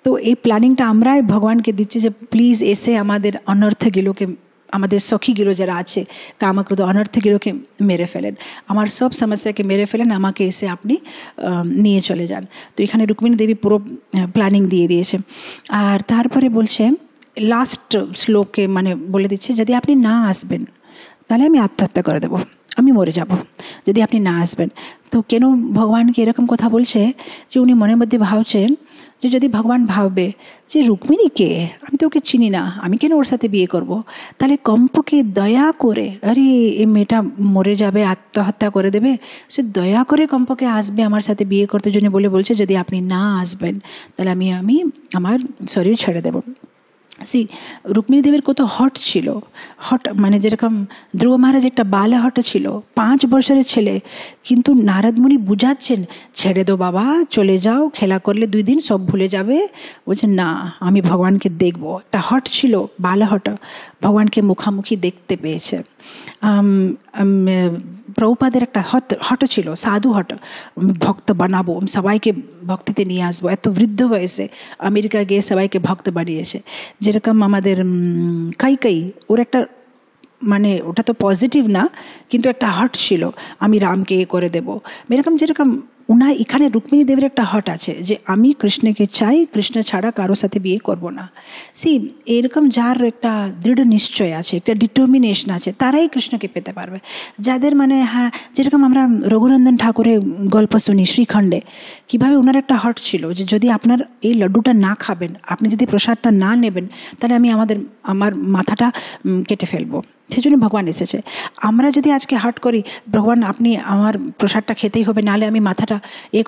তো এই প্ল্যানিংটা আমরাই ভগবানকে দিচ্ছি যে প্লিজ এসে আমাদের অনর্থগুলোকে, আমাদের সখীগুলো যারা আছে কামক্রোধ অনর্থগুলোকে মেরে ফেলেন, আমার সব সমস্যাকে মেরে ফেলেন, আমাকে এসে আপনি নিয়ে চলে যান। তো এখানে রুক্মিণী দেবী পুরো প্ল্যানিং দিয়ে দিয়েছে। আর তারপরে বলছে লাস্ট শ্লোকে মানে বলে দিচ্ছে, যদি আপনি না আসবেন তাহলে আমি আত্মহত্যা করে দেবো, আমি মরে যাব যদি আপনি না আসবেন। তো কেন ভগবানকে এরকম কথা বলছে, যে উনি মনের মধ্যে ভাবছেন যে যদি ভগবান ভাববে যে রুক্মিণী কে, আমি তো ওকে চিনি না, আমি কেন ওর সাথে বিয়ে করব, তাহলে কম্পকে দয়া করে, আরে এই মেয়েটা মরে যাবে, আত্মহত্যা করে দেবে, সে দয়া করে কম্পকে আসবে আমার সাথে বিয়ে করতে জন্য বলে বলছে যদি আপনি না আসবেন তাহলে আমি আমার শরীর ছেড়ে দেব। রুক্মিণী দেবীর কত হট ছিল, হট মানে যেরকম ধ্রুব মহারাজ একটা বালে হট ছিল, 5 বছরের ছেলে, কিন্তু নারদ মুনি বুঝাচ্ছেন ছেড়ে দো বাবা, চলে যাও, খেলা করলে 2 দিন সব ভুলে যাবে। বলছে না, আমি ভগবানকে দেখবো। একটা হট ছিল, বালে হট, ভগবানকে মুখামুখি দেখতে পেয়েছে। প্রভুপাদের একটা হট ছিল, সাধু হট, ভক্ত বানাবো, সবাইকে ভক্তিতে নিয়ে আসবো। এত বৃদ্ধ বয়সে আমেরিকা গিয়ে সবাইকে ভক্ত বানিয়েছে। যেরকম আমাদের কাই ওর একটা মানে ওটা তো পজিটিভ না, কিন্তু একটা হট ছিল, আমি রামকে করে দেব এরকম। যেরকম এখানে রুক্মিণী দেবীর একটা হট আছে যে আমি কৃষ্ণকে চাই, কৃষ্ণ ছাড়া কারোর সাথে বিয়ে করব না। এরকম যার একটা দৃঢ় নিশ্চয় আছে, একটা ডিটারমিনেশন আছে, তারাই কৃষ্ণকে পেতে পারবে। যাদের মানে হ্যাঁ, যেরকম আমরা রঘুনন্দন ঠাকুরের গল্প শুনি শ্রীখণ্ডে, কীভাবে ওনার একটা হট ছিল যে যদি আপনার এই লাড্ডুটা না খাবেন, আপনি যদি প্রসাদটা না নেবেন, তাহলে আমি আমার মাথাটা কেটে ফেলবো। সেজন্য ভগবান এসেছে। আমরা যদি আজকে হাট করি, ভগবান আপনি আমার প্রসাদটা খেতেই হবে, নাহলে আমি মাথাটা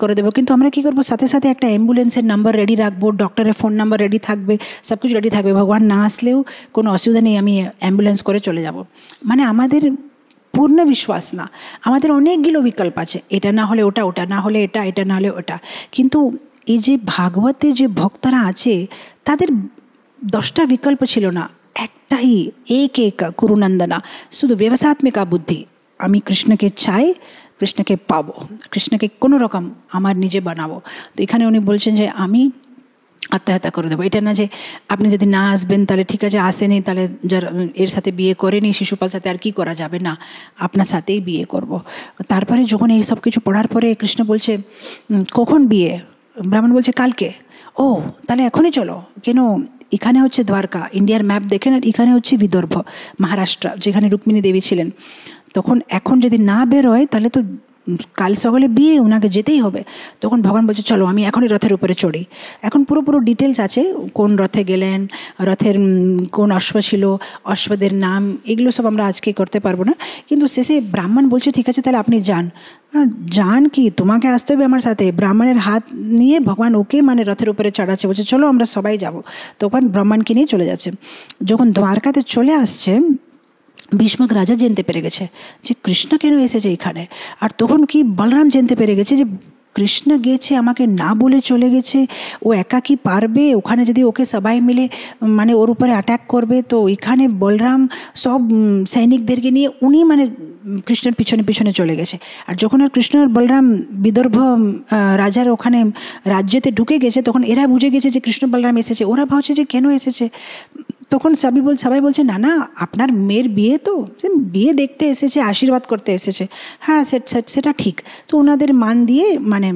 করে দেবো, কিন্তু আমরা কী করবো, সাথে সাথে একটা অ্যাম্বুলেন্সের নাম্বার রেডি রাখবো, ডক্টরের ফোন নাম্বার রেডি থাকবে, সব কিছু রেডি থাকবে, ভগবান না আসলেও কোনো অসুবিধা নেই, আমি অ্যাম্বুলেন্স করে চলে যাব। মানে আমাদের পূর্ণ বিশ্বাস না, আমাদের অনেকগুলো বিকল্প আছে, এটা না হলে ওটা, ওটা না হলে এটা, এটা না হলে ওটা। কিন্তু এই যে ভাগবতে যে ভক্তরা আছে তাদের 10টা বিকল্প ছিল না, একটাই এক কুরুনন্দনা, শুধু ব্যবসাত্মিকা বুদ্ধি, আমি কৃষ্ণকে চাই, কৃষ্ণকে পাবো, কৃষ্ণকে কোনো রকম আমার নিজে বানাবো। তো এখানে উনি বলছেন যে আমি আত্মহত্যা করে দেবো। এটা না যে আপনি যদি না আসবেন তাহলে ঠিক আছে, আসেনি তাহলে যারা এর সাথে বিয়ে করেনি শিশুপাল সাথে আর কি করা যাবে, না আপনার সাথেই বিয়ে করব। তারপরে যখন এই সব কিছু পড়ার পরে কৃষ্ণ বলছে কখন বিয়ে, ব্রাহ্মণ বলছে কালকে। ও তাহলে এখনই চলো। কেন, এখানে হচ্ছে দ্বারকা, ইন্ডিয়ার ম্যাপ দেখেন, আর এখানে হচ্ছে বিদর্ভ মহারাষ্ট্র, যেখানে রুক্মিণী দেবী ছিলেন। তখন এখন যদি না বেরোয় তাহলে তো কাল সকালে বিয়ে, ওনাকে যেতেই হবে। তখন ভগবান বলছে চলো আমি এখনই রথের উপরে চড়ি। এখন পুরো ডিটেলস আছে, কোন রথে গেলেন, রথের কোন অশ্ব ছিল, অশ্বদের নাম, এগুলো সব আমরা আজকে করতে পারবো না। কিন্তু শেষে ব্রাহ্মণ বলছে ঠিক আছে তাহলে আপনি যান কি, তোমাকে আসতে হবে আমার সাথে। ব্রাহ্মণের হাত নিয়ে ভগবান ওকে মানে রথের উপরে চড়াচ্ছে, বলছে চলো আমরা সবাই যাব। তখন ব্রাহ্মণকে নিয়ে চলে যাচ্ছে। যখন দ্বারকাতে চলে আসছে, ভীষ্মক রাজা জানতে পেরে গেছে যে কৃষ্ণ কেন এসেছে এখানে। আর তখন কি বলরাম জানতে পেরে গেছে যে কৃষ্ণ গেছে, আমাকে না বলে চলে গেছে, ও একা কি পারবে, ওখানে যদি ওকে সবাই মিলে মানে ওর উপরে অ্যাটাক করবে। তো এখানে বলরাম সব সৈনিকদেরকে নিয়ে উনি মানে কৃষ্ণের পিছনে পিছনে চলে গেছে। আর যখন আর কৃষ্ণ আর বলরাম বিদর্ভ রাজার ওখানে রাজ্যতে ঢুকে গেছে, তখন এরা বুঝে গেছে যে কৃষ্ণ বলরাম এসেছে। ওরা ভাবছে যে কেন এসেছে, তখন সবাই বলছে না না আপনার মেয়ের বিয়ে, তো বিয়ে দেখতে এসেছে, আশীর্বাদ করতে এসেছে, হ্যাঁ সেটা ঠিক। তো ওনাদের মান দিয়ে মানে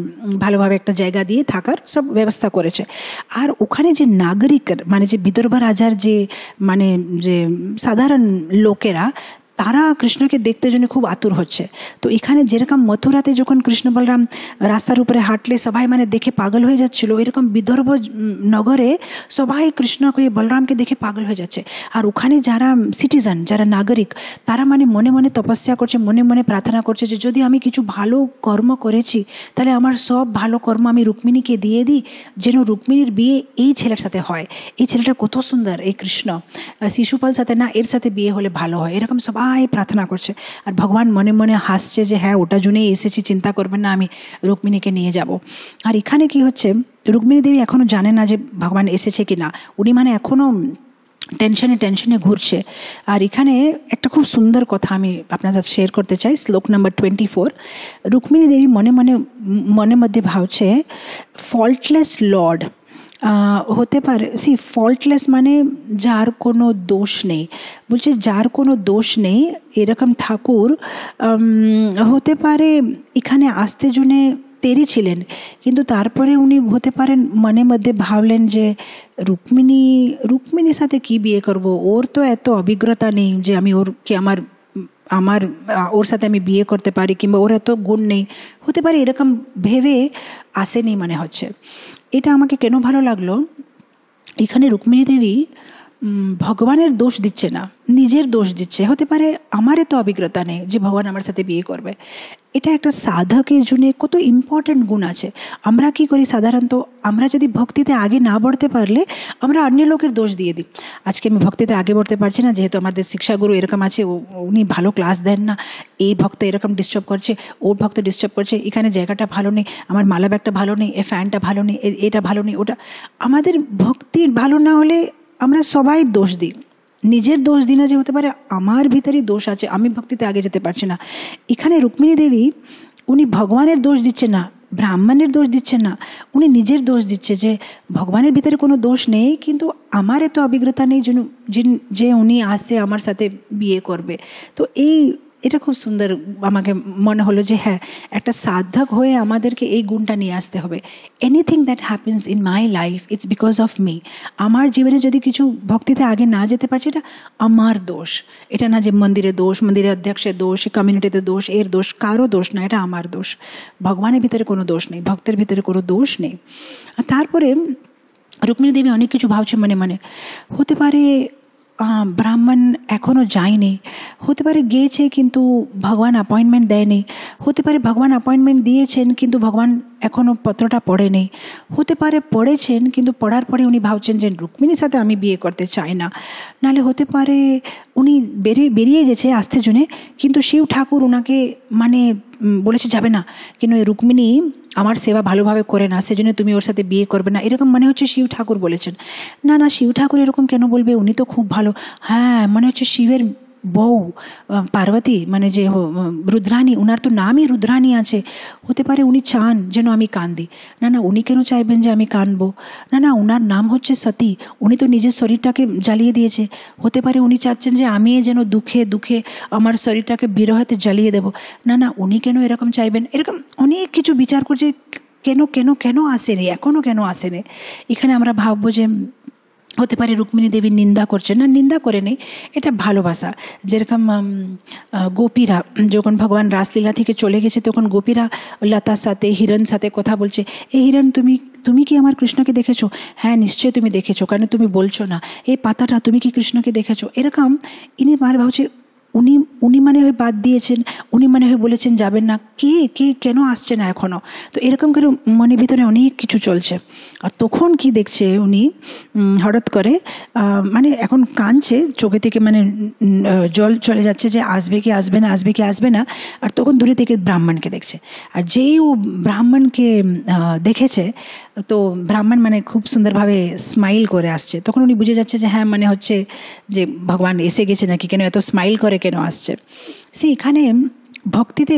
ভালোভাবে একটা জায়গা দিয়ে থাকার সব ব্যবস্থা করেছে। আর ওখানে যে নাগরিক মানে যে বিদর্ভ রাজার যে মানে যে সাধারণ লোকেরা, তারা কৃষ্ণকে দেখতে জন্য খুব আতুর হচ্ছে। তো এখানে যেরকম মথুরাতে যখন কৃষ্ণ বলরাম রাস্তার উপরে হাঁটলে সবাই মানে দেখে পাগল হয়ে যাচ্ছিল, এরকম বিদর্ভ নগরে সবাই কৃষ্ণকে বলরামকে দেখে পাগল হয়ে যাচ্ছে। আর ওখানে যারা সিটিজেন, যারা নাগরিক, তারা মানে মনে মনে তপস্যা করছে, মনে মনে প্রার্থনা করছে যে যদি আমি কিছু ভালো কর্ম করেছি তাহলে আমার সব ভালো কর্ম আমি রুক্মিণীকে দিয়ে দিই, যেন রুক্মিণীর বিয়ে এই ছেলের সাথে হয়। এই ছেলেটা কত সুন্দর, এই কৃষ্ণ, শিশুপাল সাথে না, এর সাথে বিয়ে হলে ভালো হয়, এরকম সবাই প্রার্থনা করছে। আর ভগবান মনে মনে হাসছে যে হ্যাঁ ওটার জন্যই এসেছি, চিন্তা করবেন না, আমি রুক্মিণীকে নিয়ে যাব। আর এখানে কি হচ্ছে, রুক্মিণী দেবী এখনও জানে না যে ভগবান এসেছে কি না, উনি মানে এখনও টেনশনে ঘুরছে। আর এখানে একটা খুব সুন্দর কথা আমি আপনার সাথে শেয়ার করতে চাই। শ্লোক নাম্বার 24। রুক্মিণী দেবী মনে মধ্যে ভাবছে ফল্টলেস লর্ড হতে পারে। ফল্টলেস মানে যার কোনো দোষ নেই, বলছে যার কোনো দোষ নেই এরকম ঠাকুর হতে পারে এখানে আসতে জন্যে দেরি ছিলেন, কিন্তু তারপরে উনি হতে পারেন মনে মধ্যে ভাবলেন যে রুক্মিণীর সাথে কি বিয়ে করব, ওর তো এত অভিজ্ঞতা নেই যে আমি ওর সাথে আমি বিয়ে করতে পারি, কিংবা ওর এত গুণ নেই, হতে পারে এরকম ভেবে আসেনি মনে হচ্ছে। এটা আমাকে কেন ভালো লাগলো, এখানে রুক্মিণী দেবী ভগবানের দোষ দিচ্ছে না, নিজের দোষ দিচ্ছে। হতে পারে আমার এত অভিজ্ঞতা নেই যে ভগবান আমার সাথে বিয়ে করবে। এটা একটা সাধকের জন্য কত ইম্পর্ট্যান্ট গুণ আছে। আমরা কি করি সাধারণত, আমরা যদি ভক্তিতে আগে না বাড়তে পারলে আমরা অন্য লোকের দোষ দিয়ে দিই। আজকে আমি ভক্তিতে আগে বাড়তে পারছি না, যেহেতু আমাদের শিক্ষাগুরু এরকম আছে, উনি ভালো ক্লাস দেন না, এই ভক্ত এরকম ডিস্টার্ব করছে, ওর ভক্ত ডিস্টার্ব করছে, এখানে জায়গাটা ভালো নেই, আমার মালা ব্যাগটা ভালো নেই, এ ফ্যানটা ভালো নেই, এটা ভালো নেই, ওটা। আমাদের ভক্তি ভালো না হলে আমরা সবাই দোষ দিই, নিজের দোষ দিই না যে হতে পারে আমার ভিতরেই দোষ আছে, আমি ভক্তিতে আগে যেতে পারছি না। এখানে রুক্মিণী দেবী উনি ভগবানের দোষ দিচ্ছে না, ব্রাহ্মণের দোষ দিচ্ছে না, উনি নিজের দোষ দিচ্ছে যে ভগবানের ভিতরে কোনো দোষ নেই, কিন্তু আমার এত অভিজ্ঞতা নেই যে উনি আসে আমার সাথে বিয়ে করবে। তো এটা খুব সুন্দর আমাকে মনে হলো যে হ্যাঁ, একটা সাধক হয়ে আমাদেরকে এই গুণটা নিয়ে আসতে হবে। Anything that happens in my life, it's because of me. আমার জীবনে যদি কিছু ভক্তিতে আগে না যেতে পারছে, এটা আমার দোষ। এটা না যে মন্দিরের দোষ, মন্দিরের অধ্যক্ষের দোষ, কমিউনিটিতে দোষ, এর দোষ, কারো দোষ না, এটা আমার দোষ। ভগবানের ভিতরে কোনো দোষ নেই, ভক্তের ভিতরে কোনো দোষ নেই। আর তারপরে রুক্মিণী দেবী অনেক কিছু ভাবছে মনে মনে। হতে পারে ব্রাহ্মণ এখনও যায়নি, হতে পারে গিয়েছে কিন্তু ভগবান অ্যাপয়েন্টমেন্ট দেয়নি, হতে পারে ভগবান অ্যাপয়েন্টমেন্ট দিয়েছেন কিন্তু ভগবান এখনও পত্রটা পড়েনি, হতে পারে পড়েছেন কিন্তু পড়ার পরে উনি ভাবছেন যে রুক্মিণীর সাথে আমি বিয়ে করতে চাই না, নাহলে হতে পারে উনি বেরিয়ে গেছে আসতে জন্যে, কিন্তু শিব ঠাকুর ওনাকে মানে বলেছে যাবে না, কিন্তু এই রুক্মিণী আমার সেবা ভালোভাবে করে না, সেজন্য তুমি ওর সাথে বিয়ে করবে না, এরকম মনে হচ্ছে শিব ঠাকুর বলেছেন। না শিব ঠাকুর এরকম কেন বলবে, উনি তো খুব ভালো। হ্যাঁ, মনে হচ্ছে শিবের বউ পার্বতী মানে যে রুদ্রাণী, ওনার তো নামই রুদ্রাণী আছে, হতে পারে উনি চান যেন আমি কান্দি। না উনি কেন চাইবেন যে আমি কাঁদবো, না ওনার নাম হচ্ছে সতী, উনি তো নিজের শরীরটাকে জ্বালিয়ে দিয়েছে, হতে পারে উনি চাচ্ছেন যে আমি যেন দুঃখে আমার শরীরটাকে বিরহতে জ্বালিয়ে দেবো। না উনি কেন এরকম চাইবেন, এরকম অনেক কিছু বিচার করছে। কেন আসেনি, এখনও কেন আসেনি। এখানে আমরা ভাববো যে হতে পারে রুক্মিণী দেবী নিন্দা করছে, না নিন্দা করে নেই, এটা ভালোবাসা। যেরকম গোপীরা যখন ভগবান রাসলীলা থেকে চলে গেছে, তখন গোপীরা লতার সাথে হিরণ সাথে কথা বলছে, এই হিরণ তুমি কি আমার কৃষ্ণকে দেখেছো? হ্যাঁ নিশ্চয়ই তুমি দেখেছো, কারণ তুমি বলছো না। এই পাতাটা, তুমি কি কৃষ্ণকে দেখেছো? এরকম ইনি মার ভাবছে উনি মানে হয়ে বাদ দিয়েছেন, উনি মানে হয়ে বলেছেন যাবেন না, কে কেন আসছে না এখনও। তো এরকম করে মনের ভিতরে অনেক কিছু চলছে। আর তখন কি দেখছে উনি, হঠাৎ করে মানে এখন কাঁদছে, চোখে থেকে মানে জল চলে যাচ্ছে যে আসবে কি আসবে না। আর তখন দূরে থেকে ব্রাহ্মণকে দেখছে, আর যেই ও ব্রাহ্মণকে দেখেছে, তো ব্রাহ্মণ মানে খুব সুন্দরভাবে স্মাইল করে আসছে। তখন উনি বুঝে যাচ্ছে যে হ্যাঁ, মানে হচ্ছে যে ভগবান এসে গেছে নাকি, কেন এত স্মাইল করে কেন আসছে। এখানে ভক্তিতে,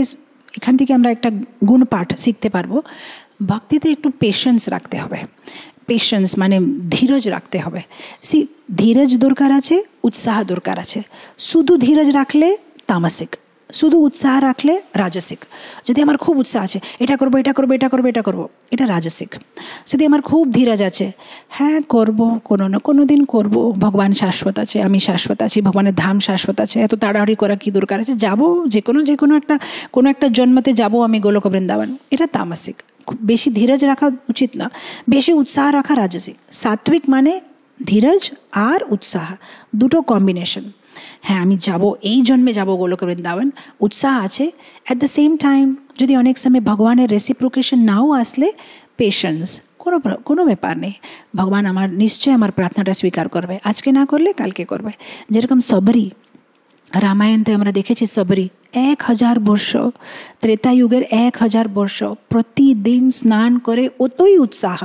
এখান থেকে আমরা একটা গুণ পাঠ শিখতে পারবো। ভক্তিতে একটু পেশেন্স রাখতে হবে। পেশেন্স মানে ধীরজ রাখতে হবে। ধীরজ দরকার আছে, উৎসাহ দরকার আছে। শুধু ধীরজ রাখলে তামসিক, শুধু উৎসাহ রাখলে রাজসিক। যদি আমার খুব উৎসাহ আছে, এটা করবো এটা করবো এটা করবো এটা করবো, এটা রাজসিক। যদি আমার খুব ধীরজ আছে, হ্যাঁ করব, কোনো না কোনো দিন করবো, ভগবান শাশ্বত আছে, আমি শাশ্বত আছি, ভগবানের ধাম শাশ্বত আছে, এত তাড়াহুড়ি করা কি দরকার আছে, যাবো যে কোনো একটা জন্মতে যাবো আমি গোলক বৃন্দাবন, এটা তামসিক। খুব বেশি ধীরজ রাখা উচিত না, বেশি উৎসাহ রাখা রাজসিক। সাত্বিক মানে ধীরজ আর উৎসাহ দুটো কম্বিনেশন। হ্যাঁ আমি যাব, এই জন্মে যাব গোলক বৃন্দাবন, উৎসাহ আছে। অ্যাট দ্য সেম টাইম যদি অনেক সময় ভগবানের রেসিপ্রোকেশন নাও আসলে, পেশেন্স, কোনো ব্যাপার নেই, ভগবান আমার নিশ্চয় আমার প্রার্থনাটা স্বীকার করবে, আজকে না করলে কালকে করবে। যেরকম সবরী, রামায়ণতে আমরা দেখেছি সবরী 1000 বর্ষ, ত্রেতাযুগের 1000 বর্ষ প্রতিদিন স্নান করে, অতই উৎসাহ,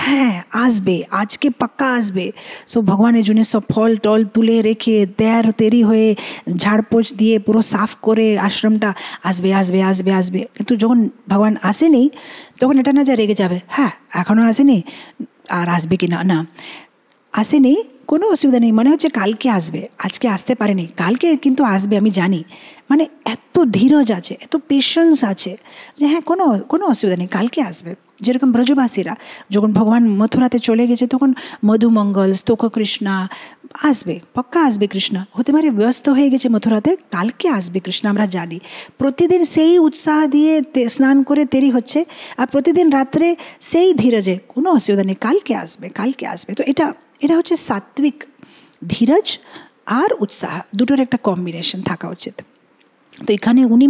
হ্যাঁ আসবে, আজকে পাক্কা আসবে। সো ভগবানের জন্য সব ফল টল তুলে রেখে তেরি হয়ে ঝাড়পোছ দিয়ে পুরো সাফ করে আশ্রমটা, আসবে আসবে আসবে আসবে। কিন্তু যখন ভগবান আসেনি তখন এটা না যে রেগে যাবে, হ্যাঁ এখনও আসেনি আর আসবে কি না, না আসেনি কোনো অসুবিধা নেই, মনে হচ্ছে কালকে আসবে, আজকে আসতে পারেনি, কালকে কিন্তু আসবে আমি জানি। মানে এত ধীরজ আছে, এত পেশেন্স আছে যে হ্যাঁ কোনো অসুবিধা নেই, কালকে আসবে। যেরকম ব্রজবাসীরা যখন ভগবান মথুরাতে চলে গেছে তখন মধুমঙ্গল, স্তোক কৃষ্ণা আসবে, পক্কা আসবে কৃষ্ণ, হতে পারে ব্যস্ত হয়ে গেছে মথুরাতে, কালকে আসবে কৃষ্ণ আমরা জানি। প্রতিদিন সেই উৎসাহ দিয়ে স্নান করে দেরি হচ্ছে, আর প্রতিদিন রাত্রে সেই ধীরজে, কোনো অসুবিধা নেই, কালকে আসবে কালকে আসবে। তো এটা হচ্ছে সাত্বিক, ধীরজ আর উৎসাহ দুটোর একটা কম্বিনেশন থাকা উচিত। তো এখানে উনি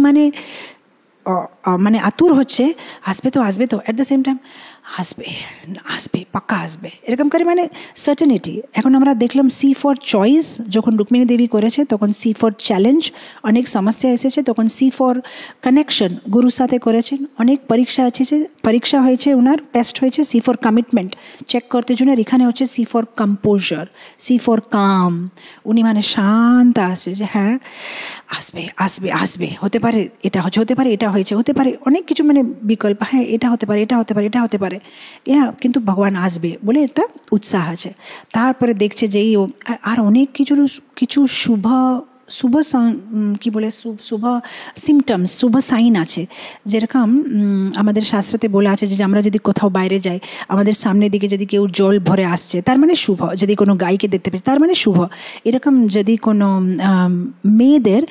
মানে আতুর হচ্ছে, আসবে তো অ্যাট দ্য সেম টাইম আসবে পাক্কা আসবে, এরকম করে মানে সার্টেনিটি। এখন আমরা দেখলাম সি ফর চয়েস যখন রুক্মিণী দেবী করেছে, তখন সি ফর চ্যালেঞ্জ, অনেক সমস্যা এসেছে, তখন সি ফর কানেকশন, গুরুর সাথে করেছেন, অনেক পরীক্ষা হয়েছে ওনার, টেস্ট হয়েছে, সি ফর কমিটমেন্ট চেক করতে জন্য। আর এখানে হচ্ছে C for composure, C for calm, উনি মানে শান্ত আসে যে হ্যাঁ আসবে আসবে আসবে, হতে পারে এটা হচ্ছে, হতে পারে এটা হয়েছে, হতে পারে অনেক কিছু মানে বিকল্প, হ্যাঁ এটা হতে পারে এটা হতে পারে এটা হতে পারে, কিন্তু ভগবান আসবে বলে একটা উৎসাহ আছে। তারপরে দেখছে যে আর অনেক কিছু শুভ কি বলে শুভ সিমটমস, শুভ সাইন আছে। যেরকম আমাদের শাস্ত্রতে বলা আছে যে আমরা যদি কোথাও বাইরে যাই, আমাদের সামনের দিকে যদি কেউ জল ভরে আসছে তার মানে শুভ, যদি কোনো গাইকে দেখতে পাচ্ছি তার মানে শুভ। এরকম যদি কোনো মেয়েদের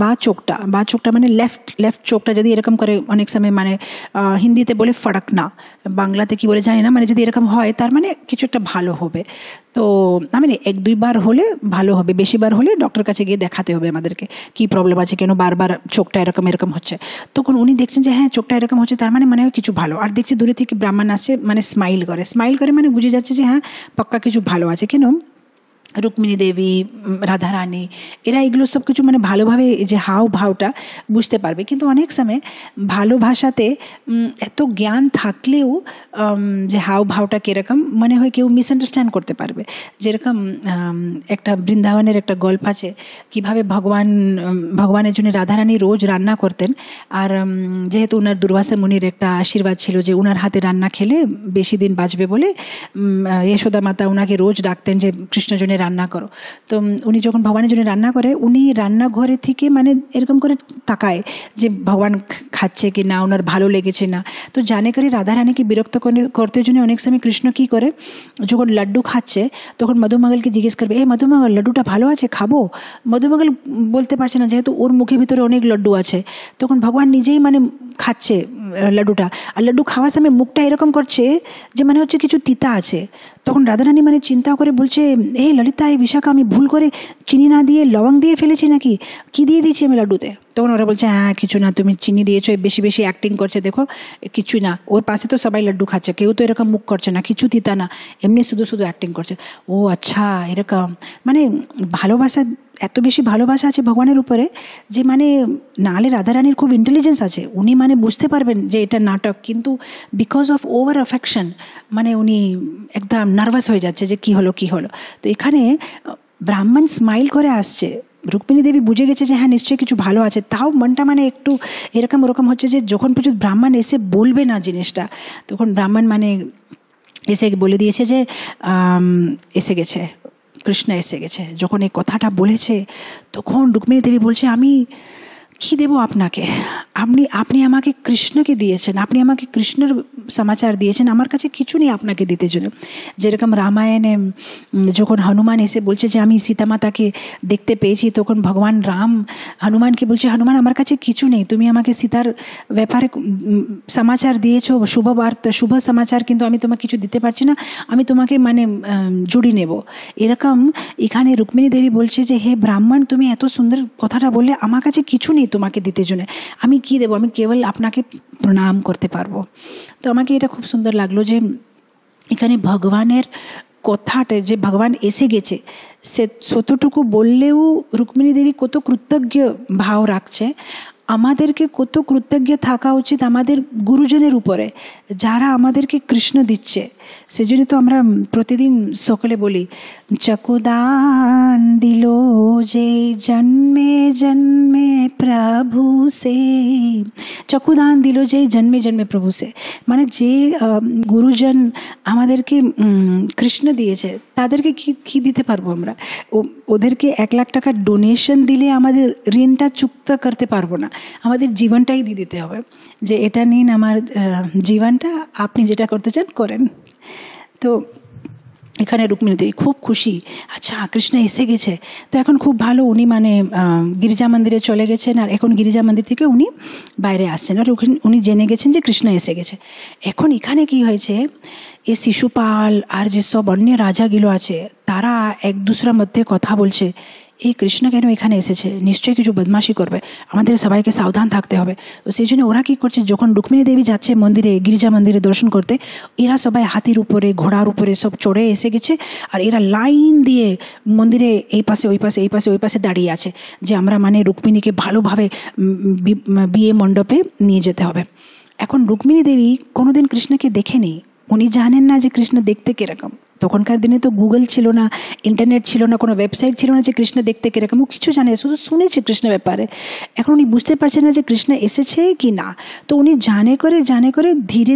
বা চোখটা মানে লেফট চোখটা যদি এরকম করে, অনেক সময় মানে হিন্দিতে বলে ফড়কনা, বাংলাতে কি বলে জানি না, মানে যদি এরকম হয় তার মানে কিছু একটা ভালো হবে। তো মানে 1-2 বার হলে ভালো হবে, বেশিবার হলে ডক্টর কাছে গিয়ে দেখাতে হবে আমাদেরকে কি প্রবলেম আছে, কেন বারবার চোখটা এরকম হচ্ছে। তখন উনি দেখছেন যে হ্যাঁ চোখটা এরকম হচ্ছে, তার মানে হয় কিছু ভালো। আর দেখছি দূরে থেকে ব্রাহ্মণ আসছে, মানে স্মাইল করে মানে বুঝে যাচ্ছে যে হ্যাঁ পাক্কা কিছু ভালো আছে। কেন রুক্মিণী দেবী, রাধারানী এরা এগুলো সব কিছু মানে ভালোভাবে যে ভাবটা বুঝতে পারবে। কিন্তু অনেক সময় ভালো ভাষাতে এত জ্ঞান থাকলেও যে ভাবটা কীরকম মনে হয় কেউ মিসআন্ডারস্ট্যান্ড করতে পারবে। যেরকম একটা বৃন্দাবনের একটা গল্প আছে, কীভাবে ভগবানের জন্য রাধারানী রোজ রান্না করতেন। আর যেহেতু ওনার দুর্বাসা মুনির একটা আশীর্বাদ ছিল যে ওনার হাতে রান্না খেলে বেশি দিন বাঁচবে বলে, যশোদা মাতা ওনাকে রোজ ডাকতেন যে কৃষ্ণের জন্য রান্না করো। তো উনি যখন ভগবানের জন্য রান্না করে, উনি রান্নাঘরে থেকে মানে এরকম করে তাকায় যে ভগবান খাচ্ছে কি না, ওনার ভালো লেগেছে না। তো জানে করে রাধারানীকে বিরক্ত করতে জন্য অনেক সময় কৃষ্ণ কী করে, যখন লাড্ডু খাচ্ছে তখন মধুমঙ্গলকে জিজ্ঞেস করবে, মধুমঙ্গল লাড্ডুটা ভালো আছে, খাবো? মধুমঙ্গল বলতে পারছে না, যেহেতু ওর মুখের ভিতরে অনেক লাড্ডু আছে। তখন ভগবান নিজেই মানে খাচ্ছে লাড্ডুটা, আর লাড্ডু খাওয়ার সময় মুখটা এরকম করছে যে মানে হচ্ছে কিছু তিতা আছে। তখন রাধারানী মানে চিন্তা করে বলছে, ললিতা বিশাখা, আমি ভুল করে চিনি না দিয়ে লবঙ্গ দিয়ে ফেলেছি নাকি, কি দিয়ে দিয়েছি আমি লাড্ডুতে? তখন ওরা বলছে হ্যাঁ কিছু না, তুমি চিনি দিয়েছো, বেশি অ্যাক্টিং করছে, দেখো কিছুই না, ওর পাশে তো সবাই লাড্ডু খাচ্ছে, কেউ তো এরকম মুখ করছে না, কিছু তিতা না, এমনি শুধু অ্যাক্টিং করছে। ও আচ্ছা এরকম, মানে ভালোবাসা, এত বেশি ভালোবাসা আছে ভগবানের উপরে যে মানে নাহলে রাধারানীর খুব ইন্টেলিজেন্স আছে, উনি মানে বুঝতে পারবেন যে এটা নাটক, কিন্তু বিকজ অফ ওভার অ্যাফেকশন মানে উনি একদম নার্ভাস হয়ে যাচ্ছে যে কি হলো। তো এখানে ব্রাহ্মণ স্মাইল করে আসছে, রুক্মিণী দেবী বুঝে গেছে যে হ্যাঁ নিশ্চয়ই কিছু ভালো আছে, তাও মনটা মানে একটু এরকম ওরকম হচ্ছে যে যখন পর্যন্ত ব্রাহ্মণ এসে বলবে না জিনিসটা, তখন ব্রাহ্মণ মানে এসে বলে দিয়েছে যে এসে গেছে, কৃষ্ণ এসে গেছে। যখন এই কথাটা বলেছে তখন রুক্মিণী দেবী বলছে আমি কি দেব আপনাকে, আপনি আমাকে কৃষ্ণকে দিয়েছেন, আপনি আমাকে কৃষ্ণের সমাচার দিয়েছেন, আমার কাছে কিছু নেই আপনাকে দিতে জন্য। যেরকম রামায়ণে যখন হনুমান এসে বলছে যে আমি সীতামাতাকে দেখতে পেয়েছি, তখন ভগবান রাম হনুমানকে বলছে হনুমান আমার কাছে কিছু নেই, তুমি আমাকে সীতার ব্যাপারে সমাচার দিয়েছো, শুভ বার্তা শুভ সমাচার, কিন্তু আমি তোমাকে কিছু দিতে পারছি না, আমি তোমাকে মানে জুড়ি নেব। এরকম এখানে রুক্মিণী দেবী বলছে যে হে ব্রাহ্মণ, তুমি এত সুন্দর কথাটা বললে, আমার কাছে কিছু নেই তোমাকে দিতে জন্য, আমি কি দেবো, আমি কেবল আপনাকে প্রণাম করতে পারবো। তো আমাকে এটা খুব সুন্দর লাগলো যে এখানে ভগবানের কথাটা যে ভগবান এসে গেছে সে যতটুকু বললেও রুক্মিণী দেবী কত কৃতজ্ঞ ভাব রাখছে। আমাদেরকে কত কৃতজ্ঞ থাকা উচিত আমাদের গুরুজনের উপরে, যারা আমাদেরকে কৃষ্ণ দিচ্ছে। সেজন্য তো আমরা প্রতিদিন সকালে বলি চকুদান দিল যে জন্মে জন্মে প্রভু সে, চকুদান দিল যে জন্মে জন্মে প্রভু সে, মানে যে গুরুজন আমাদেরকে কৃষ্ণ দিয়েছে তাদেরকে কি দিতে পারবো আমরা? ওদেরকে 1 লাখ টাকা ডোনেশন দিলে আমাদের ঋণটা চুক্তা করতে পারবো না, আমাদের জীবনটাই দিয়ে দিতে হবে যে এটা নিন আমার জীবনটা, আপনি যেটা করতে চান করেন। তো এখানে রুক্মিণী দেবী খুব খুশি, আচ্ছা কৃষ্ণ এসে গেছে, তো এখন খুব ভালো, উনি মানে গিরিজা মন্দিরে চলে গেছেন, আর এখন গিরিজা মন্দির থেকে উনি বাইরে আসছেন, আর উনি জেনে গেছেন যে কৃষ্ণ এসে গেছে। এখন এখানে কি হয়েছে, এই শিশুপাল আর যেসব অন্য রাজাগুলো আছে তারা এক দুসরার মধ্যে কথা বলছে, এই কৃষ্ণ কেন এখানে এসেছে, নিশ্চয়ই কিছু বদমাশি করবে, আমাদের সবাইকে সাবধান থাকতে হবে। তো সেই জন্য ওরা কী করছে, যখন রুক্মিণী দেবী যাচ্ছে মন্দিরে, গিরিজা মন্দিরে দর্শন করতে, এরা সবাই হাতির উপরে ঘোড়ার উপরে সব চড়ে এসে গেছে, আর এরা লাইন দিয়ে মন্দিরে এই পাশে ওই পাশে এই পাশে ওই পাশে দাঁড়িয়ে আছে যে আমরা মানে রুক্মিণীকে ভালোভাবে বিয়ে মণ্ডপে নিয়ে যেতে হবে। এখন রুক্মিণী দেবী কোনোদিন কৃষ্ণকে দেখেনি, উনি জানেন না যে কৃষ্ণ দেখতে কীরকম। তখনকার দিনে তো গুগল ছিল না, ইন্টারনেট ছিল না, কোনো ওয়েবসাইট ছিল না যে কৃষ্ণ দেখতে কীরকম, ও কিছু জানে, শুধু শুনেছে কৃষ্ণের ব্যাপারে। এখন উনি বুঝতে পারছেন না যে কৃষ্ণ এসেছে কি না, তো উনি জানে করে ধীরে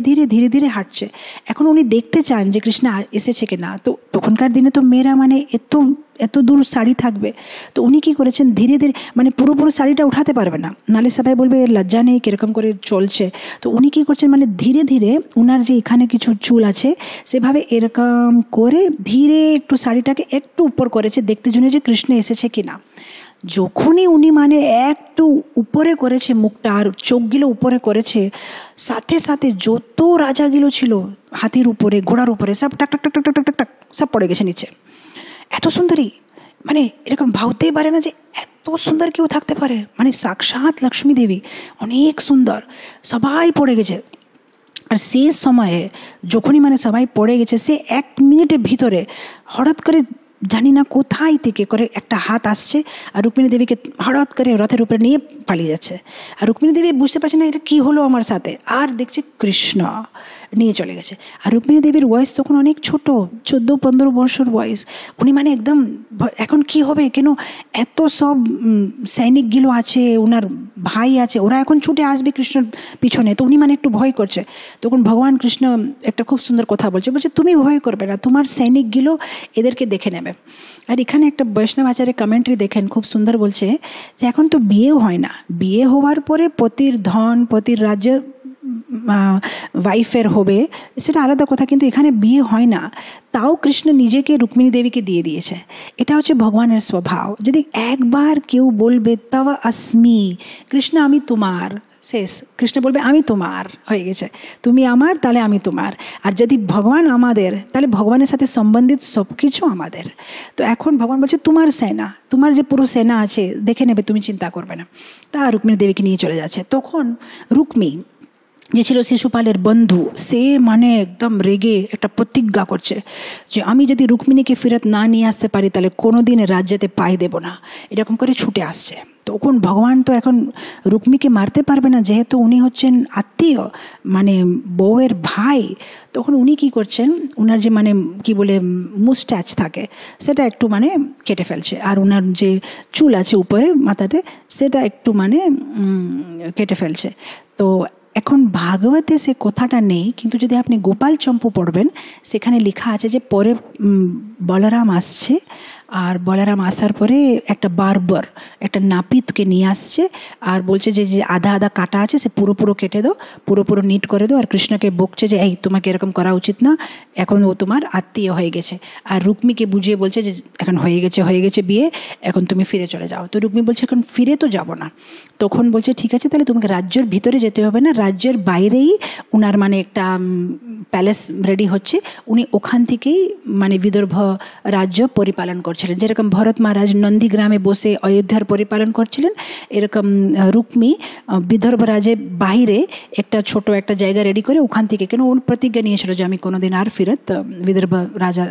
ধীরে হাঁটছে। এখন উনি দেখতে চান যে কৃষ্ণ এসেছে কি না। তো তখনকার দিনে তো মেয়েরা মানে এত দূর শাড়ি থাকবে, তো উনি কী করেছেন, ধীরে মানে পুরোপুরি শাড়িটা উঠাতে পারবে না, নাহলে সবাই বলবে এর লজ্জা নেই, কীরকম করে চলছে। তো উনি কী করছেন, মানে ধীরে উনার যে এখানে কিছু চুল আছে সেভাবে এরকম করে ধীরে একটু শাড়িটাকে একটু উপর করেছে, দেখতে জন্য যে কৃষ্ণ এসেছে কি না। যখনই উনি মানে একটু উপরে করেছে মুখটা আর চোখগুলো উপরে করেছে, সাথে সাথে যত রাজাগুলো ছিল হাতির উপরে ঘোড়ার উপরে সব টাক টাক টাক টাক টাক টাক টাক সব পড়ে গেছে নিচে। এত সুন্দরী, মানে এরকম ভাবতেই পারে না যে এত সুন্দর কেউ থাকতে পারে, মানে সাক্ষাৎ লক্ষ্মী দেবী, অনেক সুন্দর, সবাই পড়ে গেছে। আর শেষ সময়ে যখনই মানে সবাই পড়ে গেছে, সে 1 মিনিটের ভিতরে হঠাৎ করে জানি না কোথায় থেকে করে একটা হাত আসছে আর রুক্মিণী দেবীকে হঠাৎ করে রথের উপরে নিয়ে পালিয়ে যাচ্ছে। আর রুক্মিণী দেবী বুঝতে পারছে না এটা কী হলো আমার সাথে, আর দেখছে কৃষ্ণ নিয়ে চলে গেছে। আর রুক্মিণী দেবীর বয়স তখন অনেক ছোট, 14-15 বছর বয়স। উনি মানে একদম এখন কি হবে, কেন এত সব সৈনিকগুলো আছে, ওনার ভাই আছে, ওরা এখন ছুটে আসবে কৃষ্ণর পিছনে, তো উনি মানে একটু ভয় করছে। তখন ভগবান কৃষ্ণ একটা খুব সুন্দর কথা বলছে তুমি ভয় করবে না, তোমার সৈনিকগুলো এদেরকে দেখে নেবে। আর এখানে একটা বৈষ্ণব আচার্যের কমেন্ট্রি দেখেন, খুব সুন্দর বলছে যে এখন তো বিয়েও হয় না, বিয়ে হওয়ার পরে পতির ধন পতির রাজ্য ওয়াইফের হবে সেটা আলাদা কথা, কিন্তু এখানে বিয়ে হয় না, তাও কৃষ্ণ নিজেকে রুক্মিণী দেবীকে দিয়ে দিয়েছে। এটা হচ্ছে ভগবানের স্বভাব। যদি একবার কেউ বলবে তব अस्मि, কৃষ্ণ আমি তোমার, শেষ, কৃষ্ণ বলবে আমি তোমার, হয়ে গেছে, তুমি আমার তাহলে আমি তোমার। আর যদি ভগবান আমাদের, তাহলে ভগবানের সাথে সম্বন্ধিত সব কিছু আমাদের। তো এখন ভগবান বলছে তোমার সেনা, তোমার যে পুরো সেনা আছে দেখে নেবে, তুমি চিন্তা করবে না। তা রুক্মিণী দেবীকে নিয়ে চলে যাচ্ছে। তখন রুক্মী যে ছিল শিশুপালের বন্ধু, সে মানে একদম রেগে একটা প্রতিজ্ঞা করছে যে আমি যদি রুক্মিণীকে ফেরত না নিয়ে আসতে পারি তাহলে কোনো দিন রাজ্যেতে পাই দেব না, এরকম করে ছুটে আসছে। তখন ভগবান তো এখন রুক্মিকে মারতে পারবে না, যেহেতু উনি হচ্ছেন আত্মীয়, মানে বউয়ের ভাই। তখন উনি কি করছেন, ওনার যে মানে কি বলে মুস্ট্যাচ থাকে সেটা একটু মানে কেটে ফেলছে, আর ওনার যে চুল আছে উপরে মাথাতে সেটা একটু মানে কেটে ফেলছে। তো এখন ভাগবতে সে কথাটা নেই, কিন্তু যদি আপনি গোপাল চম্পু পড়বেন সেখানে লেখা আছে যে পরে বলরাম আসছে, আর বলরাম আসার পরে একটা বারবার একটা নাপিতকে নিয়ে আসছে আর বলছে যে যে আধা আধা কাটা আছে সে পুরো কেটে দাও, পুরো নিট করে দাও। আর কৃষ্ণকে বকছে যে এই তোমাকে এরকম করা উচিত না, এখন ও তোমার আত্মীয় হয়ে গেছে। আর রুক্মিকে বুঝিয়ে বলছে যে এখন হয়ে গেছে বিয়ে, এখন তুমি ফিরে চলে যাও। তো রুক্মি বলছে এখন ফিরে তো যাব না। তখন বলছে ঠিক আছে, তাহলে তোমাকে রাজ্যের ভিতরে যেতে হবে না, রাজ্যের বাইরেই উনার মানে একটা প্যালেস রেডি হচ্ছে, উনি ওখান থেকেই মানে বিদর্ভ রাজ্য পরিপালন করছিলেন। যেরকম ভরত মহারাজ নন্দীগ্রামে বসে অযোধ্যার পরিপালন করছিলেন, এরকম রুক্মি বিদর্ভ রাজ্যের বাইরে একটা ছোট একটা জায়গা রেডি করে ওখান থেকে, কেন উনি প্রতিজ্ঞা নিয়েছিল যে আমি কোনোদিন আর ফিরত বিদর্ভ রাজা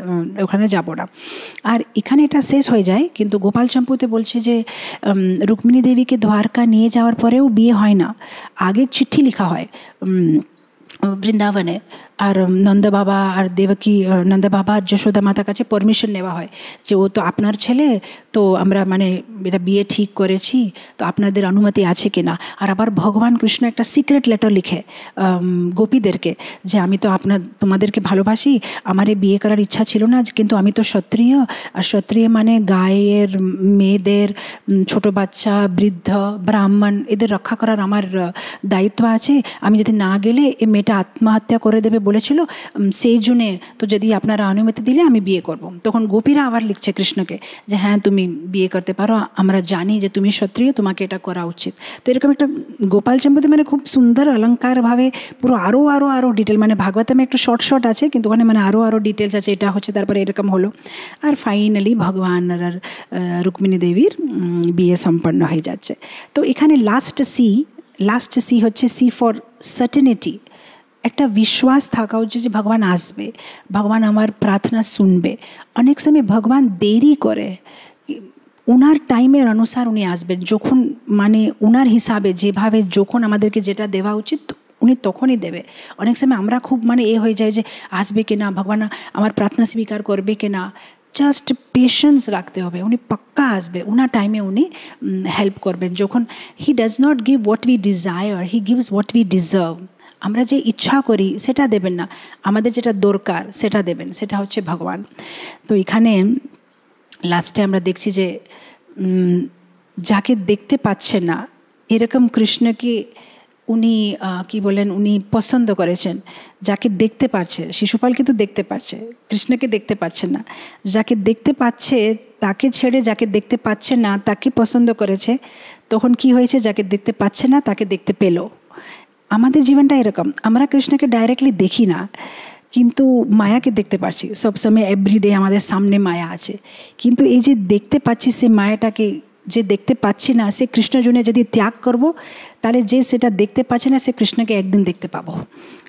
ওখানে যাব না। আর এখানে এটা শেষ হয়ে যায়, কিন্তু গোপাল চম্পুতে বলছে যে রুক্মিণী দেবীকে দ্বারকা নিয়ে যাওয়ার পরেও বিয়ে হয় না, আগে চিঠি লেখা হয় বৃন্দাবনে, আর নন্দ বাবা আর দেবকী, নন্দ বাবা আর যশোদা মাতার কাছে পারমিশন নেওয়া হয় যে ও তো আপনার ছেলে, তো আমরা মানে এটা বিয়ে ঠিক করেছি, তো আপনাদের অনুমতি আছে কিনা। আর আবার ভগবান কৃষ্ণ একটা সিক্রেট লেটার লিখে গোপীদেরকে যে আমি তো তোমাদেরকে ভালোবাসি, আমার এই বিয়ে করার ইচ্ছা ছিল না, কিন্তু আমি তো ক্ষত্রিয়, আর ক্ষত্রিয় মানে গায়ের মেয়েদের, ছোট বাচ্চা, বৃদ্ধ, ব্রাহ্মণ এদের রক্ষা করার আমার দায়িত্ব আছে, আমি যদি না গেলে এই মেয়েটা আত্মহত্যা করে দেবে বলেছিল, সেই জন্যে তো যদি আপনারা অনুমতি দিলে আমি বিয়ে করব। তখন গোপীরা আবার লিখছে কৃষ্ণকে যে হ্যাঁ তুমি বিয়ে করতে পারো, আমরা জানি যে তুমি ক্ষত্রিয়, তোমাকে এটা করা উচিত। তো এরকম একটা গোপাল চম্পুতে মানে খুব সুন্দর অলঙ্কারভাবে পুরো আরও ডিটেল, মানে ভাগবতমে একটু শর্ট আছে, কিন্তু ওখানে মানে আরও ডিটেলস আছে, এটা হচ্ছে তারপরে এরকম হলো। আর ফাইনালি ভগবান আর রুক্মিণী দেবীর বিয়ে সম্পন্ন হয়ে যাচ্ছে। তো এখানে লাস্ট সি হচ্ছে সি ফর সার্টেনিটি, একটা বিশ্বাস থাকা উচিত যে ভগবান আসবে, ভগবান আমার প্রার্থনা শুনবে। অনেক সময় ভগবান দেরি করে, ওনার টাইমের অনুসার উনি আসবেন, যখন মানে ওনার হিসাবে যেভাবে যখন আমাদেরকে যেটা দেওয়া উচিত উনি তখনই দেবে। অনেক সময় আমরা খুব মানে হয়ে যায় যে আসবে কিনা, ভগবান আমার প্রার্থনা স্বীকার করবে কিনা। জাস্ট পেশেন্স রাখতে হবে, উনি পাক্কা আসবে, ওনার টাইমে উনি হেল্প করবেন। যখন he does not give what we desire, he gives what we deserve. আমরা যে ইচ্ছা করি সেটা দেবেন না, আমাদের যেটা দরকার সেটা দেবেন, সেটা হচ্ছে ভগবান। তো এখানে লাস্টে আমরা দেখছি যে যাকে দেখতে পাচ্ছেন না এরকম কৃষ্ণকে উনি কি বলেন, উনি পছন্দ করেছেন। যাকে দেখতে পাচ্ছে, শিশুপালকে তো দেখতে পাচ্ছে, কৃষ্ণকে দেখতে পাচ্ছেন না। যাকে দেখতে পাচ্ছে তাকে ছেড়ে যাকে দেখতে পাচ্ছে না তাকে পছন্দ করেছে। তখন কি হয়েছে, যাকে দেখতে পাচ্ছে না তাকে দেখতে পেল। আমাদের জীবনটা এরকম, আমরা কৃষ্ণকে ডাইরেক্টলি দেখি না, কিন্তু মায়াকে দেখতে পাচ্ছি সবসময়, এভরিডে আমাদের সামনে মায়া আছে। কিন্তু এই যে দেখতে পাচ্ছি সে মায়াটাকে, যে দেখতে পাচ্ছি না সে কৃষ্ণ জন্য যদি ত্যাগ করব, তাহলে যে সেটা দেখতে পাচ্ছে না সে কৃষ্ণকে একদিন দেখতে পাবো।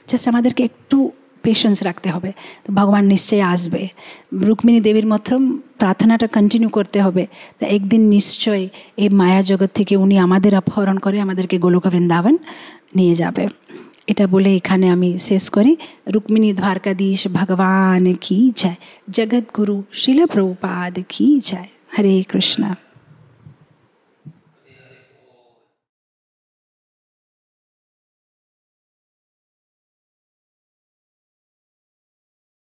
জাস্ট আমাদেরকে একটু পেশেন্স রাখতে হবে, তো ভগবান নিশ্চয়ই আসবে। রুক্মিণী দেবীর মতো প্রার্থনাটা কন্টিনিউ করতে হবে, তা একদিন নিশ্চয়ই এই মায়া জগৎ থেকে উনি আমাদের অপহরণ করে আমাদেরকে গোলক বৃন্দাবন নিয়ে যাবে। এটা বলে এখানে আমি শেষ করি। রুক্মিণী দ্বারকাধীশ ভগবান কি জয়, জগৎগুরু শিল প্রভুপাদ কি জয়। হরে কৃষ্ণ।